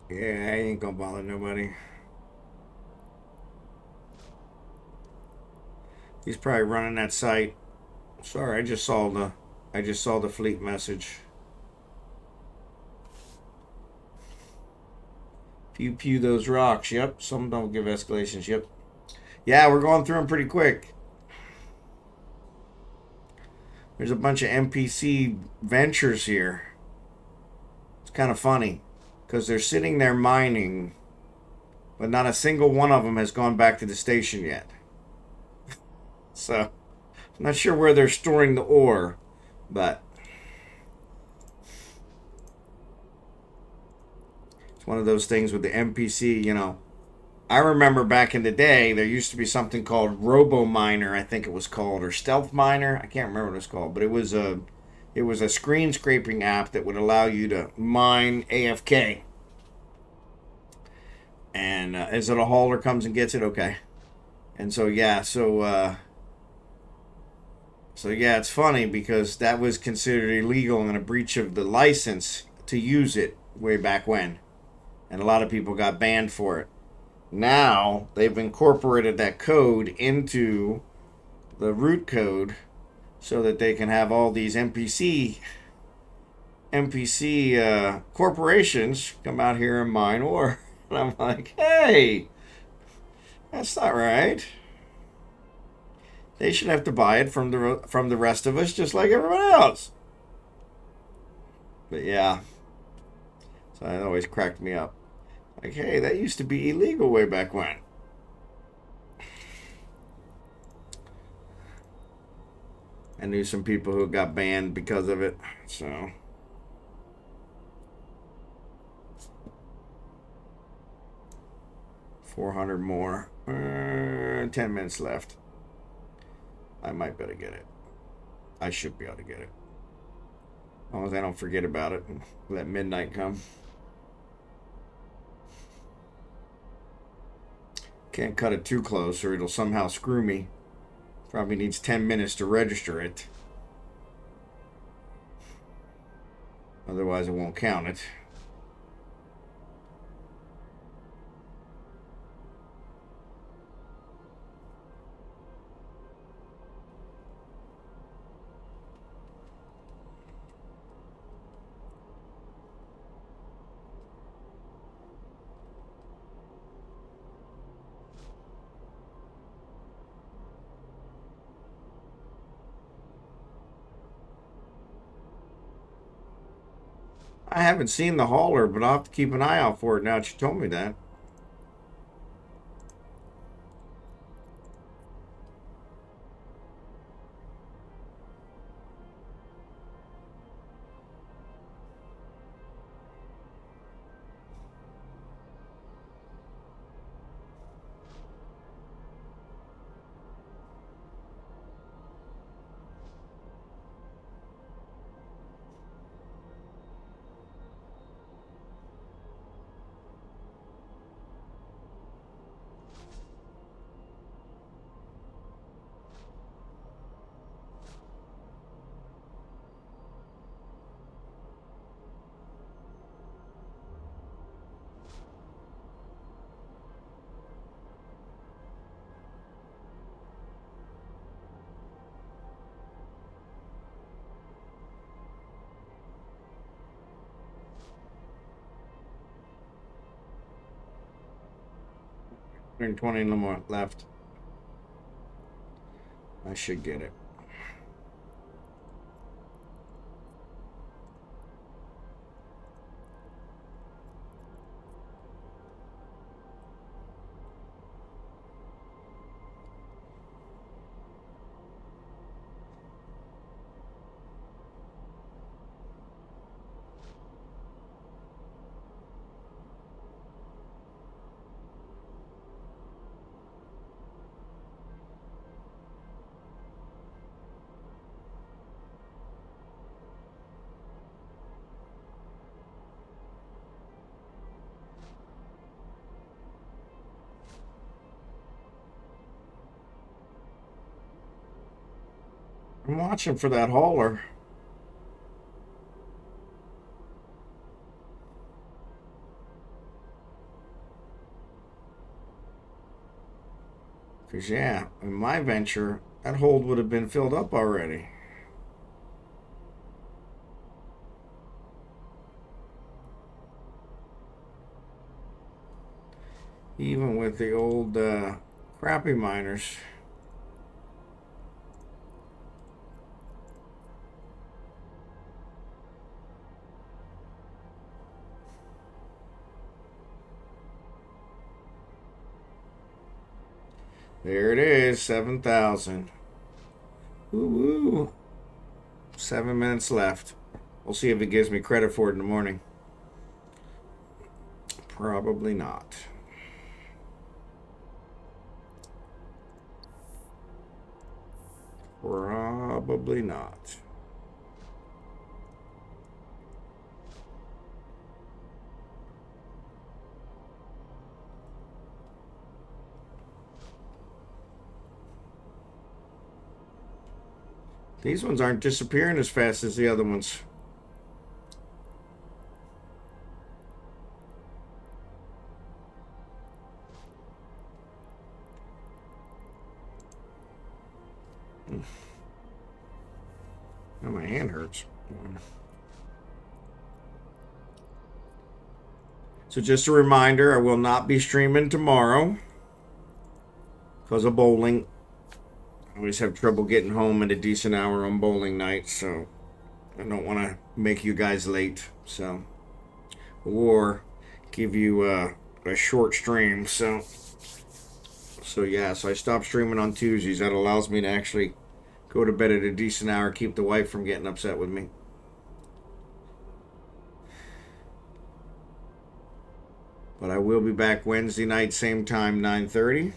Yeah, I ain't gonna bother nobody. He's probably running that site. Sorry, I just saw the fleet message. Pew pew those rocks. Yep, some don't give escalations. Yep. Yeah, we're going through them pretty quick. There's a bunch of NPC ventures here. It's kind of funny because they're sitting there mining, but not a single one of them has gone back to the station yet. So, I'm not sure where they're storing the ore, but it's one of those things with the NPC, you know. I remember back in the day, there used to be something called Robo Miner, I think it was called, or Stealth Miner. I can't remember what it was called, but it was a screen scraping app that would allow you to mine AFK. And is it a hauler comes and gets it? Okay. And so yeah, so yeah, it's funny because that was considered illegal and a breach of the license to use it way back when, and a lot of people got banned for it. Now they've incorporated that code into the root code so that they can have all these NPC corporations come out here and mine ore. And I'm like, hey, that's not right. They should have to buy it from the rest of us, just like everyone else. But yeah, so it always cracked me up. Like, hey, that used to be illegal way back when. I knew some people who got banned because of it. So 400 more. 10 minutes left. I might be able to get it. I should be able to get it. As long as I don't forget about it and let midnight come. Can't cut it too close or it'll somehow screw me. Probably needs 10 minutes to register it. Otherwise it won't count it. I haven't seen the hauler, but I'll have to keep an eye out for it now that you told me that. 120 more left. I should get it. I'm watching for that hauler. Because, yeah, in my venture, that hold would have been filled up already. Even with the old crappy miners. There it is, 7,000. Woo-woo. 7 minutes left. We'll see if it gives me credit for it in the morning. Probably not. Probably not. These ones aren't disappearing as fast as the other ones. Oh, my hand hurts. So just a reminder, I will not be streaming tomorrow because of bowling. I always have trouble getting home at a decent hour on bowling night, so I don't want to make you guys late. So, or give you a short stream. So yeah. So I stopped streaming on Tuesdays. That allows me to actually go to bed at a decent hour, keep the wife from getting upset with me. But I will be back Wednesday night, same time, 9:30.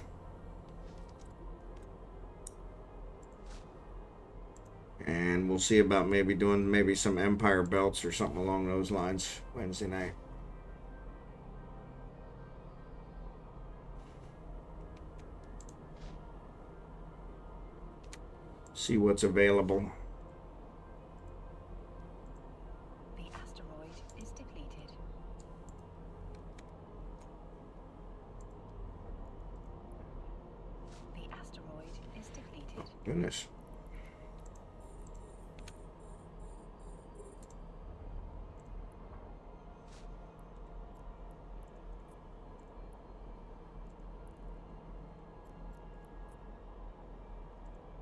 And we'll see about maybe doing maybe some Empire belts or something along those lines Wednesday night. See what's available. The asteroid is depleted. The asteroid is depleted. Oh, goodness.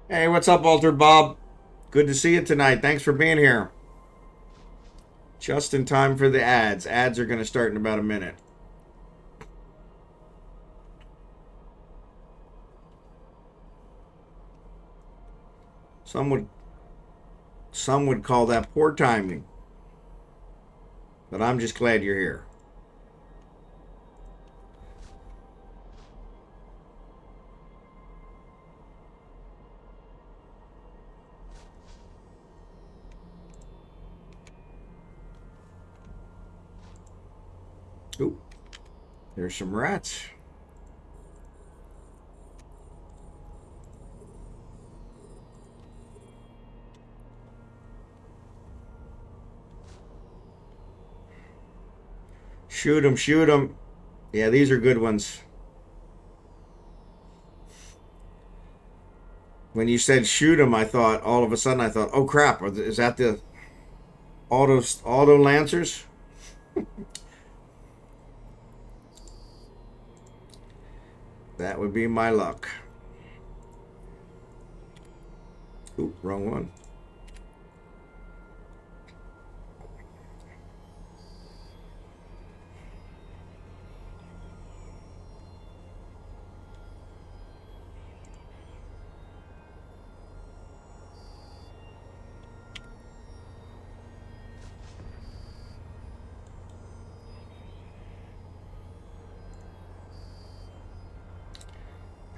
Hey, what's up, Altered Bob? Good to see you tonight. Thanks for being here. Just in time for the ads. Ads are going to start in about a minute. Some would call that poor timing. But I'm just glad you're here. Ooh, there's some rats. Shoot them, shoot them. Yeah, these are good ones. When you said shoot them, I thought, all of a sudden I thought, oh crap, is that the auto lancers? That would be my luck. Ooh, wrong one.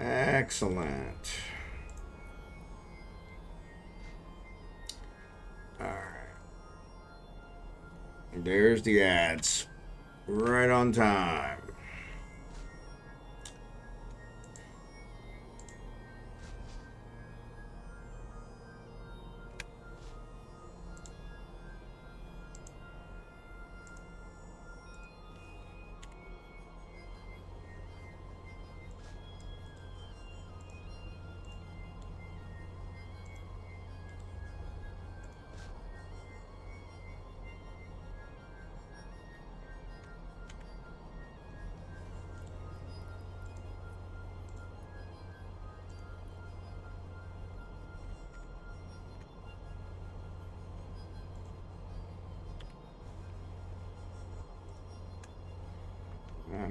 Excellent. All right. There's the ads. Right on time.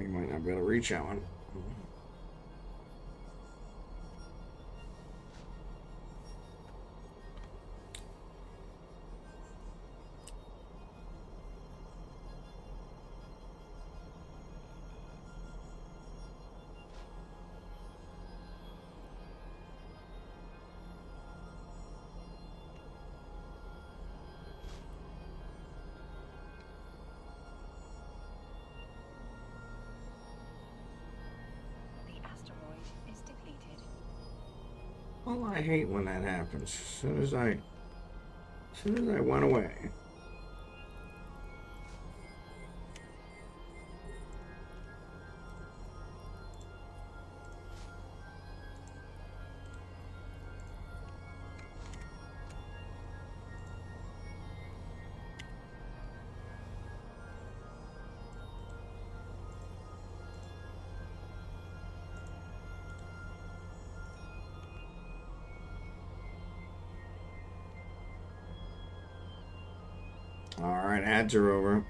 You might not be able to reach that one. The asteroid is depleted. Well, I hate when that happens. As soon as I went away. All right, ads are over.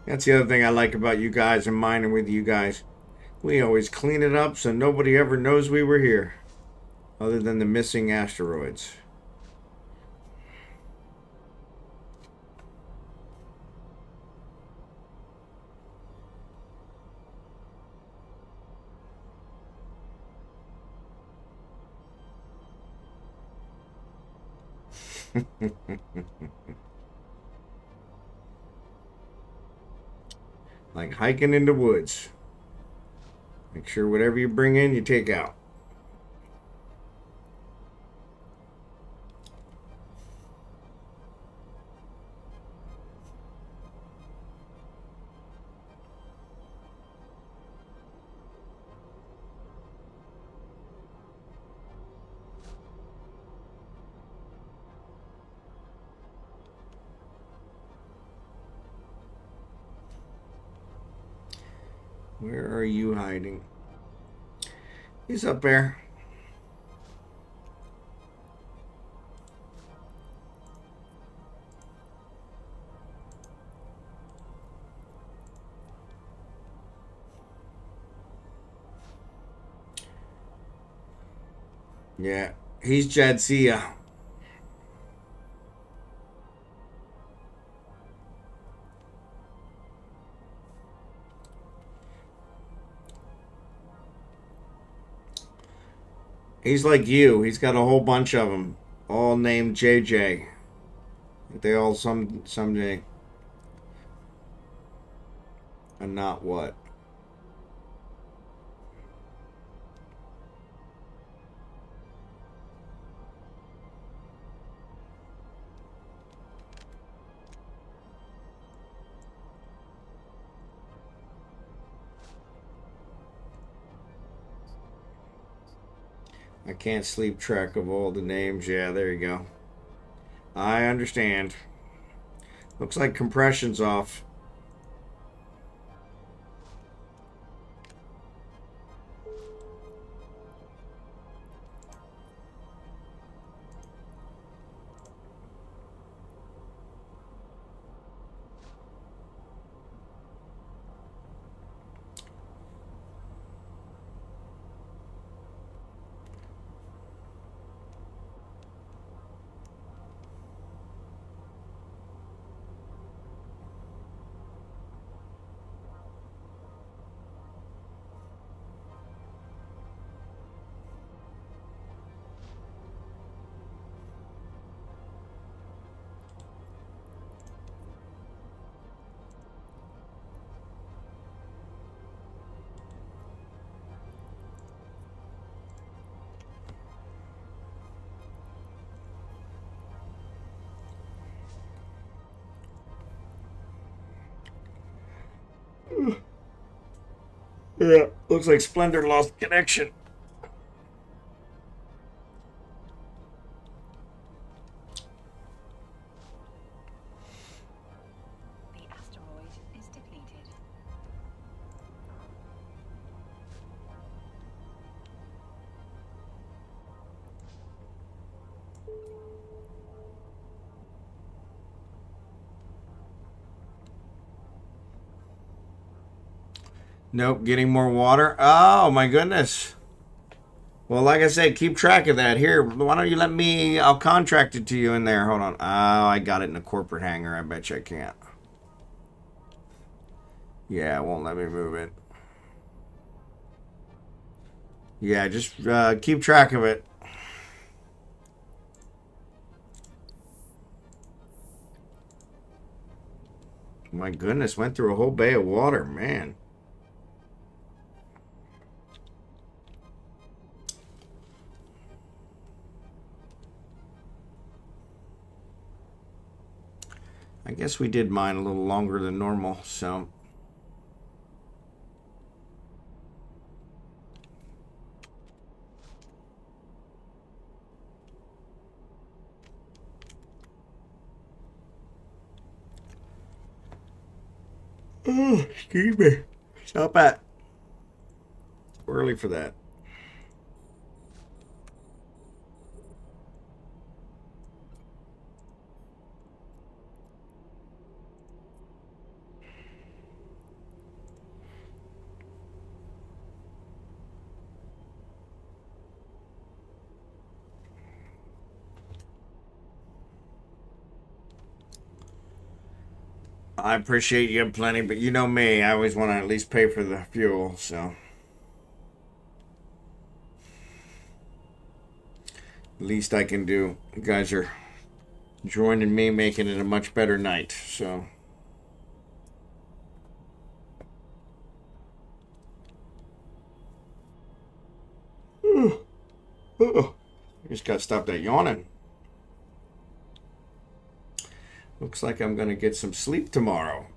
That's the other thing I like about you guys and mining with you guys. We always clean it up so nobody ever knows we were here. Other than the missing asteroids. Like hiking in the woods. Make sure whatever you bring in, you take out. Where are you hiding? He's up there. Yeah, he's Jadzia. He's like you. He's got a whole bunch of them, all named JJ. They all someday. And not what? I can't sleep track of all the names. Yeah, there you go. I understand. Looks like compression's off. Yeah, looks like Splendor lost connection. The asteroid is depleted. Nope, getting more water. Oh my goodness. Well, like I said, keep track of that. Here, why don't you let me? I'll contract it to you in there. Hold on. Oh, I got it in a corporate hangar. I bet you I can't. Yeah, it won't let me move it. Yeah, just keep track of it. My goodness, went through a whole bay of water, man. I guess we did mine a little longer than normal, so. Oh, excuse me. Stop at. It's early for that. I appreciate you plenty, but you know me. I always want to at least pay for the fuel, so. Least I can do. You guys are joining me, making it a much better night, so. Oh, just gotta stop that yawning. Looks like I'm gonna get some sleep tomorrow.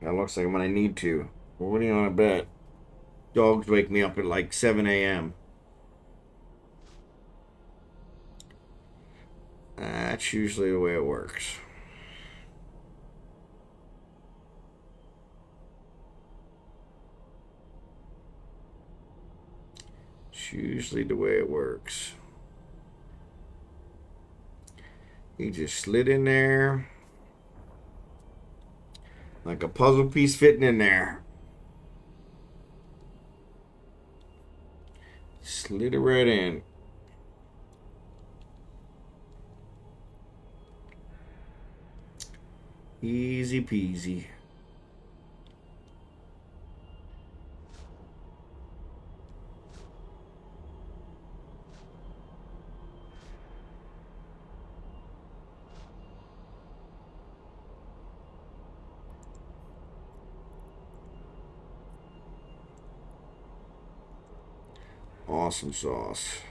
That looks like when I need to. What do you want to bet? Dogs wake me up at like 7 a.m. That's usually the way it works. It's usually the way it works. He just slid in there like a puzzle piece fitting in there. Slid it right in. Easy peasy. Awesome sauce.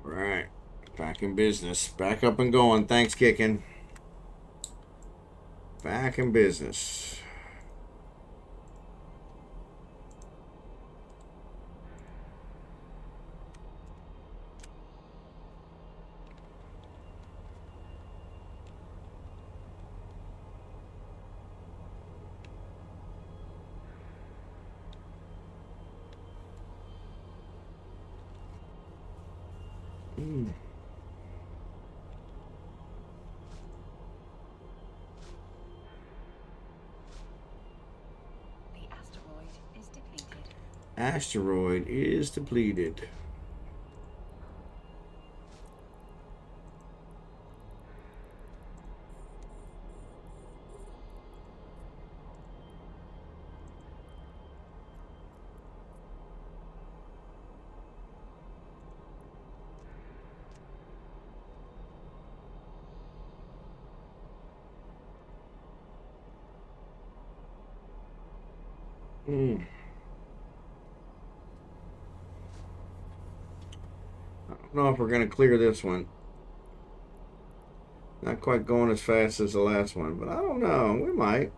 Right. Back in business. Back up and going. Thanks, Kicking. Back in business. The asteroid is depleted. Asteroid is depleted. I don't know if we're going to clear this one. Not quite going as fast as the last one, but I don't know. We might.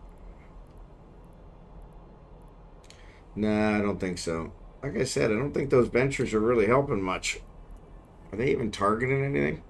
Nah, I don't think so. Like I said, I don't think those benchers are really helping much. Are they even targeting anything?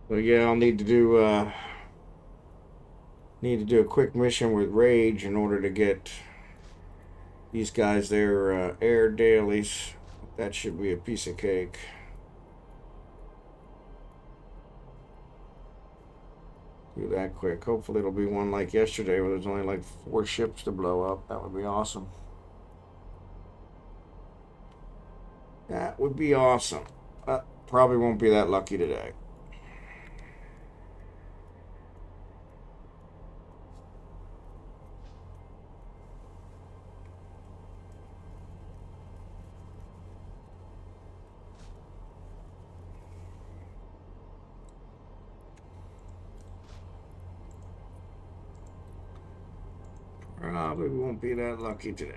So yeah, I'll need to do a quick mission with Rage in order to get these guys their air dailies. That should be a piece of cake. Do that quick. Hopefully it'll be one like yesterday where there's only like 4 ships to blow up. That would be awesome. That would be awesome. Probably won't be that lucky today. Probably won't be that lucky today.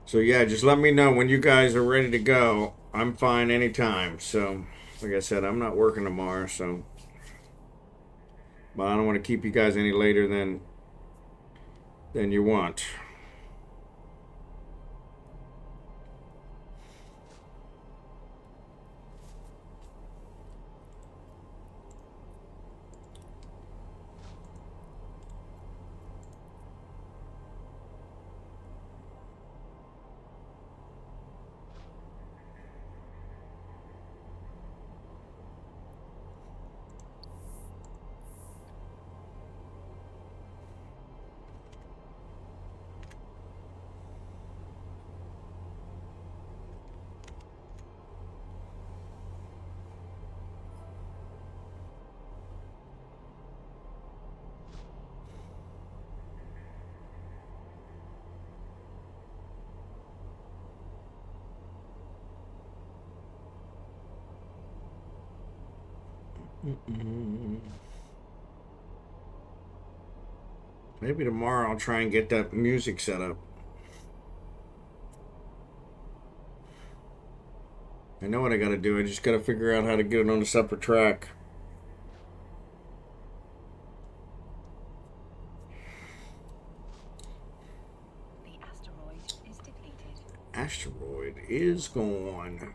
So yeah, just let me know when you guys are ready to go. I'm fine anytime. So, like I said, I'm not working tomorrow, so but I don't want to keep you guys any later than you want. Maybe tomorrow I'll try and get that music set up. I know what I gotta do. I just gotta figure out how to get it on a separate track. The asteroid is depleted. Asteroid is gone.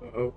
Uh-oh.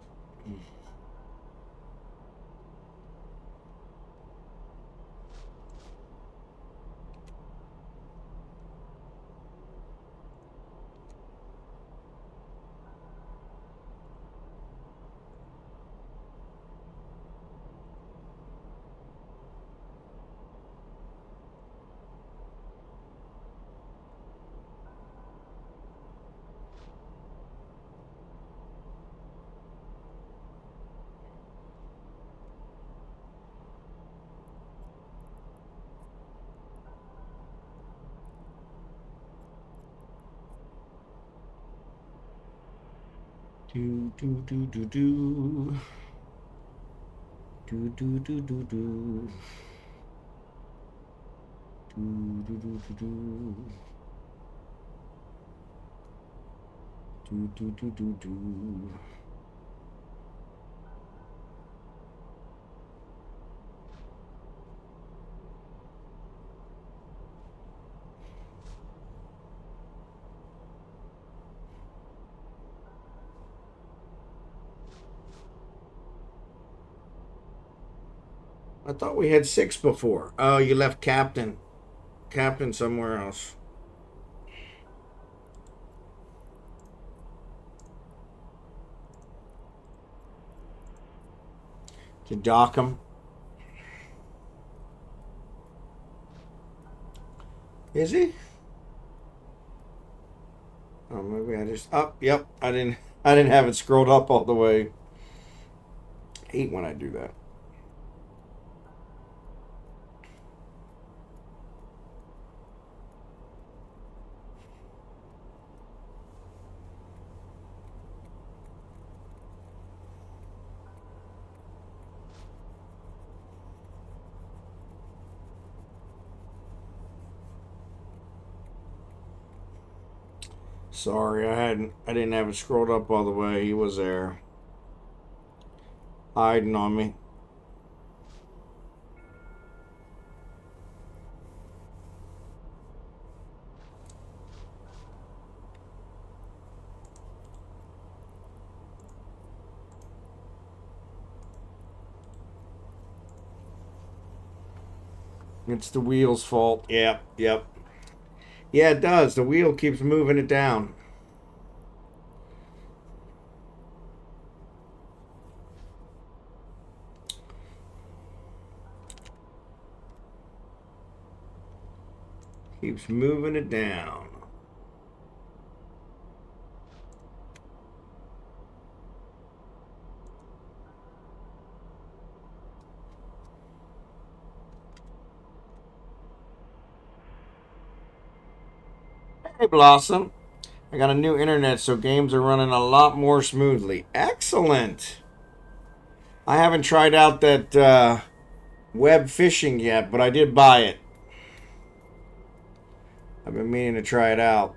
Do do do do do. Do do do do do. Do do do do do. Do do do do do. I thought we had 6 before. Oh, you left Captain. Captain somewhere else. To dock him. Is he? Oh, maybe I just. Oh, yep. I didn't have it scrolled up all the way. I hate when I do that. Sorry, I didn't have it scrolled up all the way. He was there. Hiding on me. It's the wheel's fault. Yep, yep. Yeah, it does. The wheel keeps moving it down. Keeps moving it down. Hey, Blossom. I got a new internet, so games are running a lot more smoothly. Excellent. I haven't tried out that web fishing yet, but I did buy it. I've been meaning to try it out.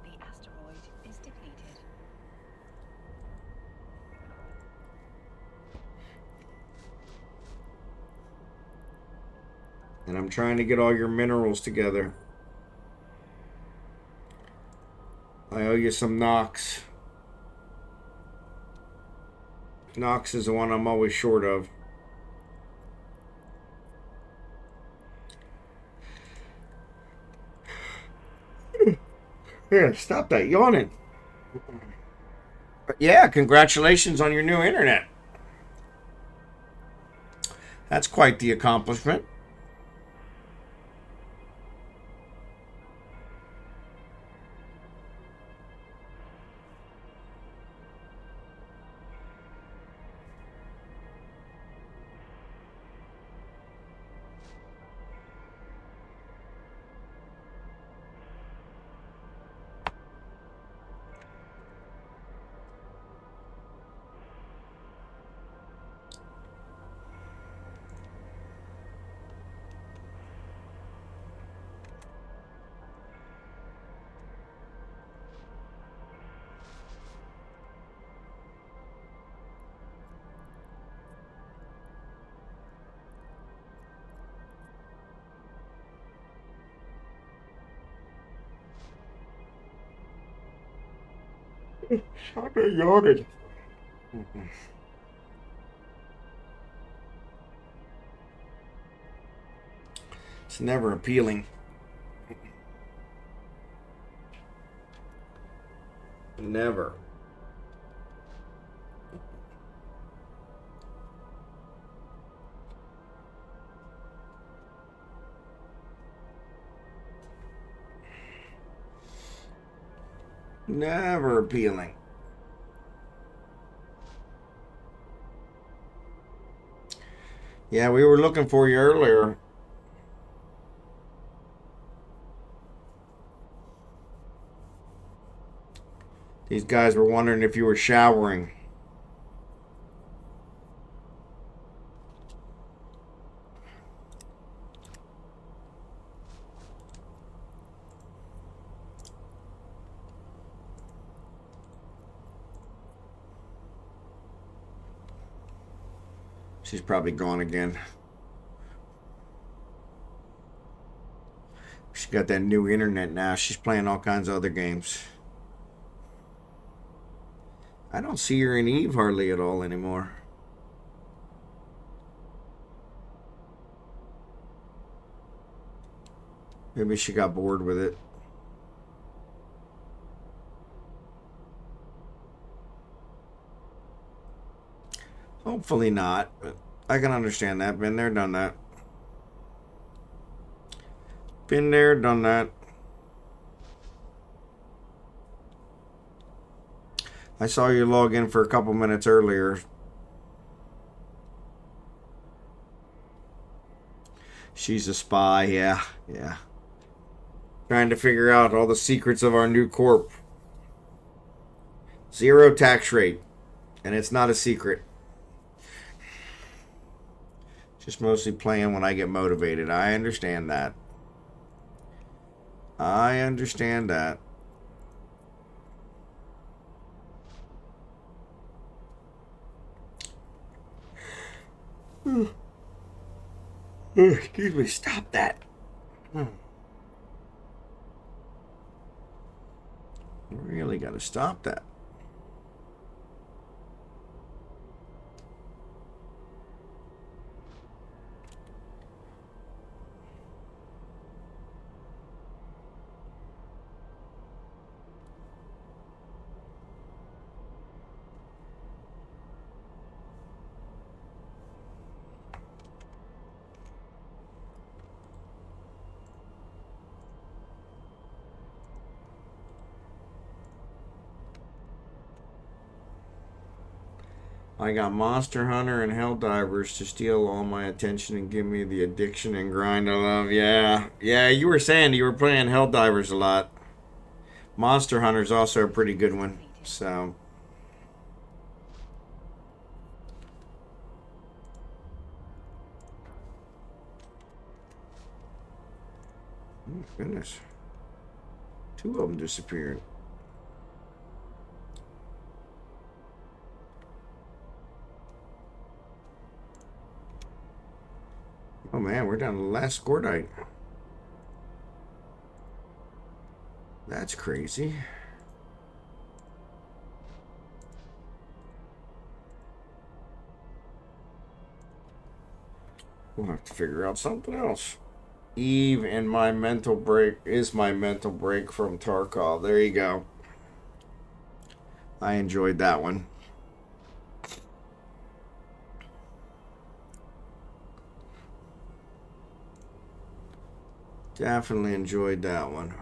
The asteroid is depleted. And I'm trying to get all your minerals together. I owe you some Nox. Nox is the one I'm always short of. Yeah, stop that yawning. But yeah, congratulations on your new internet. That's quite the accomplishment. Stop that yawning. It's never appealing. Never. Never appealing. Yeah, we were looking for you earlier. These guys were wondering if you were showering. She's probably gone again. She got that new internet now. She's playing all kinds of other games. I don't see her in Eve hardly at all anymore. Maybe she got bored with it. Hopefully not, but I can understand that. Been there, done that. Been there, done that. I saw you log in for a couple minutes earlier. She's a spy, yeah. Trying to figure out all the secrets of our new corp. 0 tax rate. And it's not a secret. Just mostly playing when I get motivated. I understand that. I understand that. Excuse me, stop that. Really gotta stop that. I got Monster Hunter and Helldivers to steal all my attention and give me the addiction and grind I love. Yeah, you were saying you were playing Helldivers a lot. Monster Hunter's also a pretty good one. So. Oh, goodness. 2 of them disappeared. Oh, man, we're down to the last Scordite. That's crazy. We'll have to figure out something else. Eve and my mental break is my mental break from Tarkov. There you go. I enjoyed that one. Definitely enjoyed that one.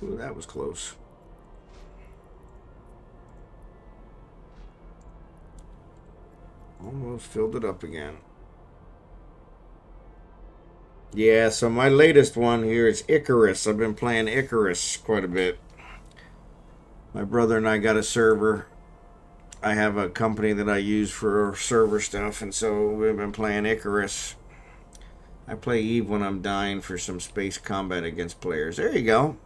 Ooh, that was close. Almost filled it up again. Yeah, so my latest one here is Icarus. I've been playing Icarus quite a bit. My brother and I got a server. I have a company that I use for server stuff, and so we've been playing Icarus. I play Eve when I'm dying for some space combat against players. There you go.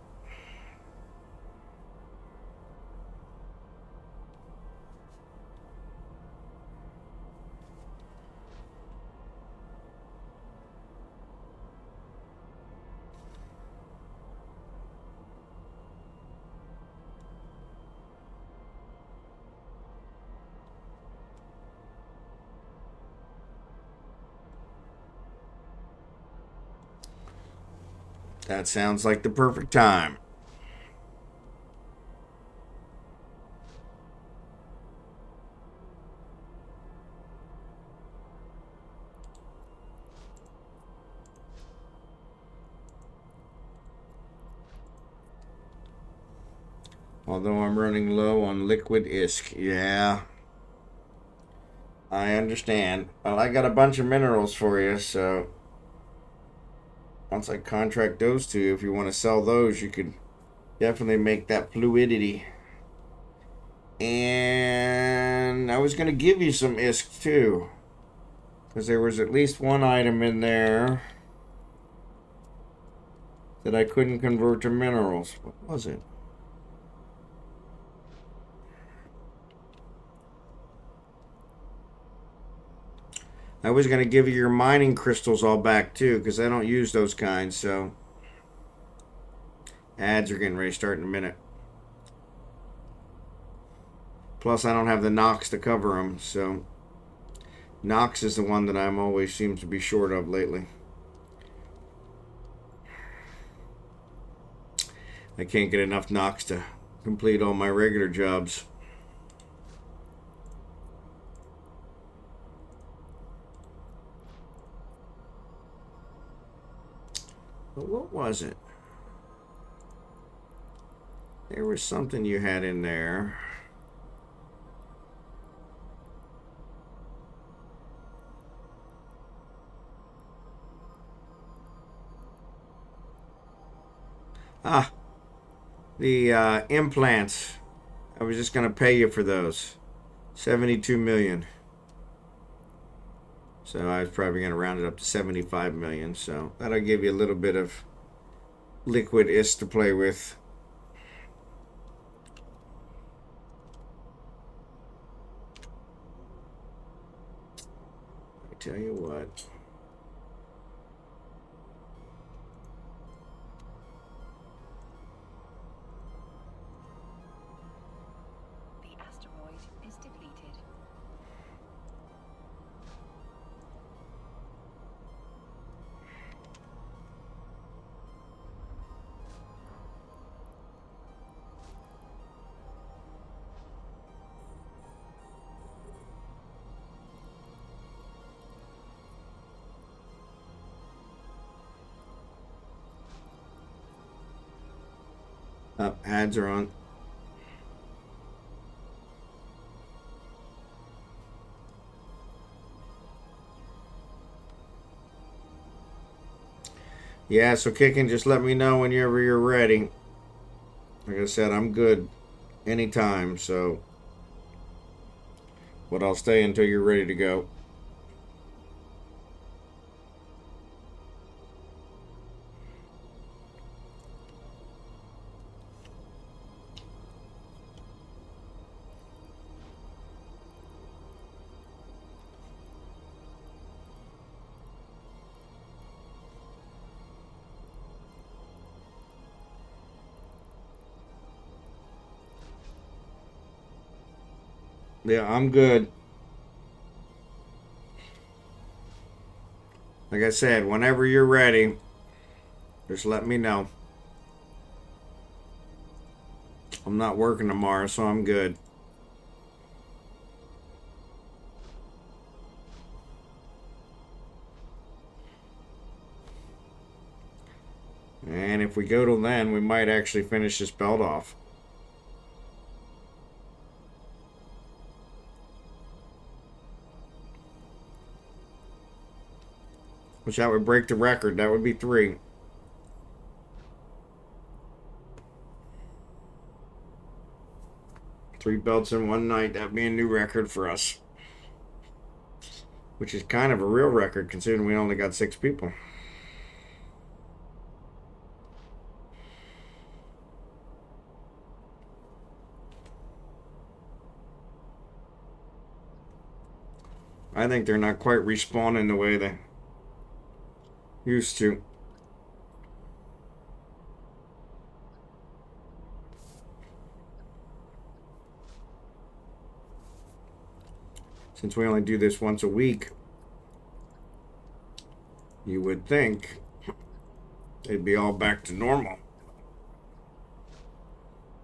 That sounds like the perfect time. Although I'm running low on liquid isk. Yeah. I understand. Well, I got a bunch of minerals for you, so once I contract those two, if you want to sell those, you could definitely make that fluidity. And I was going to give you some isk too, because there was at least one item in there that I couldn't convert to minerals. What was it? I was going to give you your mining crystals all back too, because I don't use those kinds, so ads are getting ready to start in a minute. Plus, I don't have the Nox to cover them, so Nox is the one that I'm always seems to be short of lately. I can't get enough Nox to complete all my regular jobs. But what was it? There was something you had in there. Ah, the implants. I was just going to pay you for those. 72 million. So I was probably going to round it up to 75 million. So that'll give you a little bit of liquid isk to play with. I tell you what. The asteroid is depleted. Ads are on. Yeah, so kicking, just let me know whenever you're ready. Like I said, I'm good anytime, so But I'll stay until you're ready to go. Yeah, I'm good. Like I said, whenever you're ready, just let me know. I'm not working tomorrow, so I'm good. And if we go till then, we might actually finish this belt off. Which that would break the record. That would be 3. Three belts in one night. That'd be a new record for us. Which is kind of a real record considering we only got 6 people. I think they're not quite respawning the way they used to. Since we only do this once a week, you would think they'd be all back to normal.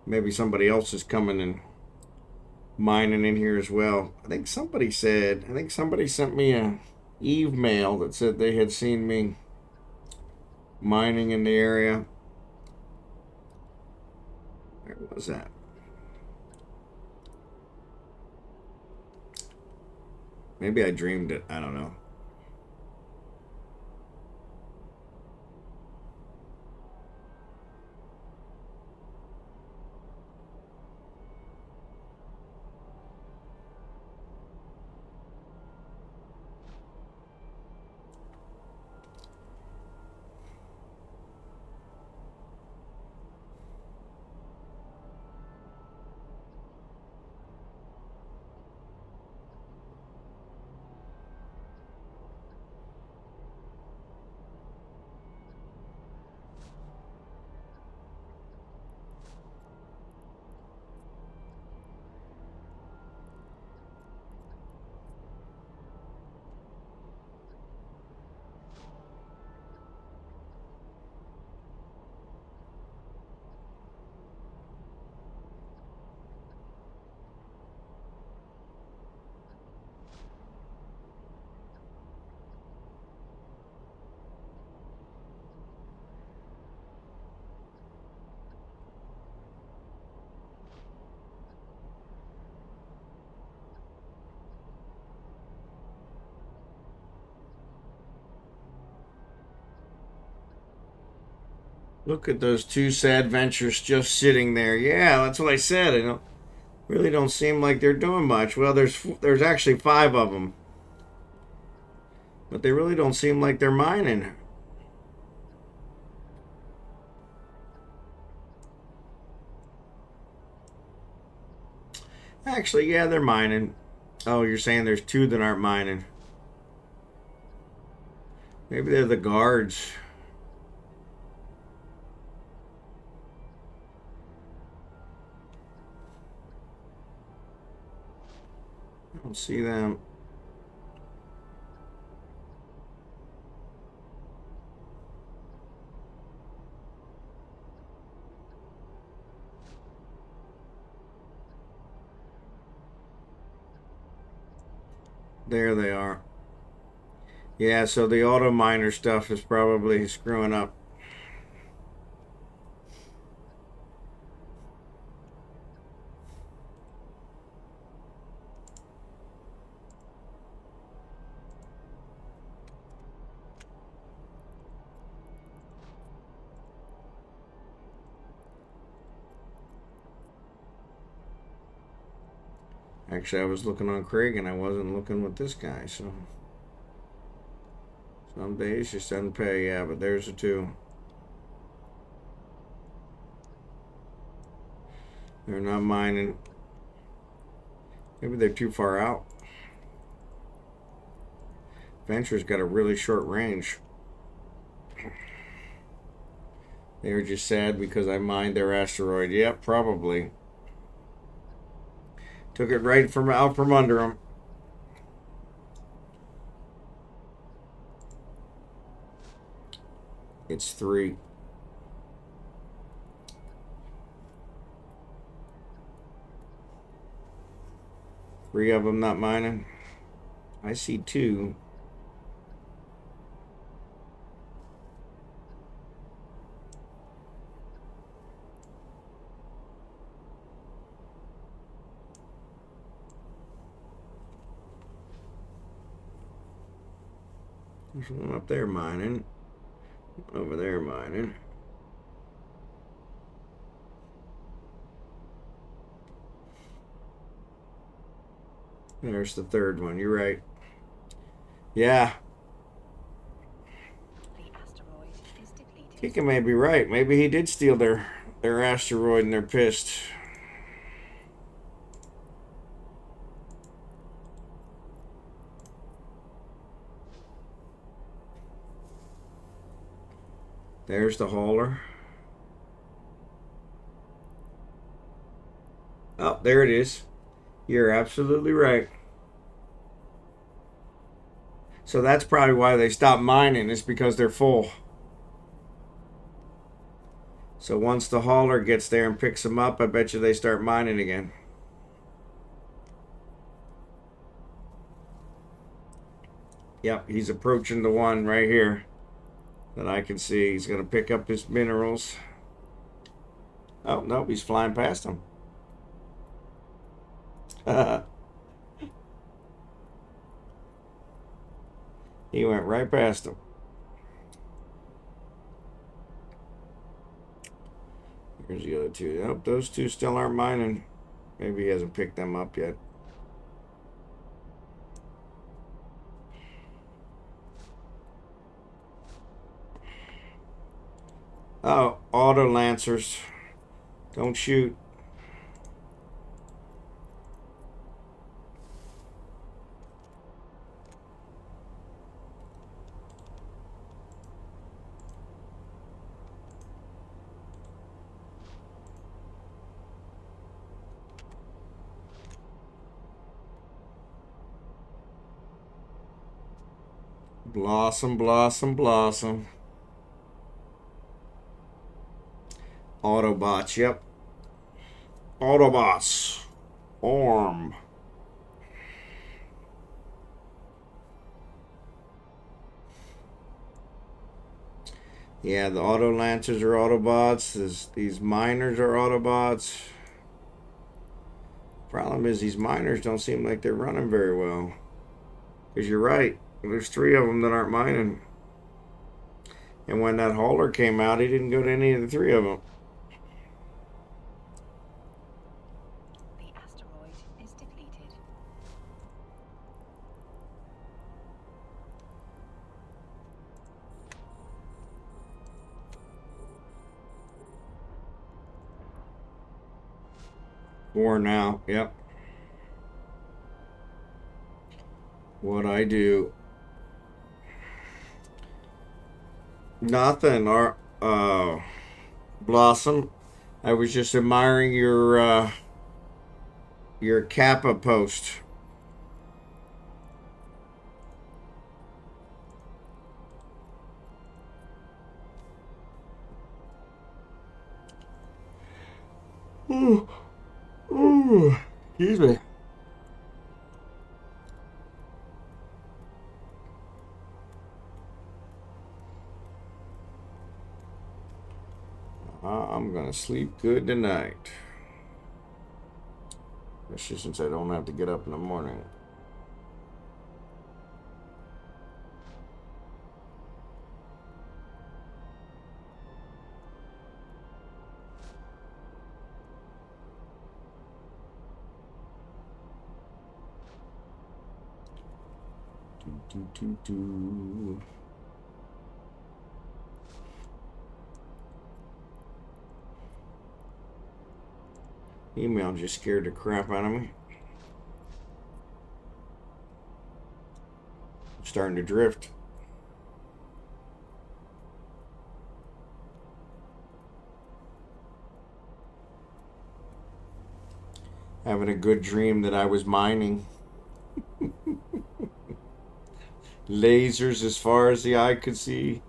Maybe somebody else is coming and mining in here as well. I think somebody sent me a Eve mail that said they had seen me mining in the area. Where was that? Maybe I dreamed it. I don't know. Look at those 2 sad ventures just sitting there. Yeah, that's what I said. Really don't seem like they're doing much. Well, there's actually 5 of them, but they really don't seem like they're mining. Actually, yeah, they're mining. Oh, you're saying there's 2 that aren't mining. Maybe they're the guards. I don't see them. There they are. Yeah, so the auto miner stuff is probably screwing up. Actually, I was looking on Craig and I wasn't looking with this guy, so. Some days just doesn't pay, yeah, but there's the two. They're not mining. Maybe they're too far out. Venture's got a really short range. They were just sad because I mined their asteroid. Yep, probably. Took it right from out from under them. It's 3. Three of them not mining. I see 2. There's one up there mining. Over there mining. There's the third one. You're right. Yeah. The asteroid is depleted. Kika may be right. Maybe he did steal their asteroid and they're pissed. There's the hauler. Oh, there it is. You're absolutely right. So that's probably why they stopped mining, is because they're full. So once the hauler gets there and picks them up, I bet you they start mining again. Yep, he's approaching the one right here that I can see. He's going to pick up his minerals. Oh, nope, he's flying past them. He went right past him. Here's the other two. Nope, those two still aren't mining. Maybe he hasn't picked them up yet. Oh, auto lancers. Don't shoot. Blossom, blossom, blossom. Autobots, yep. Autobots. Orm. Yeah, the auto lancers are Autobots. These miners are Autobots. Problem is, these miners don't seem like they're running very well. Because you're right. There's 3 of them that aren't mining. And when that hauler came out, he didn't go to any of the 3 of them. The asteroid is depleted. 4 now. Yep. What I do? Nothing. Or Blossom. I was just admiring your Kappa post. Ooh. Ooh. Excuse me. I'm gonna sleep good tonight. Especially since I don't have to get up in the morning. Do. Email just scared the crap out of me. I'm starting to drift. Having a good dream that I was mining. Lasers as far as the eye could see.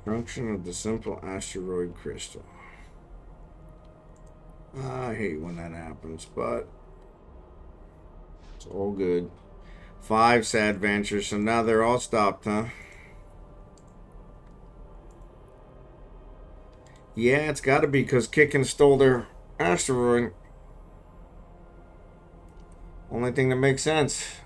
Function of the simple asteroid crystal. I hate when that happens, but it's all good. 5 sad ventures, so now they're all stopped, huh? Yeah, it's got to be because Kickin stole their asteroid. Only thing that makes sense.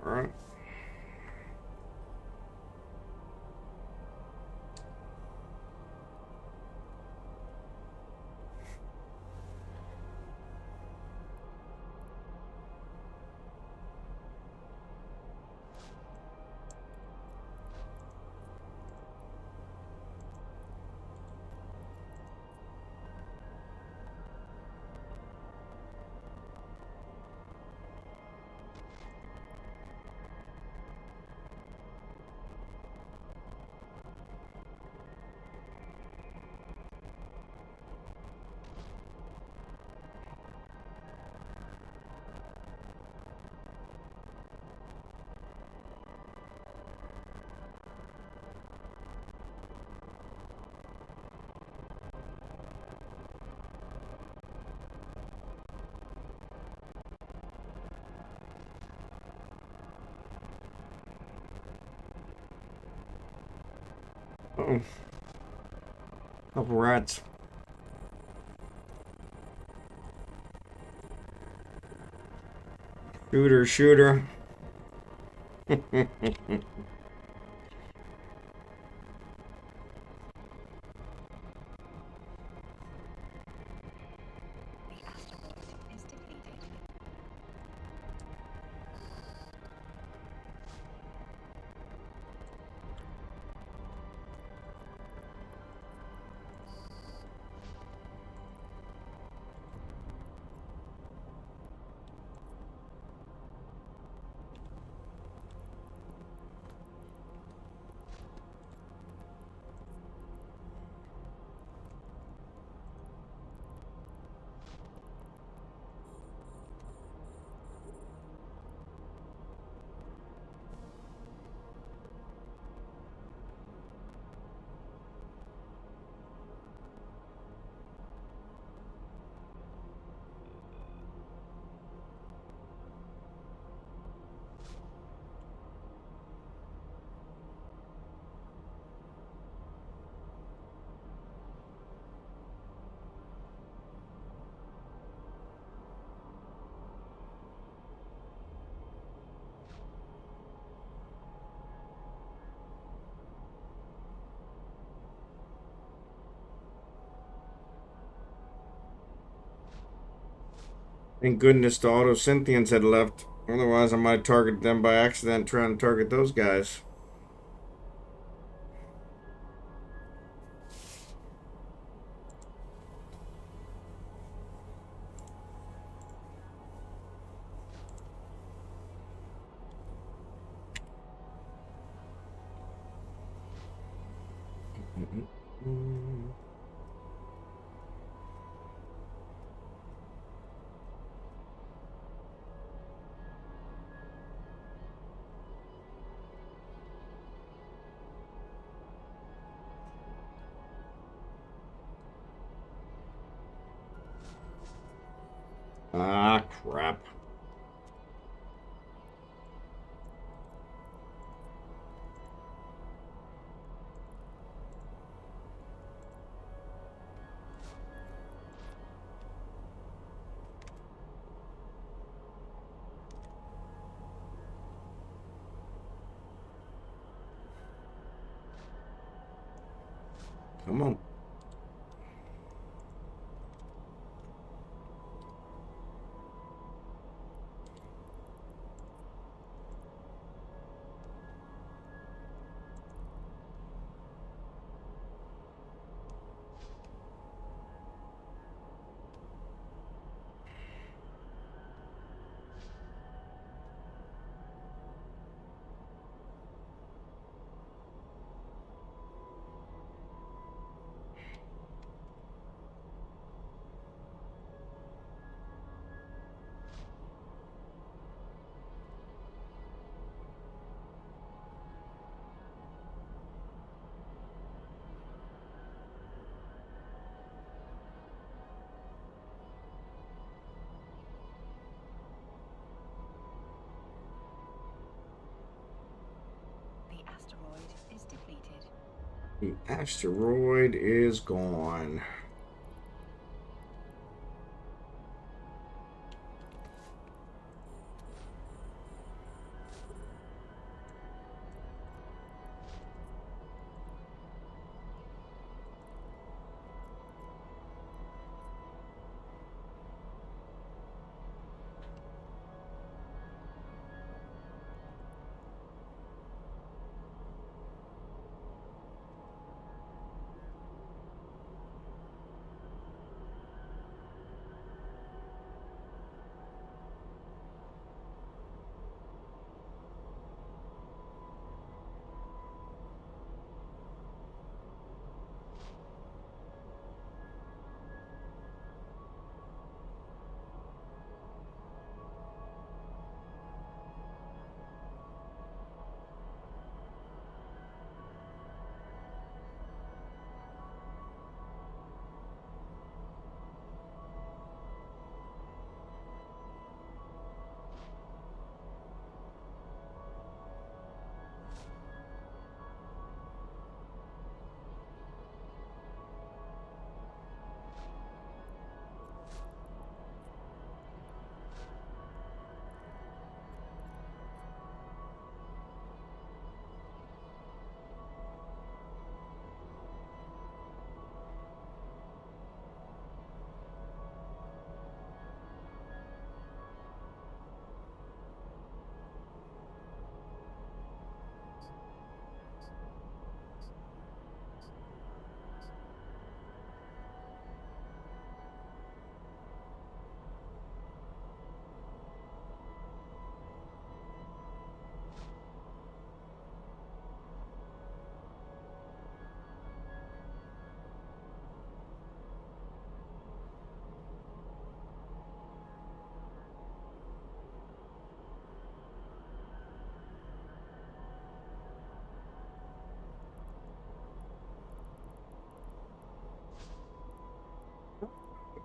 All right. Uh-oh. Couple rats. Shooter, shooter. The asteroid is depleted. Thank goodness the Auto Synthians had left. Otherwise, I might have targeted them by accident trying to target those guys. Ah, crap. Come on. The asteroid is depleted. The asteroid is gone.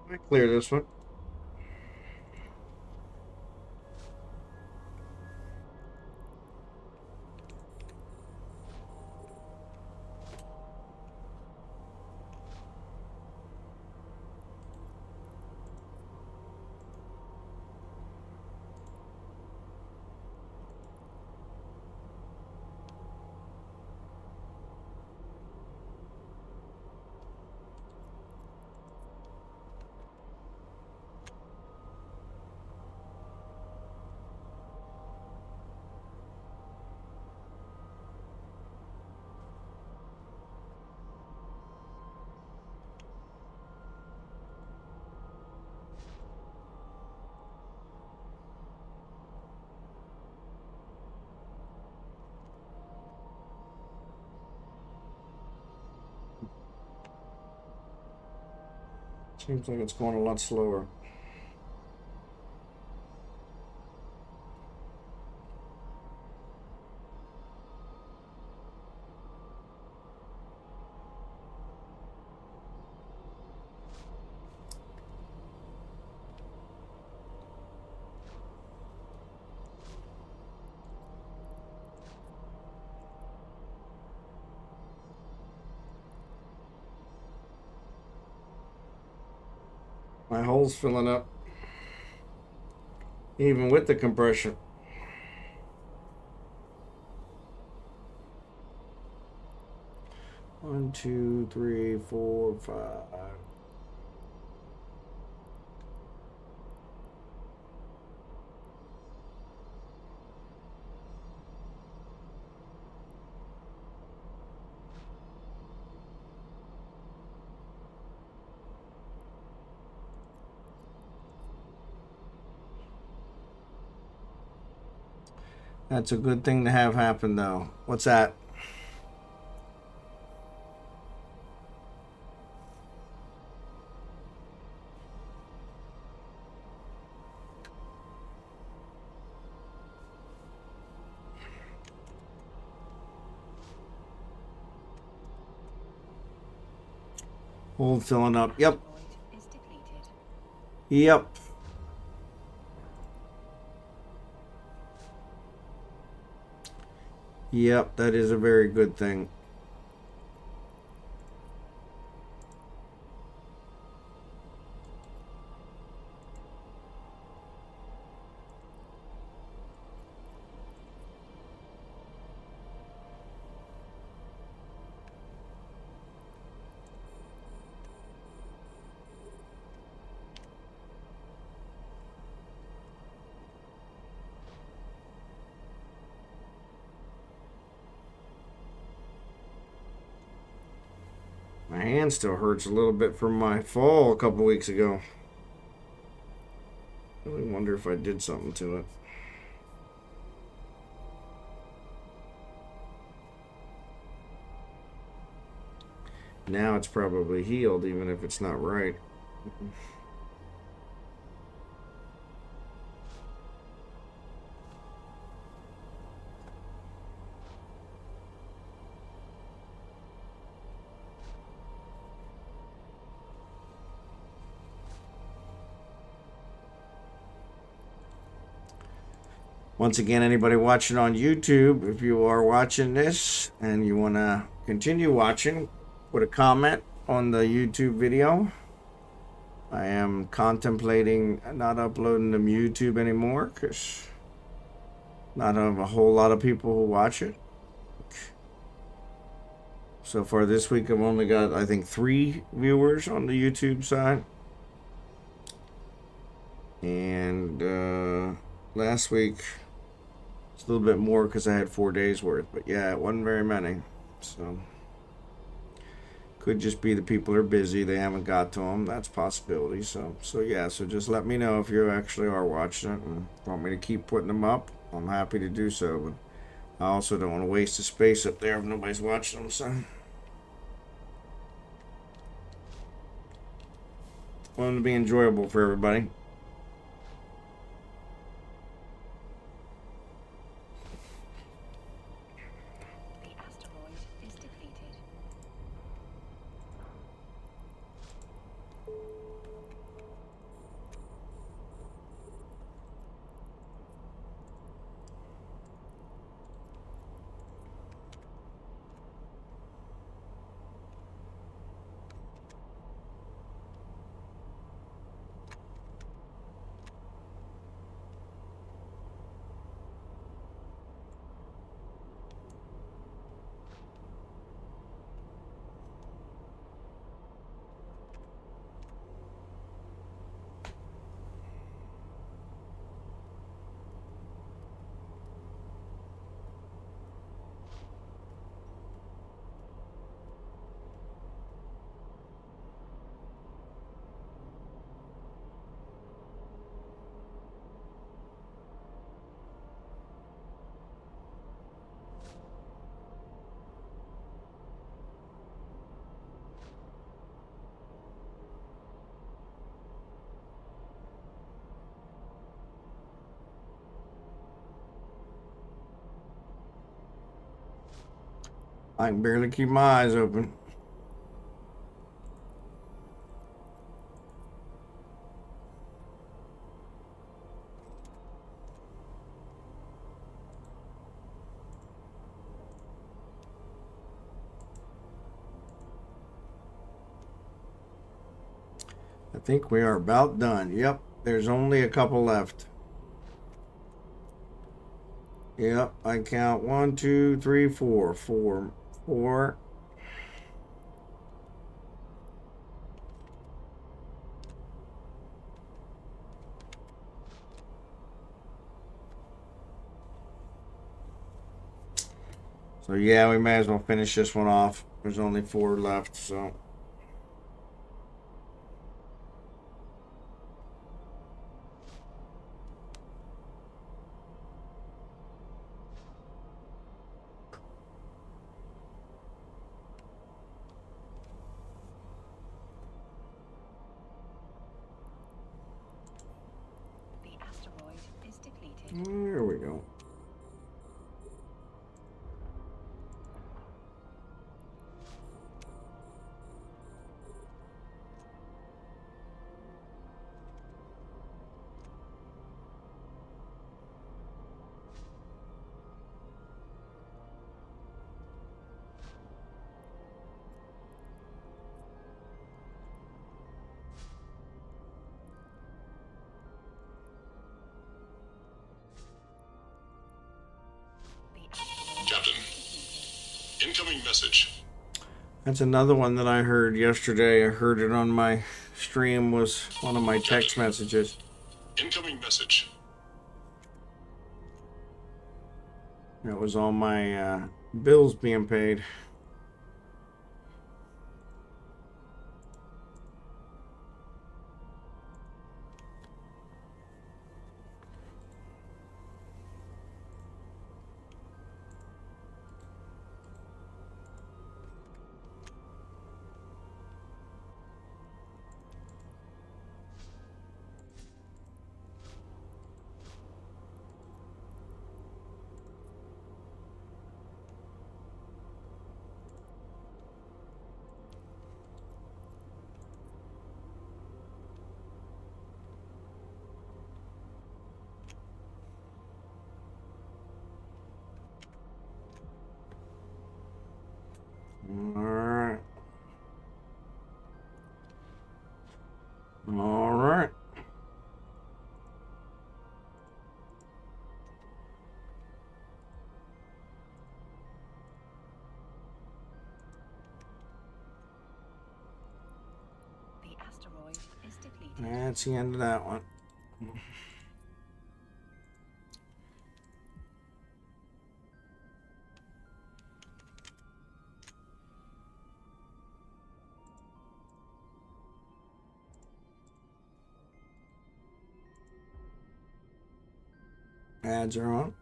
I clear this one. Seems like it's going a lot slower. My hole's filling up, even with the compression. One, two, three, four, five. That's a good thing to have happen, though. What's that? Hole filling up. Yep. Asteroid is depleted. Yep. Yep, that is a very good thing. My hand still hurts a little bit from my fall a couple weeks ago. I really wonder if I did something to it. Now it's probably healed, even if it's not right. Once again, anybody watching on YouTube, if you are watching this and you want to continue watching, put a comment on the YouTube video. I am contemplating not uploading them YouTube anymore because not have a whole lot of people who watch it. So far this week, I've only got, I think, 3 viewers on the YouTube side. And last week, it's a little bit more because I had 4 days worth. But yeah, it wasn't very many. So could just be the people are busy. They haven't got to them. That's a possibility. So yeah, so just let me know if you actually are watching it and want me to keep putting them up. I'm happy to do so. But I also don't want to waste the space up there if nobody's watching them. So I want them to be enjoyable for everybody. The asteroid is depleted. I can barely keep my eyes open. I think we are about done. Yep, there's only a couple left. Yep, I count 1, 2, 3, 4. 4. So yeah, we may as well finish this one off. There's only 4 left, so. The asteroid is depleted. There we go. Captain, incoming message. That's another one that I heard yesterday. I heard it on my stream, was one of my text messages. Incoming message. That was all my bills being paid. Alright. Alright. The asteroid is depleted. That's the end of that one. Ads are on.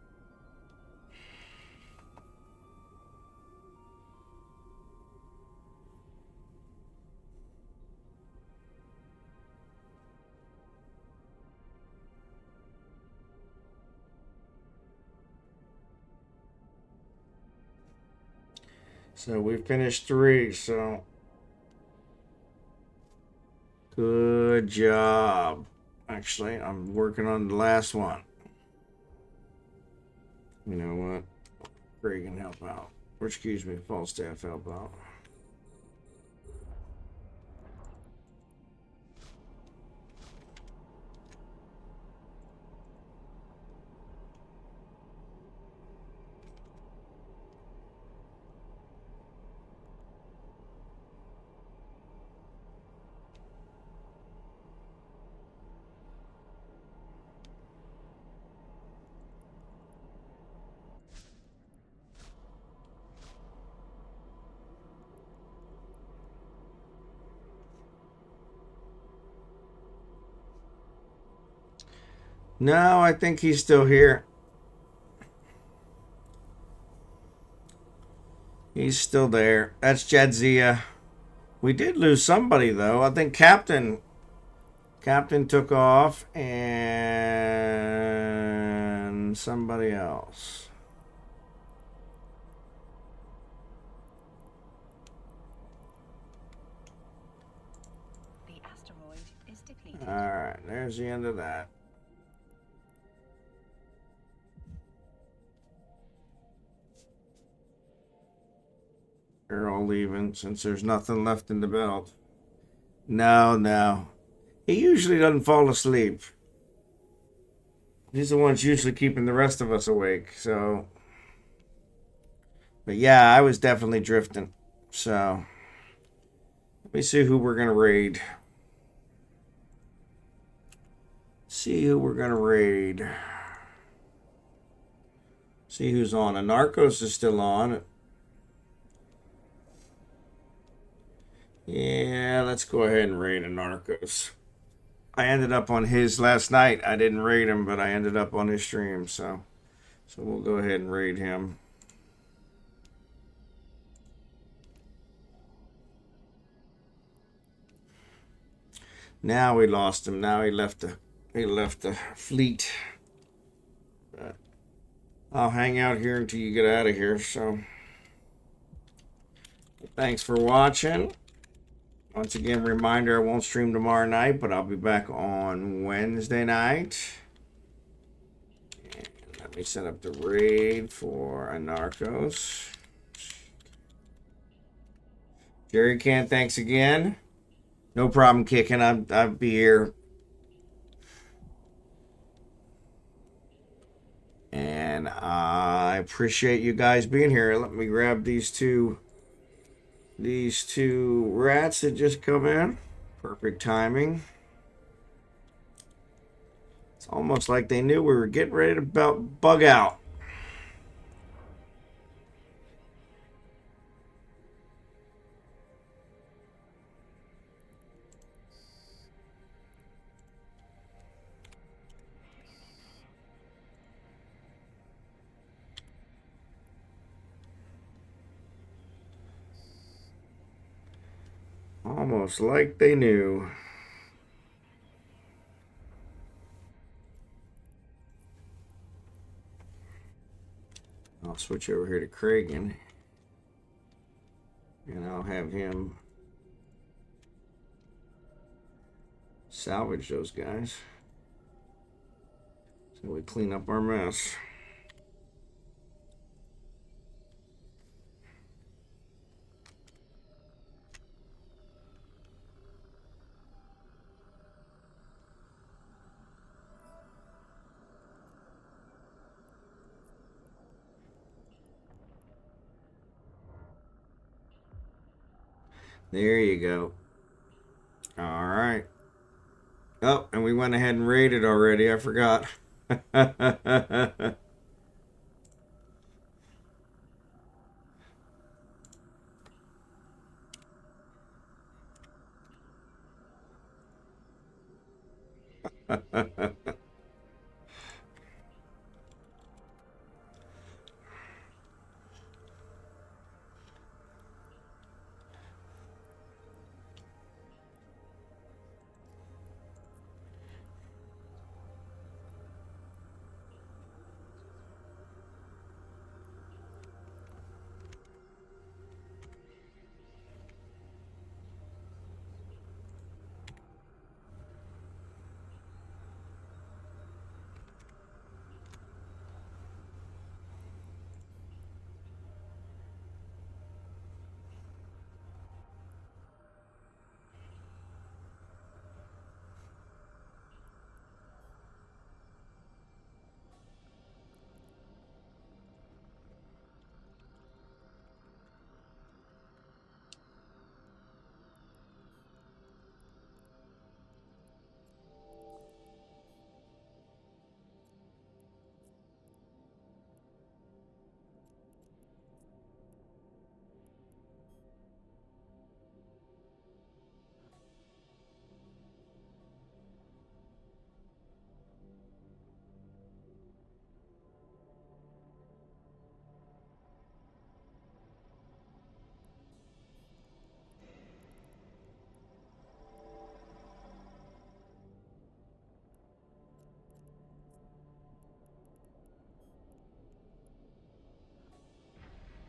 So we finished 3, so good job. Actually, I'm working on the last one. You know what? Greg can help out. Or excuse me, Falstaff help out. No, I think he's still here. He's still there. That's Jadzia. We did lose somebody though. I think Captain took off and somebody else. depleted. Alright, there's the end of that. They're all leaving since there's nothing left in the belt. No. He usually doesn't fall asleep. He's the one that's usually keeping the rest of us awake, so. But yeah, I was definitely drifting. So, let me see who we're going to raid. See who we're going to raid. See who's on. Narcos is still on. Yeah, let's go ahead and raid Narcos. I ended up on his last night. I didn't raid him, but I ended up on his stream, so we'll go ahead and raid him. Now we lost him. Now he left the fleet. But I'll hang out here until you get out of here. So thanks for watching. Once again, reminder, I won't stream tomorrow night, but I'll be back on Wednesday night. And let me set up the raid for Narcos. Jerry Can, thanks again. No problem kicking. I'll be here. And I appreciate you guys being here. Let me grab these two rats that just come in. Perfect timing. It's almost like they knew we were getting ready to bug out. Almost like they knew. I'll switch over here to Kragan. And I'll have him salvage those guys. So we clean up our mess. There you go. All right. Oh, and we went ahead and raided already. I forgot.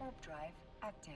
Warp drive active.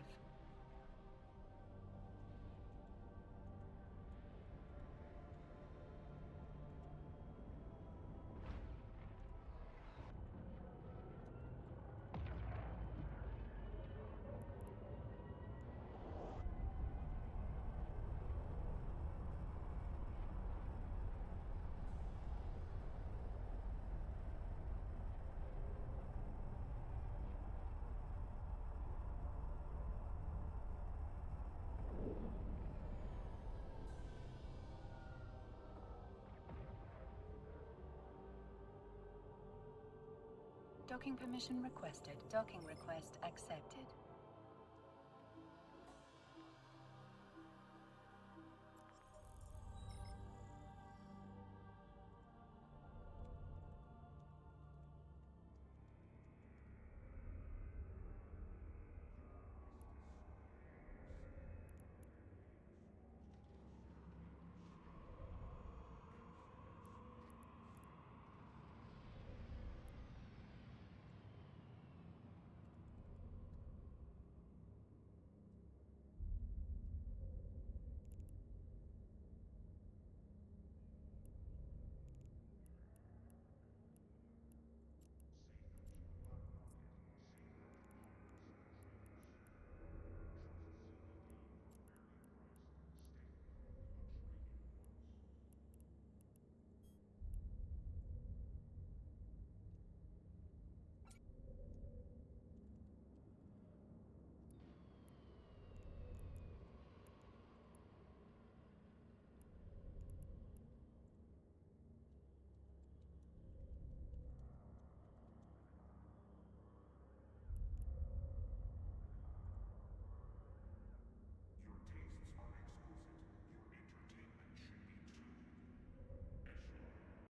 Docking permission requested. Docking request accepted.